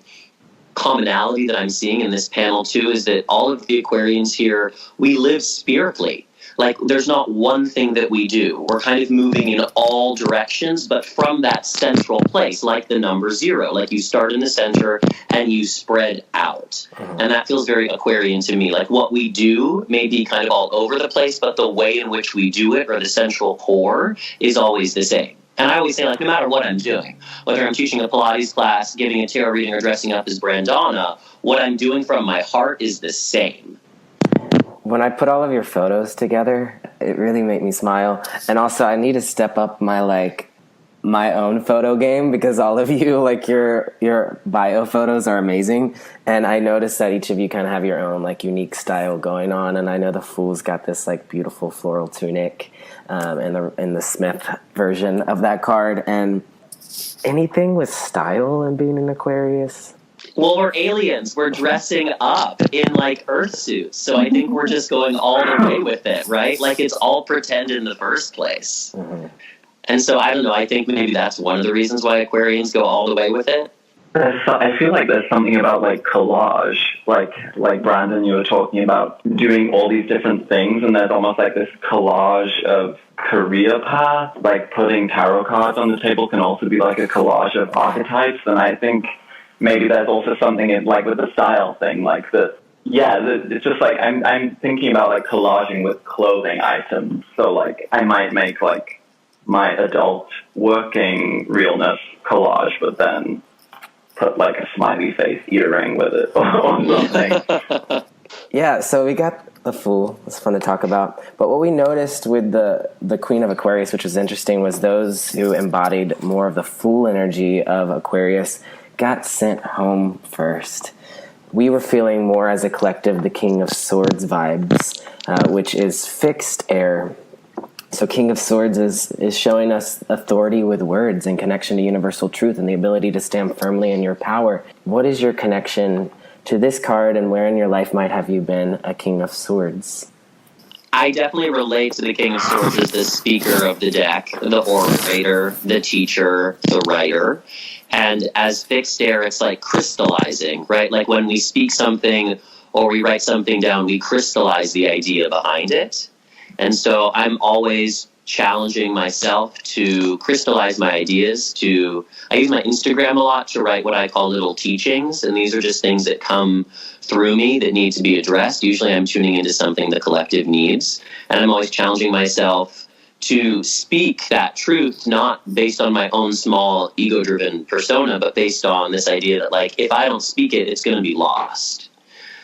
commonality that I'm seeing in this panel too is that all of the Aquarians here, we live spiritually. Like there's not one thing that we do. We're kind of moving in all directions, but from that central place, like the number zero. Like you start in the center and you spread out. And that feels very Aquarian to me. Like what we do may be kind of all over the place, but the way in which we do it, or the central core, is always the same. And I always say, like, no matter what I'm doing, whether I'm teaching a Pilates class, giving a tarot reading, or dressing up as Brandana, what I'm doing from my heart is the same. When I put all of your photos together, it really made me smile. And also, I need to step up my own photo game, because all of you, like your bio photos are amazing. And I noticed that each of you kind of have your own like unique style going on. And I know the Fool's got this like beautiful floral tunic, in the Smith version of that card. And anything with style and being an Aquarius? Well, we're aliens. We're dressing up in like Earth suits. So I think we're just going all the way with it, right? Like it's all pretend in the first place. Mm-hmm. And so I don't know. I think maybe that's one of the reasons why Aquarians go all the way with it. I feel like there's something about like collage, like Brandon, you were talking about doing all these different things, and there's almost like this collage of career path. Like putting tarot cards on the table can also be like a collage of archetypes, and I think maybe there's also something in, like with the style thing, like that. Yeah, it's just like I'm thinking about like collaging with clothing items. So like I might make like my adult working realness collage, but then put like a smiley face earring with it or something. Yeah, so we got the Fool. It's fun to talk about. But what we noticed with the Queen of Aquarius, which was interesting, was those who embodied more of the Fool energy of Aquarius got sent home first. We were feeling more as a collective the King of Swords vibes, which is fixed air. So King of Swords is showing us authority with words and connection to universal truth and the ability to stand firmly in your power. What is your connection to this card, and where in your life might have you been a King of Swords? I definitely relate to the King of Swords as the speaker of the deck, the orator, the teacher, the writer. And as fixed air, it's like crystallizing, right? Like when we speak something or we write something down, we crystallize the idea behind it. And so I'm always challenging myself to crystallize my ideas. I use my Instagram a lot to write what I call little teachings. And these are just things that come through me that need to be addressed. Usually I'm tuning into something the collective needs. And I'm always challenging myself to speak that truth, not based on my own small ego-driven persona, but based on this idea that, like, if I don't speak it, it's going to be lost.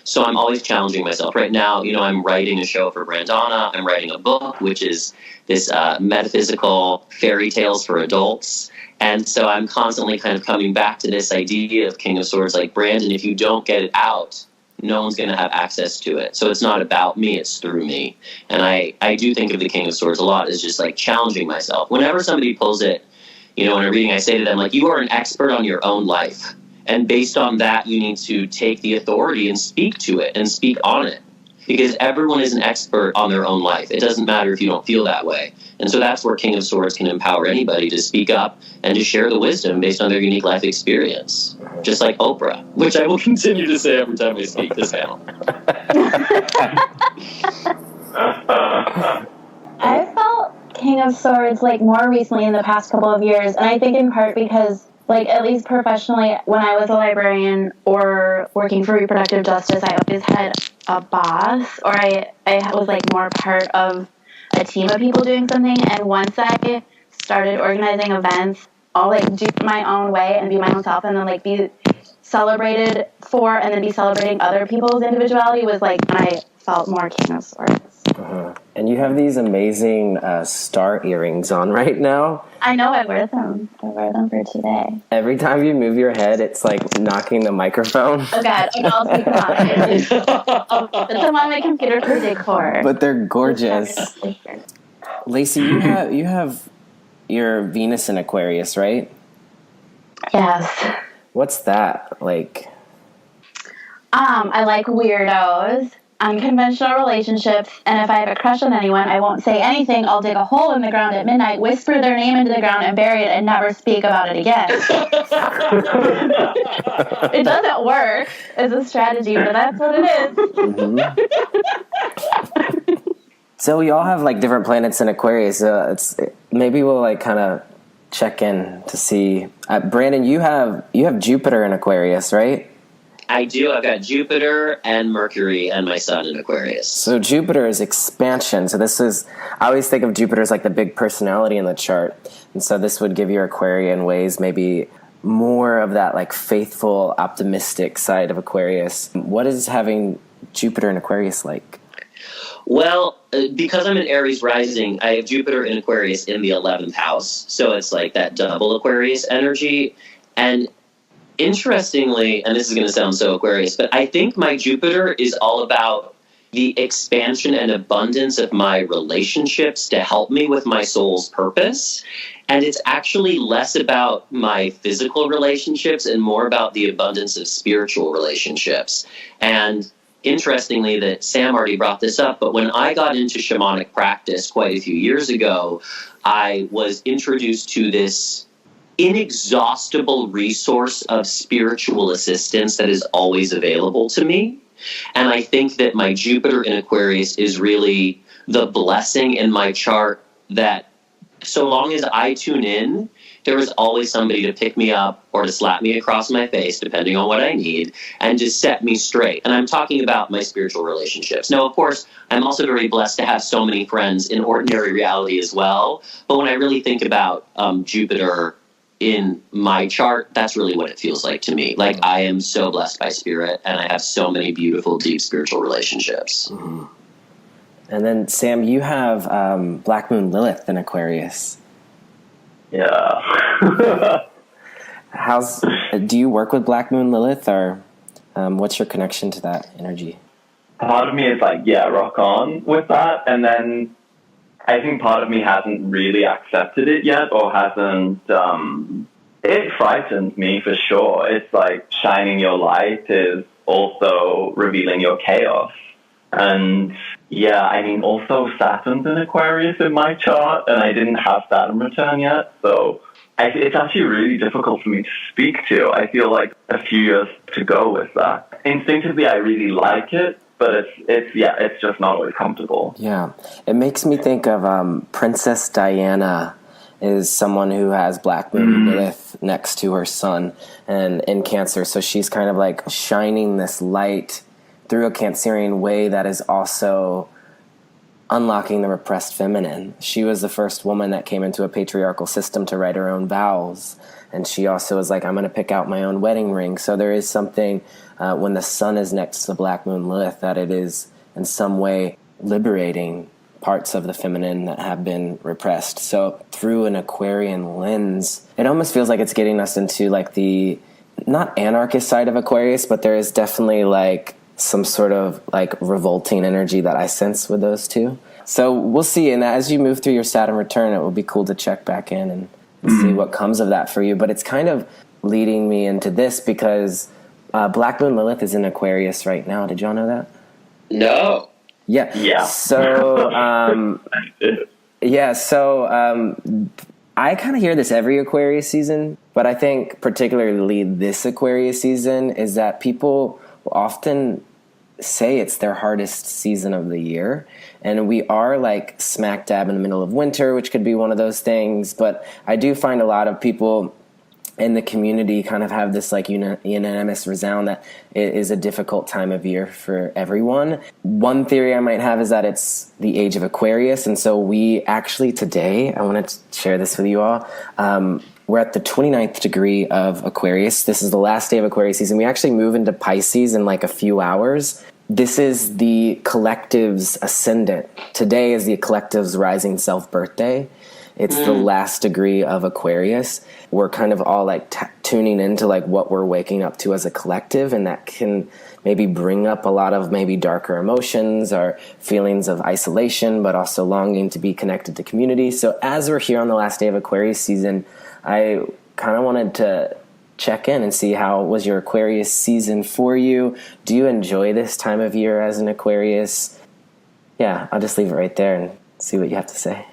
So I'm always challenging myself. Right now, I'm writing a show for Brandana. I'm writing a book, which is this metaphysical fairy tales for adults. And so I'm constantly kind of coming back to this idea of King of Swords, like, Brandon, if you don't get it out, no one's going to have access to it. So it's not about me, it's through me. And I do think of the King of Swords a lot as just like challenging myself. Whenever somebody pulls it, in a reading, I say to them, like, you are an expert on your own life. And based on that, you need to take the authority and speak to it and speak on it. Because everyone is an expert on their own life. It doesn't matter if you don't feel that way. And so that's where King of Swords can empower anybody to speak up and to share the wisdom based on their unique life experience. Just like Oprah, which I will continue to say every time I speak this panel. I felt King of Swords like more recently in the past couple of years, and I think in part because, like, at least professionally, when I was a librarian or working for reproductive justice, I always had a boss, or I was like more part of a team of people doing something. And once I started organizing events, I'll like do it my own way and be my own self, and then like be celebrated for, and then be celebrating other people's individuality was like when I felt more King of Swords. Uh-huh. And you have these amazing star earrings on right now. I know, I wear them. I wear them for today. Every time you move your head, it's like knocking the microphone. Oh God, okay, I'll take them off. I'll put them on my computer for decor. But they're gorgeous. Lacey, you have your Venus in Aquarius, right? Yes. What's that like? I like weirdos, unconventional relationships, and if I have a crush on anyone, I won't say anything. I'll dig a hole in the ground at midnight, whisper their name into the ground, and bury it, and never speak about it again. It doesn't work as a strategy, but that's what it is. Mm-hmm. So we all have like different planets in Aquarius. Maybe we'll like kind of check in to see. Brandon, you have Jupiter in Aquarius, right? I do. I've got Jupiter and Mercury and my sun in Aquarius. So Jupiter is expansion. So I always think of Jupiter as like the big personality in the chart. And so this would give your Aquarian ways maybe more of that like faithful, optimistic side of Aquarius. What is having Jupiter in Aquarius like? Well, because I'm an Aries rising, I have Jupiter in Aquarius in the 11th house. So it's like that double Aquarius energy. And interestingly, and this is going to sound so Aquarius, but I think my Jupiter is all about the expansion and abundance of my relationships to help me with my soul's purpose. And it's actually less about my physical relationships and more about the abundance of spiritual relationships. And interestingly, that Sam already brought this up, but when I got into shamanic practice quite a few years ago, I was introduced to this inexhaustible resource of spiritual assistance that is always available to me. And I think that my Jupiter in Aquarius is really the blessing in my chart that so long as I tune in, there is always somebody to pick me up or to slap me across my face, depending on what I need, and just set me straight. And I'm talking about my spiritual relationships. Now, of course, I'm also very blessed to have so many friends in ordinary reality as well. But when I really think about Jupiter in my chart, that's really what it feels like to me. Like, I am so blessed by spirit, and I have so many beautiful, deep spiritual relationships. Mm-hmm. And then, Sam, you have Black Moon Lilith in Aquarius. Yeah. Do you work with Black Moon Lilith, or what's your connection to that energy? Part of me is like, yeah, rock on with that. And then I think part of me hasn't really accepted it yet, or hasn't. It frightens me for sure. It's like shining your light is also revealing your chaos. And yeah, I mean, also Saturn's in Aquarius in my chart, and I didn't have Saturn return yet, so it's actually really difficult for me to speak to. I feel like a few years to go with that. Instinctively, I really like it, but it's just not always comfortable. Yeah, it makes me think of Princess Diana is someone who has Black Moon Lilith next to her sun and in Cancer, so she's kind of like shining this light through a Cancerian way that is also unlocking the repressed feminine. She was the first woman that came into a patriarchal system to write her own vows, and she also was like, I'm going to pick out my own wedding ring. So there is something when the sun is next to the Black Moon Lilith that it is in some way liberating parts of the feminine that have been repressed. So through an Aquarian lens, it almost feels like it's getting us into like the not anarchist side of Aquarius, but there is definitely like some sort of like revolting energy that I sense with those two. So we'll see. And as you move through your Saturn return, it will be cool to check back in and see what comes of that for you. But it's kind of leading me into this because Black Moon Lilith is in Aquarius right now. Did y'all know that? No. Yeah. So, I kind of hear this every Aquarius season, but I think particularly this Aquarius season is that people often say it's their hardest season of the year. And we are like smack dab in the middle of winter, which could be one of those things. But I do find a lot of people in the community kind of have this like unanimous resound that it is a difficult time of year for everyone. One theory I might have is that it's the age of Aquarius. And so we actually today, I want to share this with you all. We're at the 29th degree of Aquarius. This is the last day of Aquarius season. We actually move into Pisces in like a few hours. This is the collective's ascendant. Today is the collective's rising self birthday. It's the last degree of Aquarius. We're kind of all like tuning into like what we're waking up to as a collective, and that can maybe bring up a lot of maybe darker emotions or feelings of isolation, but also longing to be connected to community. So as we're here on the last day of Aquarius season, I kind of wanted to check in and see how was your Aquarius season for you. Do you enjoy this time of year as an Aquarius? Yeah, I'll just leave it right there and see what you have to say.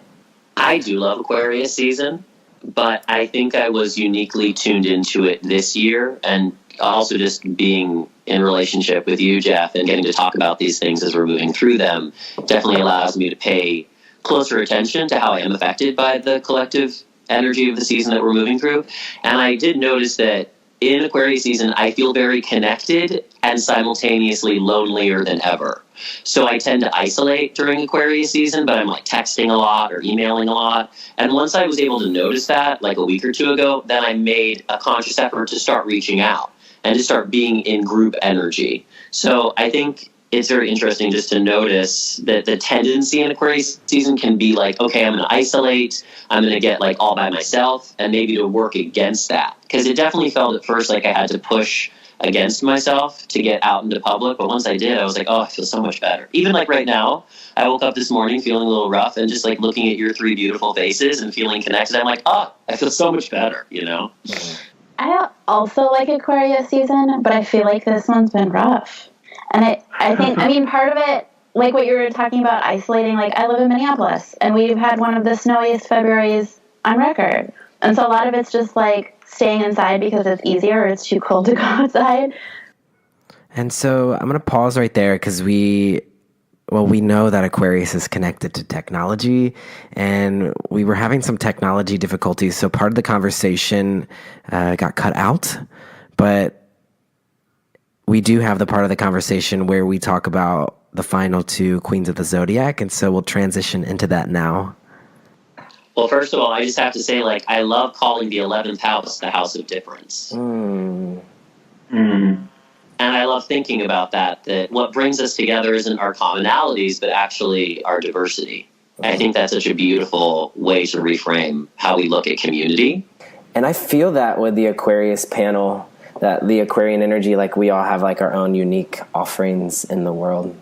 I do love Aquarius season, but I think I was uniquely tuned into it this year, and also just being in relationship with you, Jeff, and getting to talk about these things as we're moving through them definitely allows me to pay closer attention to how I am affected by the collective energy of the season that we're moving through. And I did notice that in Aquarius season, I feel very connected and simultaneously lonelier than ever. So I tend to isolate during Aquarius season, but I'm like texting a lot or emailing a lot. And once I was able to notice that like a week or two ago, then I made a conscious effort to start reaching out and to start being in group energy. So I think it's very interesting just to notice that the tendency in Aquarius season can be like, okay, I'm going to isolate, I'm going to get like all by myself, and maybe to work against that. Because it definitely felt at first like I had to push against myself to get out into public. But once I did, I was like, oh, I feel so much better. Even like right now, I woke up this morning feeling a little rough and just like looking at your three beautiful faces and feeling connected. I'm like, oh, I feel so much better, you know? I also like Aquarius season, but I feel like this one's been rough. And I think, I mean, part of it, like what you were talking about, isolating, like I live in Minneapolis, and we've had one of the snowiest Februaries on record. And so a lot of it's just like staying inside because it's easier or it's too cold to go outside. And so I'm going to pause right there because we know that Aquarius is connected to technology, and we were having some technology difficulties. So part of the conversation got cut out, but we do have the part of the conversation where we talk about the final two Queens of the Zodiac, and so we'll transition into that now. Well, first of all, I just have to say, like, I love calling the 11th house the house of difference. And I love thinking about that what brings us together isn't our commonalities, but actually our diversity. I think that's such a beautiful way to reframe how we look at community. And I feel that with the Aquarius panel, that the Aquarian energy, like we all have like our own unique offerings in the world.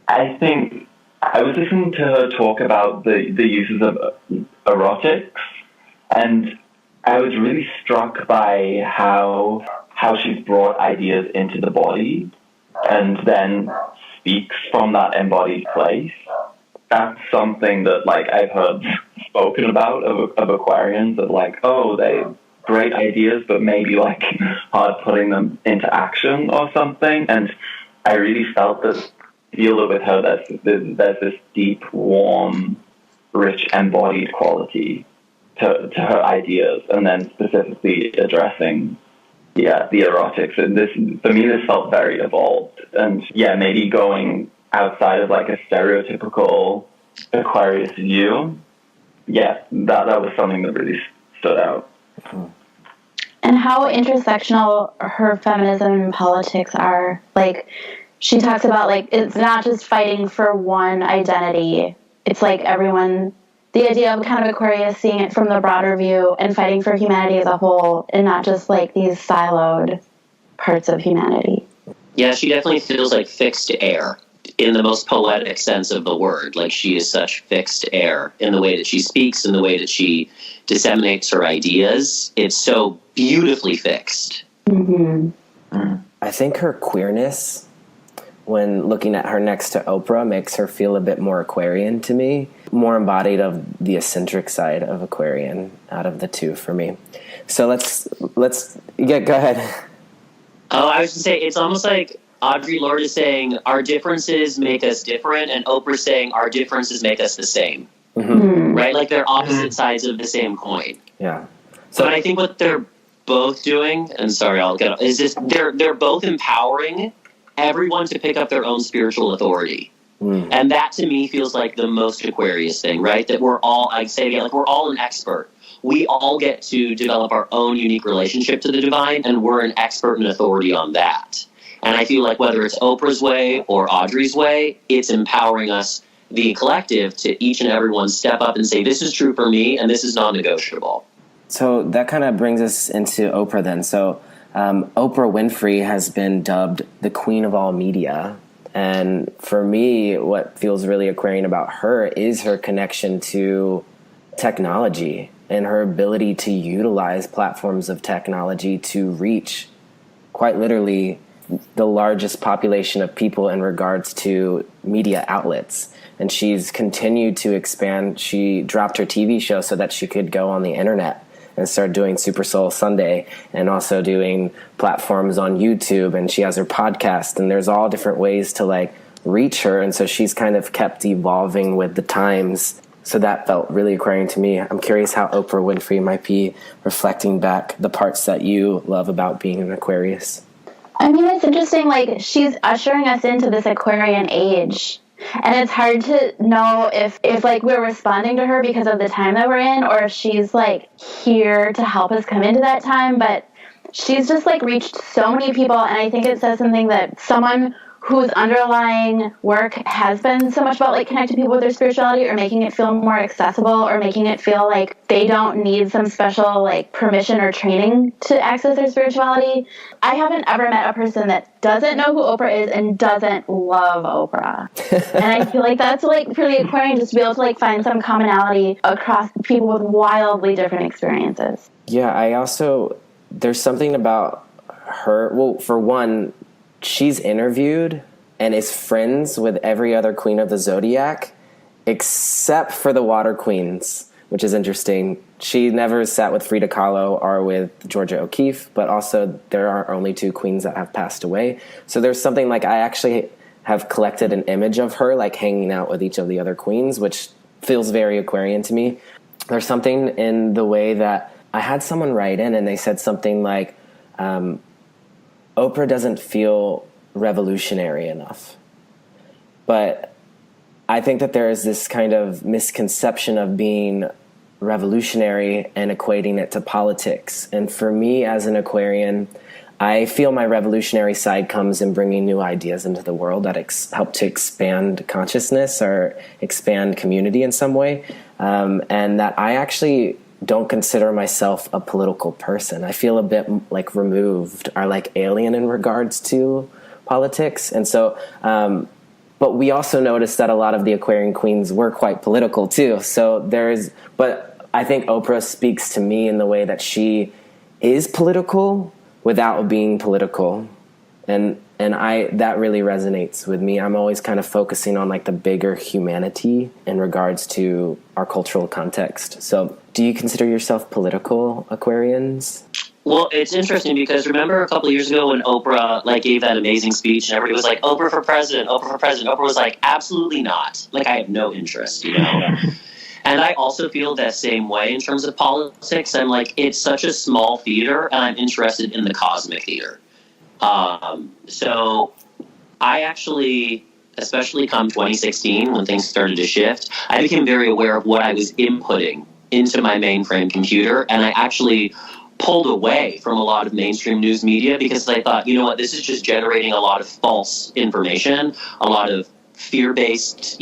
I think I was listening to her talk about the uses of erotics, and I was really struck by how she's brought ideas into the body and then speaks from that embodied place. That's something that, like, I've heard spoken about of Aquarians, that, like, oh, they great ideas, but maybe, like, hard putting them into action or something. And I really feel that with her, there's this deep, warm, rich, embodied quality to her ideas, and then specifically addressing the erotics. And this, for me, this felt very evolved, and maybe going outside of, like, a stereotypical Aquarius view. That was something that really stood out. And how intersectional her feminism and politics are. Like, she talks about, like, it's not just fighting for one identity. It's like everyone, the idea of kind of Aquarius seeing it from the broader view and fighting for humanity as a whole, and not just, like, these siloed parts of humanity. Yeah, she definitely feels like fixed air in the most poetic sense of the word. Like, she is such fixed air in the way that she speaks, in the way that she disseminates her ideas. It's so beautifully fixed. Mm-hmm. I think her queerness, when looking at her next to Oprah, makes her feel a bit more Aquarian to me, more embodied of the eccentric side of Aquarian out of the two for me. So let's go ahead. Oh, I was going to say, it's almost like Audre Lorde is saying our differences make us different, and Oprah saying our differences make us the same. Mm-hmm. Right? Like, they're opposite sides of the same coin. Yeah. So, but I think what they're both doing, and sorry, I'll get is just they're both empowering everyone to pick up their own spiritual authority. And that, to me, feels like the most Aquarius thing, right? That we're all, I'd say again, like, we're all an expert. We all get to develop our own unique relationship to the divine, and we're an expert and authority on that. And I feel like whether it's Oprah's way or Audrey's way, it's empowering us, the collective, to each and every one step up and say, this is true for me, and this is non-negotiable. So that kind of brings us into Oprah then. So Oprah Winfrey has been dubbed the queen of all media. And for me, what feels really Aquarian about her is her connection to technology and her ability to utilize platforms of technology to reach, quite literally, the largest population of people in regards to media outlets. And she's continued to expand. She dropped her TV show so that she could go on the internet and start doing Super Soul Sunday, and also doing platforms on YouTube, and she has her podcast, and there's all different ways to, like, reach her. And so she's kind of kept evolving with the times. So that felt really Aquarian to me. I'm curious how Oprah Winfrey might be reflecting back the parts that you love about being an Aquarius. I mean, it's interesting, like, she's ushering us into this Aquarian age. And it's hard to know if like, we're responding to her because of the time that we're in, or if she's, like, here to help us come into that time. But she's just, like, reached so many people, and I think it says something that someone whose underlying work has been so much about, like, connecting people with their spirituality, or making it feel more accessible, or making it feel like they don't need some special, like, permission or training to access their spirituality. I haven't ever met a person that doesn't know who Oprah is and doesn't love Oprah. And I feel like that's, like, pretty Aquarian, just to be able to, like, find some commonality across people with wildly different experiences. Yeah, there's something about her. Well, for one, she's interviewed and is friends with every other queen of the zodiac except for the water queens, which is interesting. She never sat with Frida Kahlo or with Georgia O'Keeffe, but also there are only two queens that have passed away. So there's something, like, I actually have collected an image of her, like, hanging out with each of the other queens, which feels very Aquarian to me. There's something in the way that I had someone write in and they said something like, Oprah doesn't feel revolutionary enough. But I think that there is this kind of misconception of being revolutionary and equating it to politics. And for me as an Aquarian, I feel my revolutionary side comes in bringing new ideas into the world that help to expand consciousness or expand community in some way. And that I actually don't consider myself a political person. I feel a bit, like, removed or, like, alien in regards to politics. And so But we also noticed that a lot of the Aquarian queens were quite political too. So but I think Oprah speaks to me in the way that she is political without being political. And that really resonates with me. I'm always kind of focusing on like the bigger humanity in regards to our cultural context. So do you consider yourself political, Aquarians? Well, it's interesting because remember a couple of years ago when Oprah like gave that amazing speech and everybody was like, Oprah for president, Oprah for president. Oprah was like, absolutely not. Like, I have no interest, you know? And I also feel that same way in terms of politics. I'm like, it's such a small theater and I'm interested in the cosmic theater. So I actually, especially come 2016 when things started to shift, I became very aware of what I was inputting into my mainframe computer. And I actually pulled away from a lot of mainstream news media because I thought, you know what, this is just generating a lot of false information, a lot of fear-based,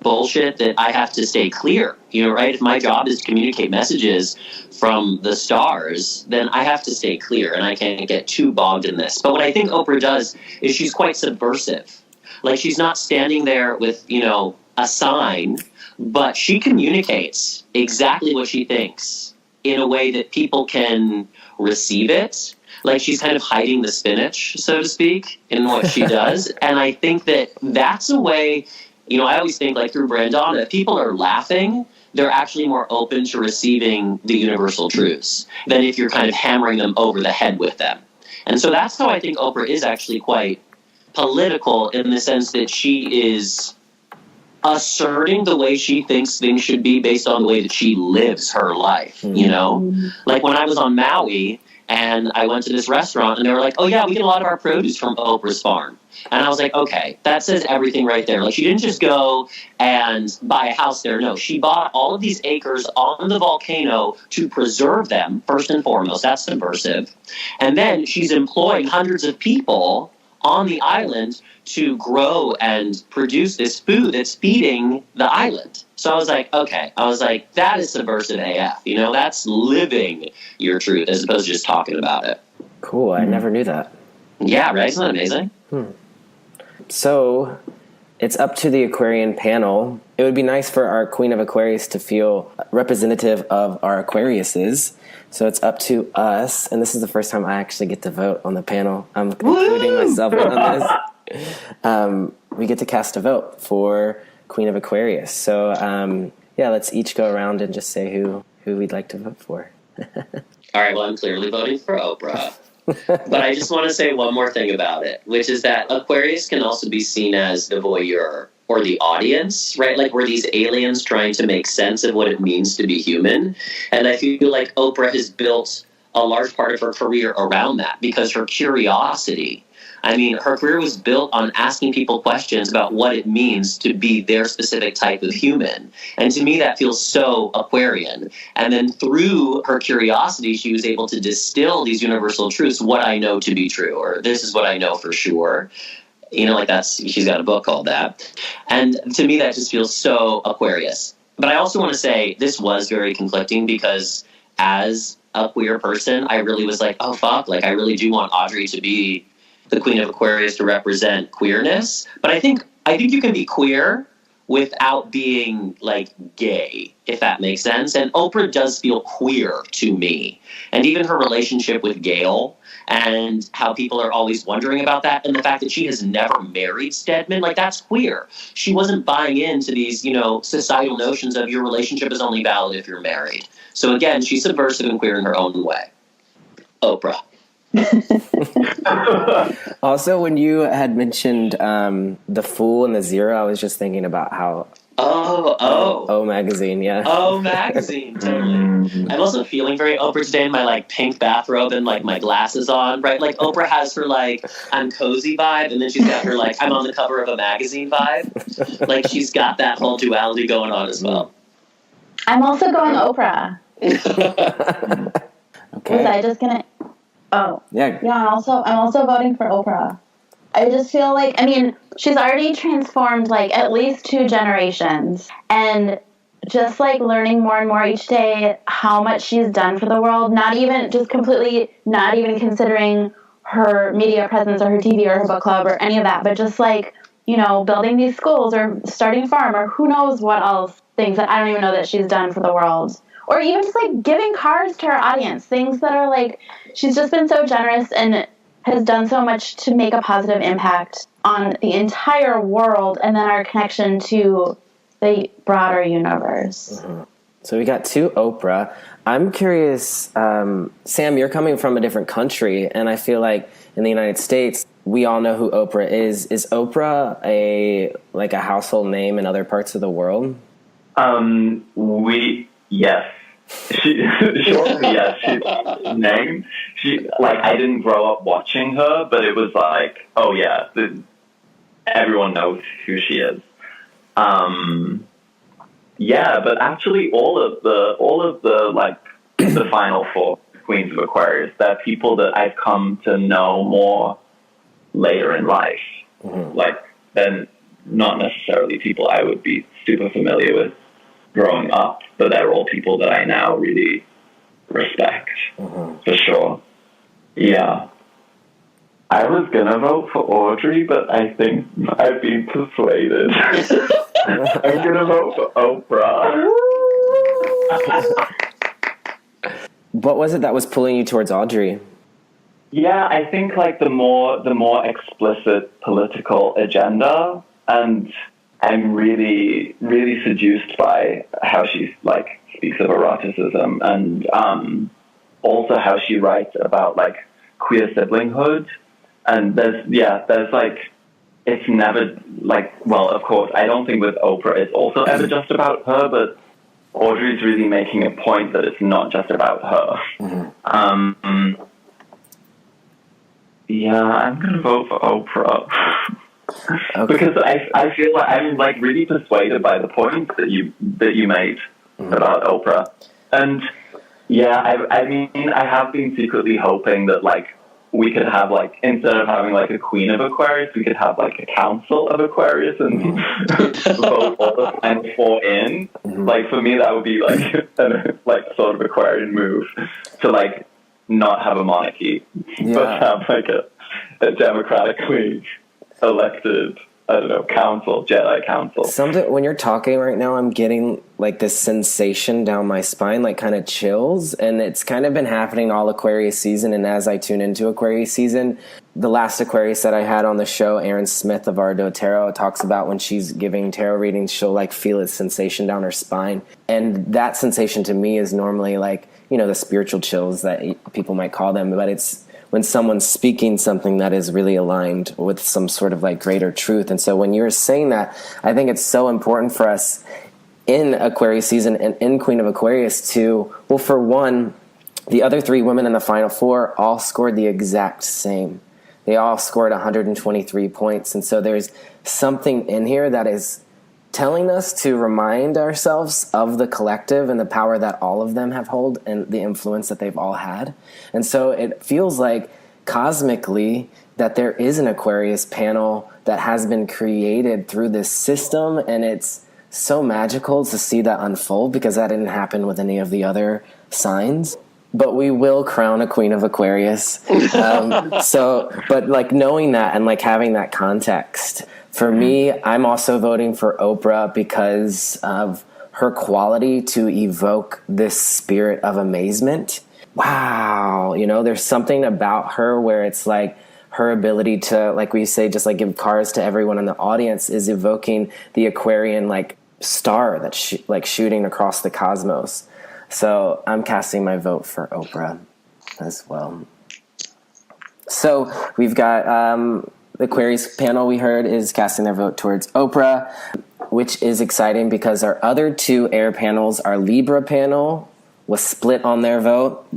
bullshit that I have to stay clear, right? If my job is to communicate messages from the stars, then I have to stay clear and I can't get too bogged in this. But what I think Oprah does is she's quite subversive. Like, she's not standing there with, a sign, but she communicates exactly what she thinks in a way that people can receive it. Like, she's kind of hiding the spinach, so to speak, in what she does. And I think that that's a way, I always think, like, through Brandonna, if people are laughing, they're actually more open to receiving the universal truths than if you're kind of hammering them over the head with them. And so that's how I think Oprah is actually quite political, in the sense that she is asserting the way she thinks things should be based on the way that she lives her life, Like, when I was on Maui and I went to this restaurant and they were like, oh yeah, we get a lot of our produce from Oprah's farm. And I was like, okay, that says everything right there. Like, she didn't just go and buy a house there. No, she bought all of these acres on the volcano to preserve them, first and foremost. That's subversive. And then she's employing hundreds of people on the island to grow and produce this food that's feeding the island. So I was like, okay. That is subversive AF. That's living your truth as opposed to just talking about it. Cool. I never knew that. Yeah, right? Isn't that amazing? So it's up to the Aquarian panel. It would be nice for our Queen of Aquarius to feel representative of our Aquariuses. So it's up to us. And this is the first time I actually get to vote on the panel. I'm including myself on this. We get to cast a vote for Queen of Aquarius. So, let's each go around and just say who we'd like to vote for. All right, well, I'm clearly voting for Oprah. But I just want to say one more thing about it, which is that Aquarius can also be seen as the voyeur or the audience, right? Like, we're these aliens trying to make sense of what it means to be human. And I feel like Oprah has built a large part of her career around that because her curiosity. I mean, her career was built on asking people questions about what it means to be their specific type of human. And to me, that feels so Aquarian. And then through her curiosity, she was able to distill these universal truths, what I know to be true, or this is what I know for sure. She's got a book called that. And to me, that just feels so Aquarius. But I also want to say this was very conflicting because as a queer person, I really was like, oh, fuck, like, I really do want Audre to be the Queen of Aquarius to represent queerness. But I think you can be queer without being, like, gay, if that makes sense. And Oprah does feel queer to me. And even her relationship with Gail and how people are always wondering about that, and the fact that she has never married Stedman, like, that's queer. She wasn't buying into these, societal notions of your relationship is only valid if you're married. So again, she's subversive and queer in her own way. Oprah. Also, when you had mentioned the Fool and the Zero, I was just thinking about how Oh magazine, yeah. Oh magazine, totally. I'm also feeling very Oprah today in my, like, pink bathrobe and, like, my glasses on, right? Like, Oprah has her, like, I'm cozy vibe, and then she's got her, like, I'm on the cover of a magazine vibe. Like, she's got that whole duality going on as well. I'm also going Oprah. Okay. Was I just gonna? Oh. Yeah. Yeah. I'm also voting for Oprah. I just feel like, she's already transformed, like, at least 2 generations, and just, like, learning more and more each day how much she's done for the world, not even considering her media presence or her TV or her book club or any of that, but just, like, building these schools or starting a farm or who knows what else, things that I don't even know that she's done for the world. Or even just like giving cars to her audience, things that are like, she's just been so generous and has done so much to make a positive impact on the entire world and then our connection to the broader universe. Mm-hmm. So we got 2 Oprah. I'm curious, Sam, you're coming from a different country, and I feel like in the United States, we all know who Oprah is. Is Oprah a household name in other parts of the world? Yes. Shortly, yes. She's name. I didn't grow up watching her, but it was like, oh yeah, everyone knows who she is. Yeah, but actually, all of the the Final Four Queens of Aquarius, they're people that I've come to know more later in life. Mm-hmm. They're not necessarily people I would be super familiar with growing up, but they're all people that I now really respect, for sure. Yeah. I was going to vote for Audrey, but I think I've been persuaded. I'm going to vote for Oprah. What was it that was pulling you towards Audrey? Yeah, I think the more explicit political agenda, and I'm really, really seduced by how she speaks of eroticism, and also how she writes about queer siblinghood. And there's it's never of course, I don't think with Oprah it's also ever just about her, but Audrey's really making a point that it's not just about her. Mm-hmm. Yeah, I'm gonna vote for Oprah. Okay. Because I feel like I'm really persuaded by the point that you made about Oprah, and yeah, I mean I have been secretly hoping that we could have instead of having a Queen of Aquarius, we could have a Council of Aquarius and vote all the Final Four in. Mm-hmm. For me, that would be a sort of Aquarian move to not have a monarchy, but have a democratically elected, I don't know, council, Jedi council. Something, when you're talking right now, I'm getting this sensation down my spine, kind of chills, and it's kind of been happening all Aquarius season. And as I tune into Aquarius season, the last Aquarius that I had on the show, Erin Smith of Ardo Tarot, talks about when she's giving tarot readings, she'll feel a sensation down her spine, and that sensation to me is normally the spiritual chills that people might call them, but it's when someone's speaking something that is really aligned with some sort of greater truth. And so when you're saying that, I think it's so important for us in Aquarius season and in Queen of Aquarius to, well, for one, the other 3 women in the Final Four all scored the exact same. They all scored 123 points. And so there's something in here that is telling us to remind ourselves of the collective and the power that all of them have held and the influence that they've all had. And so it feels like cosmically that there is an Aquarius panel that has been created through this system, and it's so magical to see that unfold because that didn't happen with any of the other signs. But we will crown a Queen of Aquarius. But knowing that and having that context, for me, I'm also voting for Oprah because of her quality to evoke this spirit of amazement. Wow. There's something about her where it's her ability to, we say, just give cars to everyone in the audience is evoking the Aquarian star that's shooting across the cosmos. So I'm casting my vote for Oprah as well. So we've got the Aquarius panel we heard is casting their vote towards Oprah, which is exciting because our other 2 air panels, our Libra panel was split on their vote.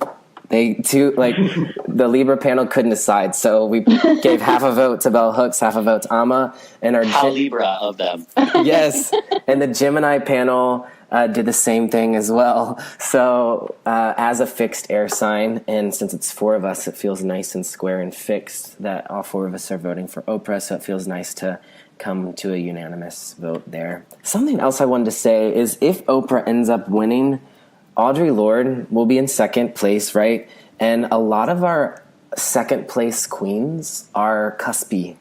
The Libra panel couldn't decide, so we gave half a vote to Bell Hooks, half a vote to Amma, and how Libra of them. Yes, and the Gemini panel did the same thing as well. So as a fixed air sign, and since it's 4 of us, it feels nice and square and fixed that all 4 of us are voting for Oprah, so it feels nice to come to a unanimous vote there. Something else I wanted to say is if Oprah ends up winning, Audre Lorde will be in second place, right? And a lot of our second place queens are cuspy.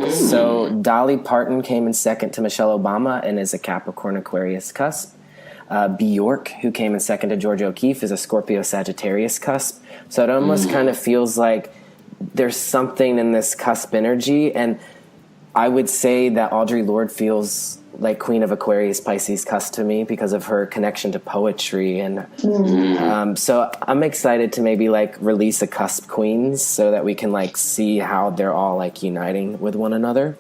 So Dolly Parton came in second to Michelle Obama and is a Capricorn Aquarius cusp. Bjork, who came in second to Georgia O'Keeffe, is a Scorpio Sagittarius cusp. So it almost kind of feels like there's something in this cusp energy. And I would say that Audre Lorde feels like Queen of Aquarius Pisces cusp to me because of her connection to poetry. And so I'm excited to maybe like release a cusp queens so that we can like see how they're all like uniting with one another.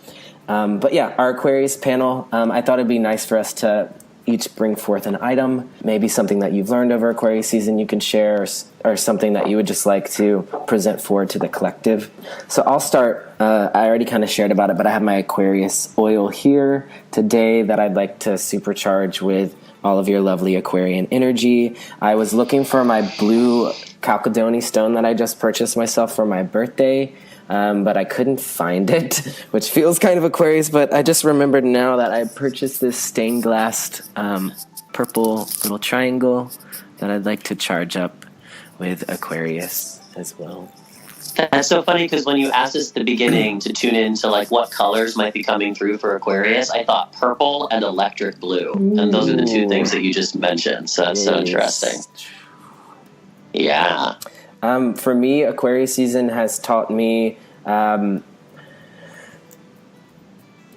But yeah, our Aquarius panel, I thought it'd be nice for us to each bring forth an item, maybe something that you've learned over Aquarius season you can share, or something that you would just like to present forward to the collective. So I'll start. I already kind of shared about it, but I have my Aquarius oil here today that I'd like to supercharge with all of your lovely Aquarian energy. I was looking for my blue Chalcedony stone that I just purchased myself for my birthday, but I couldn't find it, which feels kind of Aquarius, but I just remembered now that I purchased this stained glass purple little triangle that I'd like to charge up with Aquarius as well. That's so funny because when you asked us at the beginning to tune in to like what colors might be coming through for Aquarius, I thought purple and electric blue. And those are the two things that you just mentioned. So that's so interesting. Yeah. For me, Aquarius season has taught me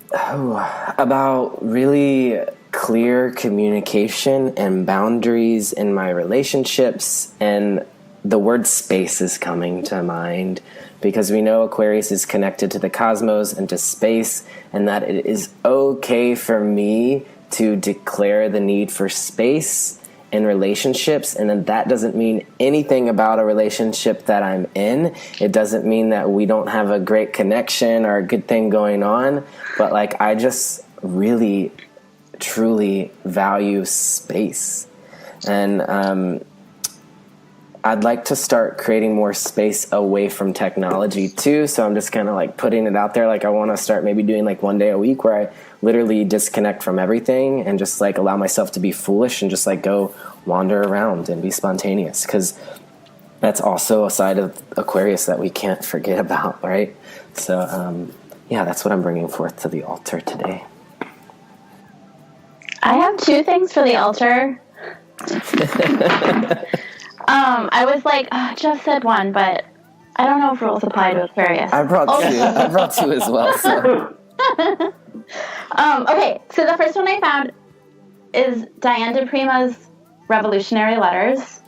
about really clear communication and boundaries in my relationships, and the word space is coming to mind because we know Aquarius is connected to the cosmos and to space, and that it is okay for me to declare the need for space in relationships, and then that doesn't mean anything about a relationship that I'm in. It doesn't mean that we don't have a great connection or a good thing going on, but like I just really truly value space, and I'd like to start creating more space away from technology too. So I'm just kind of like putting it out there. Like I want to start maybe doing like one day a week where I literally disconnect from everything and just like allow myself to be foolish and just like go wander around and be spontaneous. Because that's also a side of Aquarius that we can't forget about, right? So yeah, that's what I'm bringing forth to the altar today. I have two things for the altar. I was like, Jeff said one, but I don't know if rules apply to Aquarius. I brought two. I brought two as well. So. Okay, so the first one I found is Diane de Prima's Revolutionary Letters.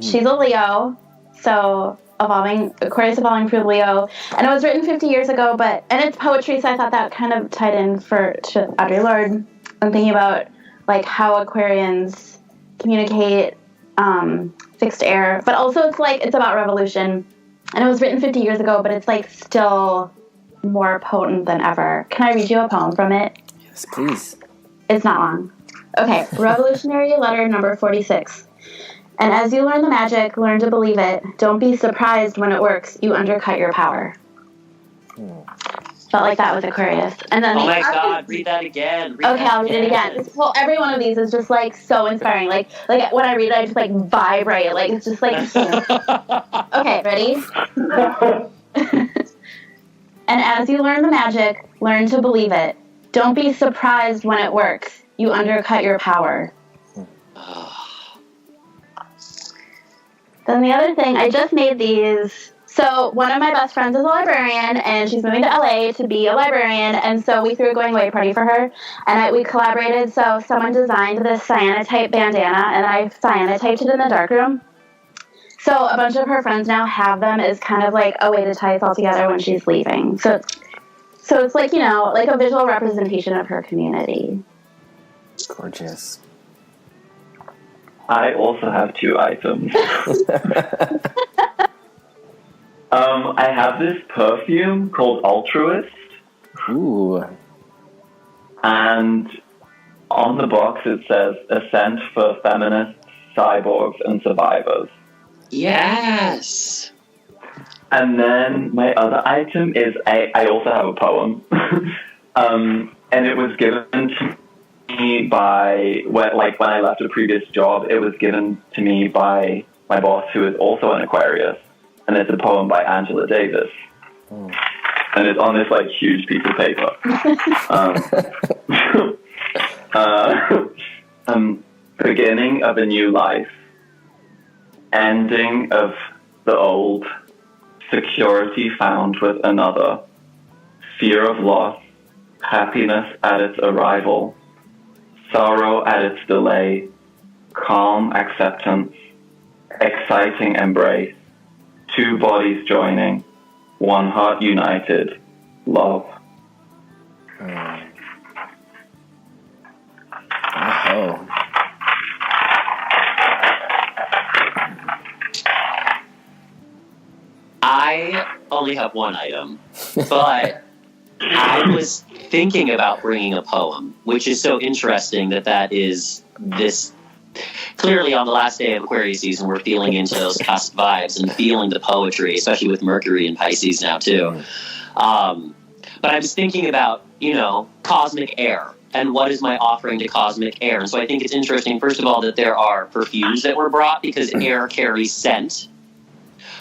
She's a Leo, so Aquarius evolving through Leo, and it was written 50 years ago, and it's poetry, so I thought that kind of tied in to Audre Lorde. I'm thinking about like how Aquarians communicate fixed air, but also it's about revolution, and it was written 50 years ago, but it's like still more potent than ever. Can I read you a poem from it? Yes, please. It's not long. Okay, Revolutionary Letter number 46. And as you learn the magic, learn to believe it. Don't be surprised when it works. You undercut your power. Felt like that was Aquarius. And then oh my God, read that again. I'll read it again. Well, every one of these is just like so inspiring. Like when I read it, I just like vibrate. Like it's just like. Okay, ready? And as you learn the magic, learn to believe it. Don't be surprised when it works. You undercut your power. Then the other thing, I just made these. So one of my best friends is a librarian, and she's moving to LA to be a librarian, and so we threw a going away party for her, and we collaborated. So someone designed this cyanotype bandana, and I cyanotyped it in the darkroom. So a bunch of her friends now have them as kind of like a way to tie us all together when she's leaving. So it's like, like a visual representation of her community. Gorgeous. I also have two items. I have this perfume called Altruist. Ooh. And on the box it says, a scent for feminists, cyborgs, and survivors. Yes. And then my other item is, I also have a poem. And it was given to me when I left a previous job, it was given to me by my boss, who is also an Aquarius. And it's a poem by Angela Davis. and it's on this like huge piece of paper. Beginning of a new life, ending of the old, security found with another, fear of loss, happiness at its arrival, sorrow at its delay, calm acceptance, exciting embrace, two bodies joining, one heart united, love. Oh. I only have one item, but I was thinking about bringing a poem, which is so interesting that is this. Clearly, on the last day of Aquarius season, we're feeling into those cusp vibes and feeling the poetry, especially with Mercury in Pisces now, too. But I was thinking about, cosmic air. And what is my offering to cosmic air? And so I think it's interesting, first of all, that there are perfumes that were brought because air carries scent.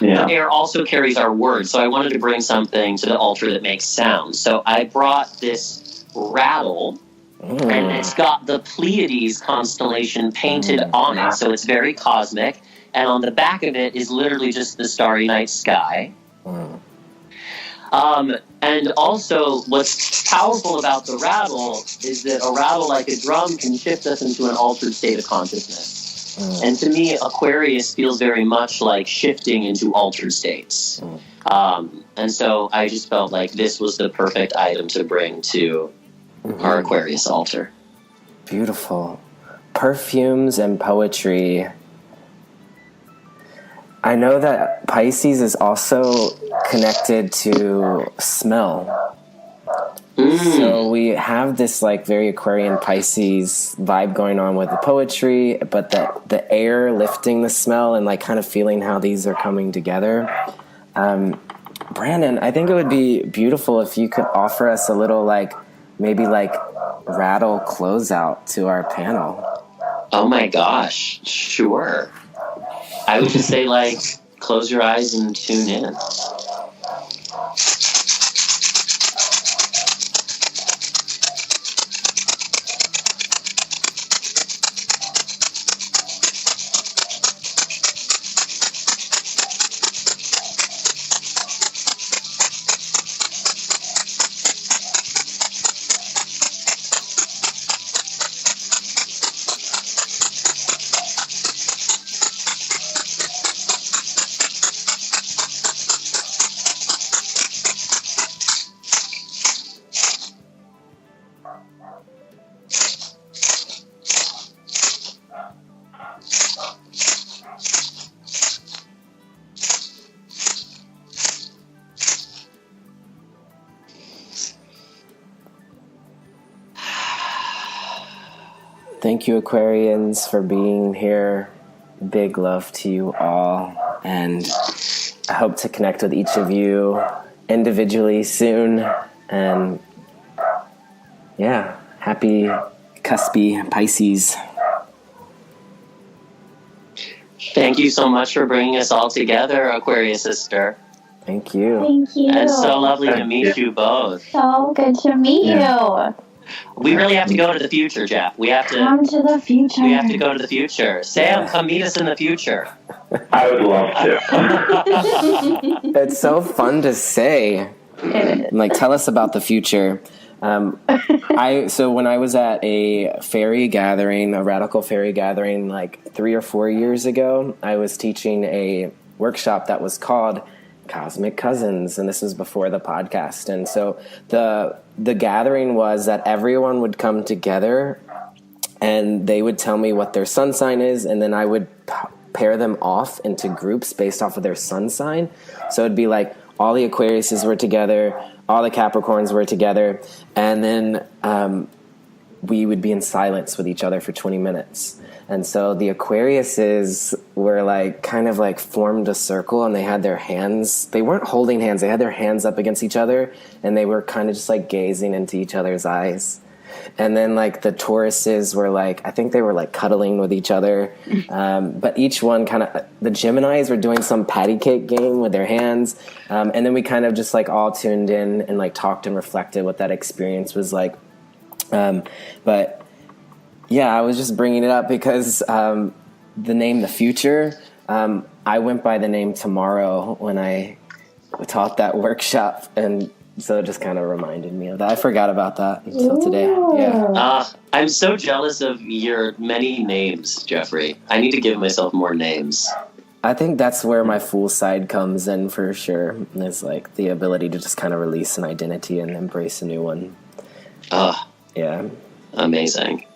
Yeah. But air also carries our words. So I wanted to bring something to the altar that makes sound. So I brought this rattle, and it's got the Pleiades constellation painted on it. So it's very cosmic. And on the back of it is literally just the starry night sky. And also, what's powerful about the rattle is that a rattle, like a drum, can shift us into an altered state of consciousness. And to me, Aquarius feels very much like shifting into altered states. And so I just felt like this was the perfect item to bring to our Aquarius altar. Beautiful. Perfumes and poetry. I know that Pisces is also connected to smell. So we have this like very Aquarian Pisces vibe going on with the poetry, but the air lifting the smell and like kind of feeling how these are coming together. Brandon, I think it would be beautiful if you could offer us a little maybe rattle closeout to our panel. Oh my gosh, sure. I would just say close your eyes and tune in. Thank you, Aquarians, for being here. Big love to you all. And I hope to connect with each of you individually soon. And yeah, happy cuspy Pisces. Thank you so much for bringing us all together, Aquarius sister. Thank you. Thank you. It's so lovely to meet you both. So good to meet you. We really have to go to the future, Jeff. We have to come to the future. We have to go to the future. Sam, come meet us in the future. I would love to. It's so fun to say. Tell us about the future. So when I was at a fairy gathering, a radical fairy gathering, 3 or 4 years ago, I was teaching a workshop that was called Cosmic Cousins, and this was before the podcast. And so the gathering was that everyone would come together and they would tell me what their sun sign is, and then I would pair them off into groups based off of their sun sign. So it'd be all the Aquariuses were together, all the Capricorns were together, and then we would be in silence with each other for 20 minutes. And so the Aquariuses were formed a circle, and they had their hands, they weren't holding hands, they had their hands up against each other, and they were kind of just gazing into each other's eyes. And then like the Tauruses were like, I think they were like cuddling with each other. But each one kind of, the Geminis were doing some patty cake game with their hands. And then we kind of just like all tuned in and like talked and reflected what that experience was like. But yeah, I was just bringing it up because the name The Future, I went by the name Tomorrow when I taught that workshop, and so it just kind of reminded me of that. I forgot about that until today. Yeah. I'm so jealous of your many names, Jeffrey. I need to give myself more names. I think that's where my fool side comes in for sure. Is like the ability to just kind of release an identity and embrace a new one. Yeah. Amazing.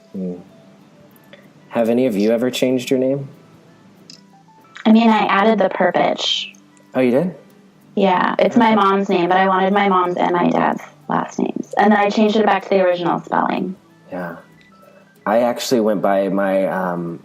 Have any of you ever changed your name? I mean, I added the Pripc. Oh, you did? Yeah, it's my mom's name, but I wanted my mom's and my dad's last names. And then I changed it back to the original spelling. Yeah. I actually went by my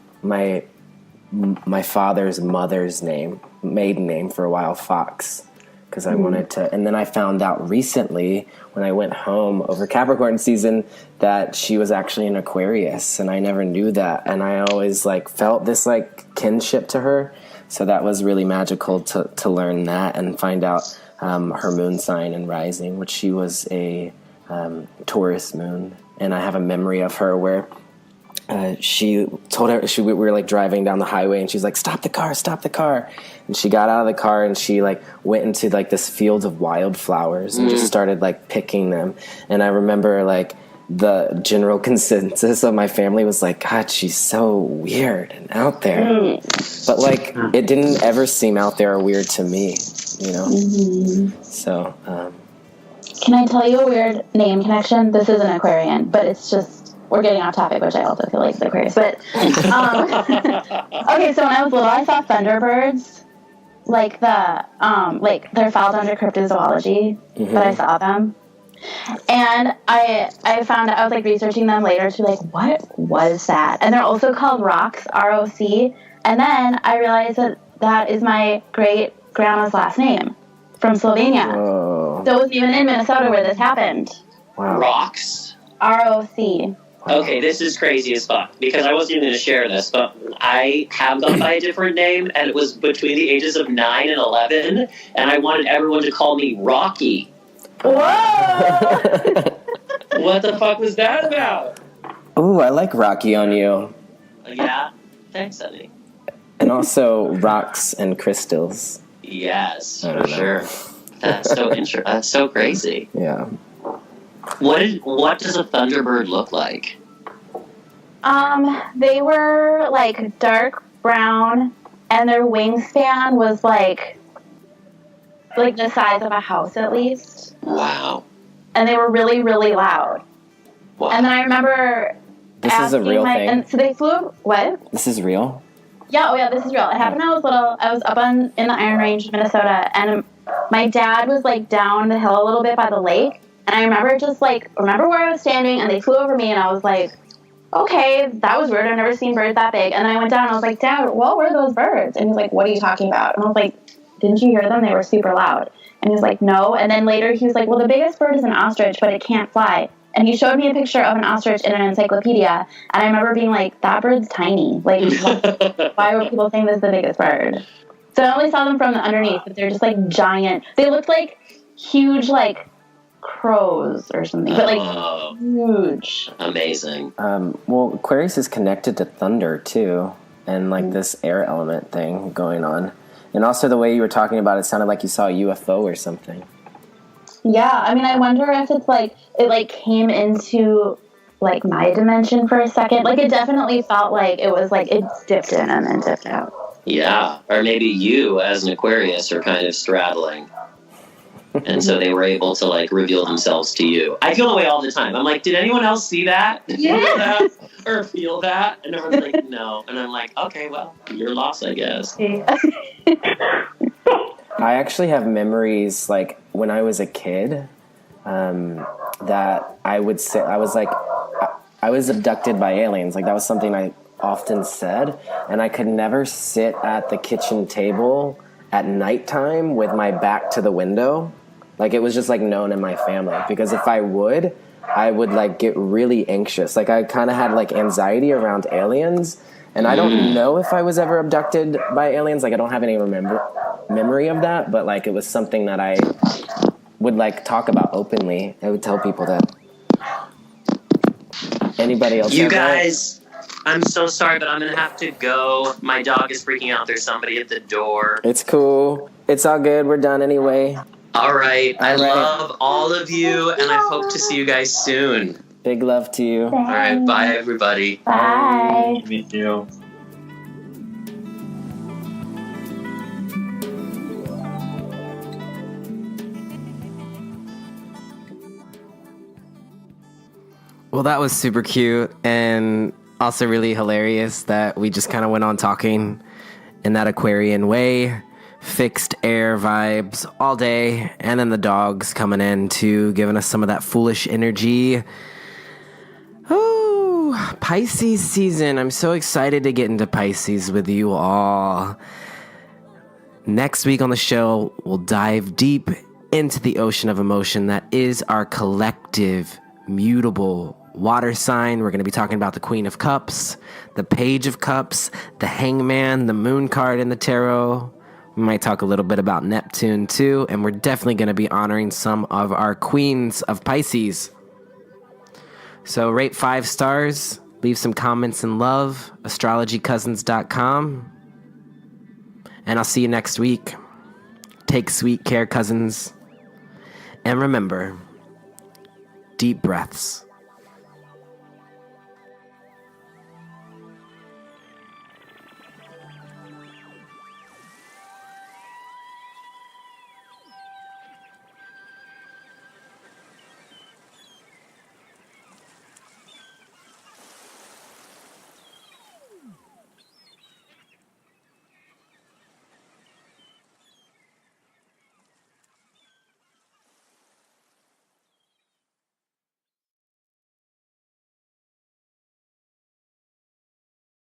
my father's mother's maiden name for a while, Fox, because I wanted to. And then I found out recently when I went home over Capricorn season that she was actually an Aquarius, and I never knew that. And I always like felt this like kinship to her. So that was really magical to learn that and find out her moon sign and rising, which she was a Taurus moon. And I have a memory of her where she told her, we were like driving down the highway and she's like, stop the car. And she got out of the car and she like went into like this field of wildflowers and just started like picking them. And I remember like the general consensus of my family was like, God, she's so weird and out there. But like, it didn't ever seem out there or weird to me, you know? So, can I tell you a weird name connection? This is an Aquarian, but it's just, we're getting off topic, which I also feel like the Aquarius. But, okay, so when I was little, I saw thunderbirds, like they're filed under cryptozoology, but I saw them. And I found out, I was like researching them later to like, what was that? And they're also called rocks, R-O-C. And then I realized that is my great grandma's last name from Slovenia. Whoa. So it was even in Minnesota where this happened. Wow. Rocks? R-O-C. Okay, this is crazy as fuck, because I wasn't even going to share this, but I have gone by a different name, and it was between the ages of 9 and 11, and I wanted everyone to call me Rocky. Whoa! What the fuck was that about? Ooh, I like Rocky on you. Yeah, thanks, honey. And also rocks and crystals. Yes, for sure. That's so interesting. That's so crazy. Yeah. What does a thunderbird look like? They were like dark brown, and their wingspan was like the size of a house at least. Wow. And they were really, really loud. Wow. And then I remember This is a real thing? And so they flew, what? This is real? Yeah, oh yeah, this is real. It happened when I was little. I was up in the Iron Range, Minnesota, and my dad was like down the hill a little bit by the lake. And I remember remember where I was standing, and they flew over me, and I was like, okay, that was weird. I've never seen birds that big. And then I went down, and I was like, Dad, what were those birds? And he's like, what are you talking about? And I was like, didn't you hear them? They were super loud. And he was like, no. And then later he was like, well, the biggest bird is an ostrich, but it can't fly. And he showed me a picture of an ostrich in an encyclopedia. And I remember being like, that bird's tiny. Like, why were people saying this is the biggest bird? So I only saw them from the underneath, but they're just like giant. They looked like huge, like crows or something, but like huge. Amazing. Well, Aquarius is connected to thunder too, and like this air element thing going on. And also the way you were talking about it sounded like you saw a UFO or something. Yeah, I mean, I wonder if it's like, it like came into like my dimension for a second. Like it definitely felt like it was like it dipped in and then dipped out. Yeah, or maybe you as an Aquarius are kind of straddling. And so they were able to like reveal themselves to you. I feel the way all the time. I'm like, did anyone else see that? Yeah. Hear that? Or feel that? And everyone's like, no. And I'm like, okay, well, your loss, I guess. I actually have memories like when I was a kid that I would say I was abducted by aliens. Like that was something I often said, and I could never sit at the kitchen table at nighttime with my back to the window. Like it was just like known in my family, because if I would, I would like get really anxious. Like I kind of had like anxiety around aliens, and I don't know if I was ever abducted by aliens. Like I don't have any memory of that, but like it was something that I would like talk about openly. I would tell people that. Anybody else? You guys, I'm so sorry, but I'm gonna have to go. My dog is freaking out. There's somebody at the door. It's cool. It's all good. We're done anyway. All right. I love all of you, and I hope to see you guys soon. Big love to you. Thanks. All right. Bye, everybody. Bye. Meet you. Well, that was super cute and also really hilarious that we just kind of went on talking in that Aquarian way, fixed air vibes all day, and then the dogs coming in too, giving us some of that foolish energy. Oh, Pisces season. I'm so excited to get into Pisces with you all. Next week on the show, we'll dive deep into the ocean of emotion that is our collective, mutable water sign. We're going to be talking about the Queen of Cups, the Page of Cups, the Hangman, the Moon card in the tarot. We might talk a little bit about Neptune too, and we're definitely going to be honoring some of our queens of Pisces. So rate 5 stars, leave some comments and love, astrologycousins.com, and I'll see you next week. Take sweet care, cousins, and remember, deep breaths.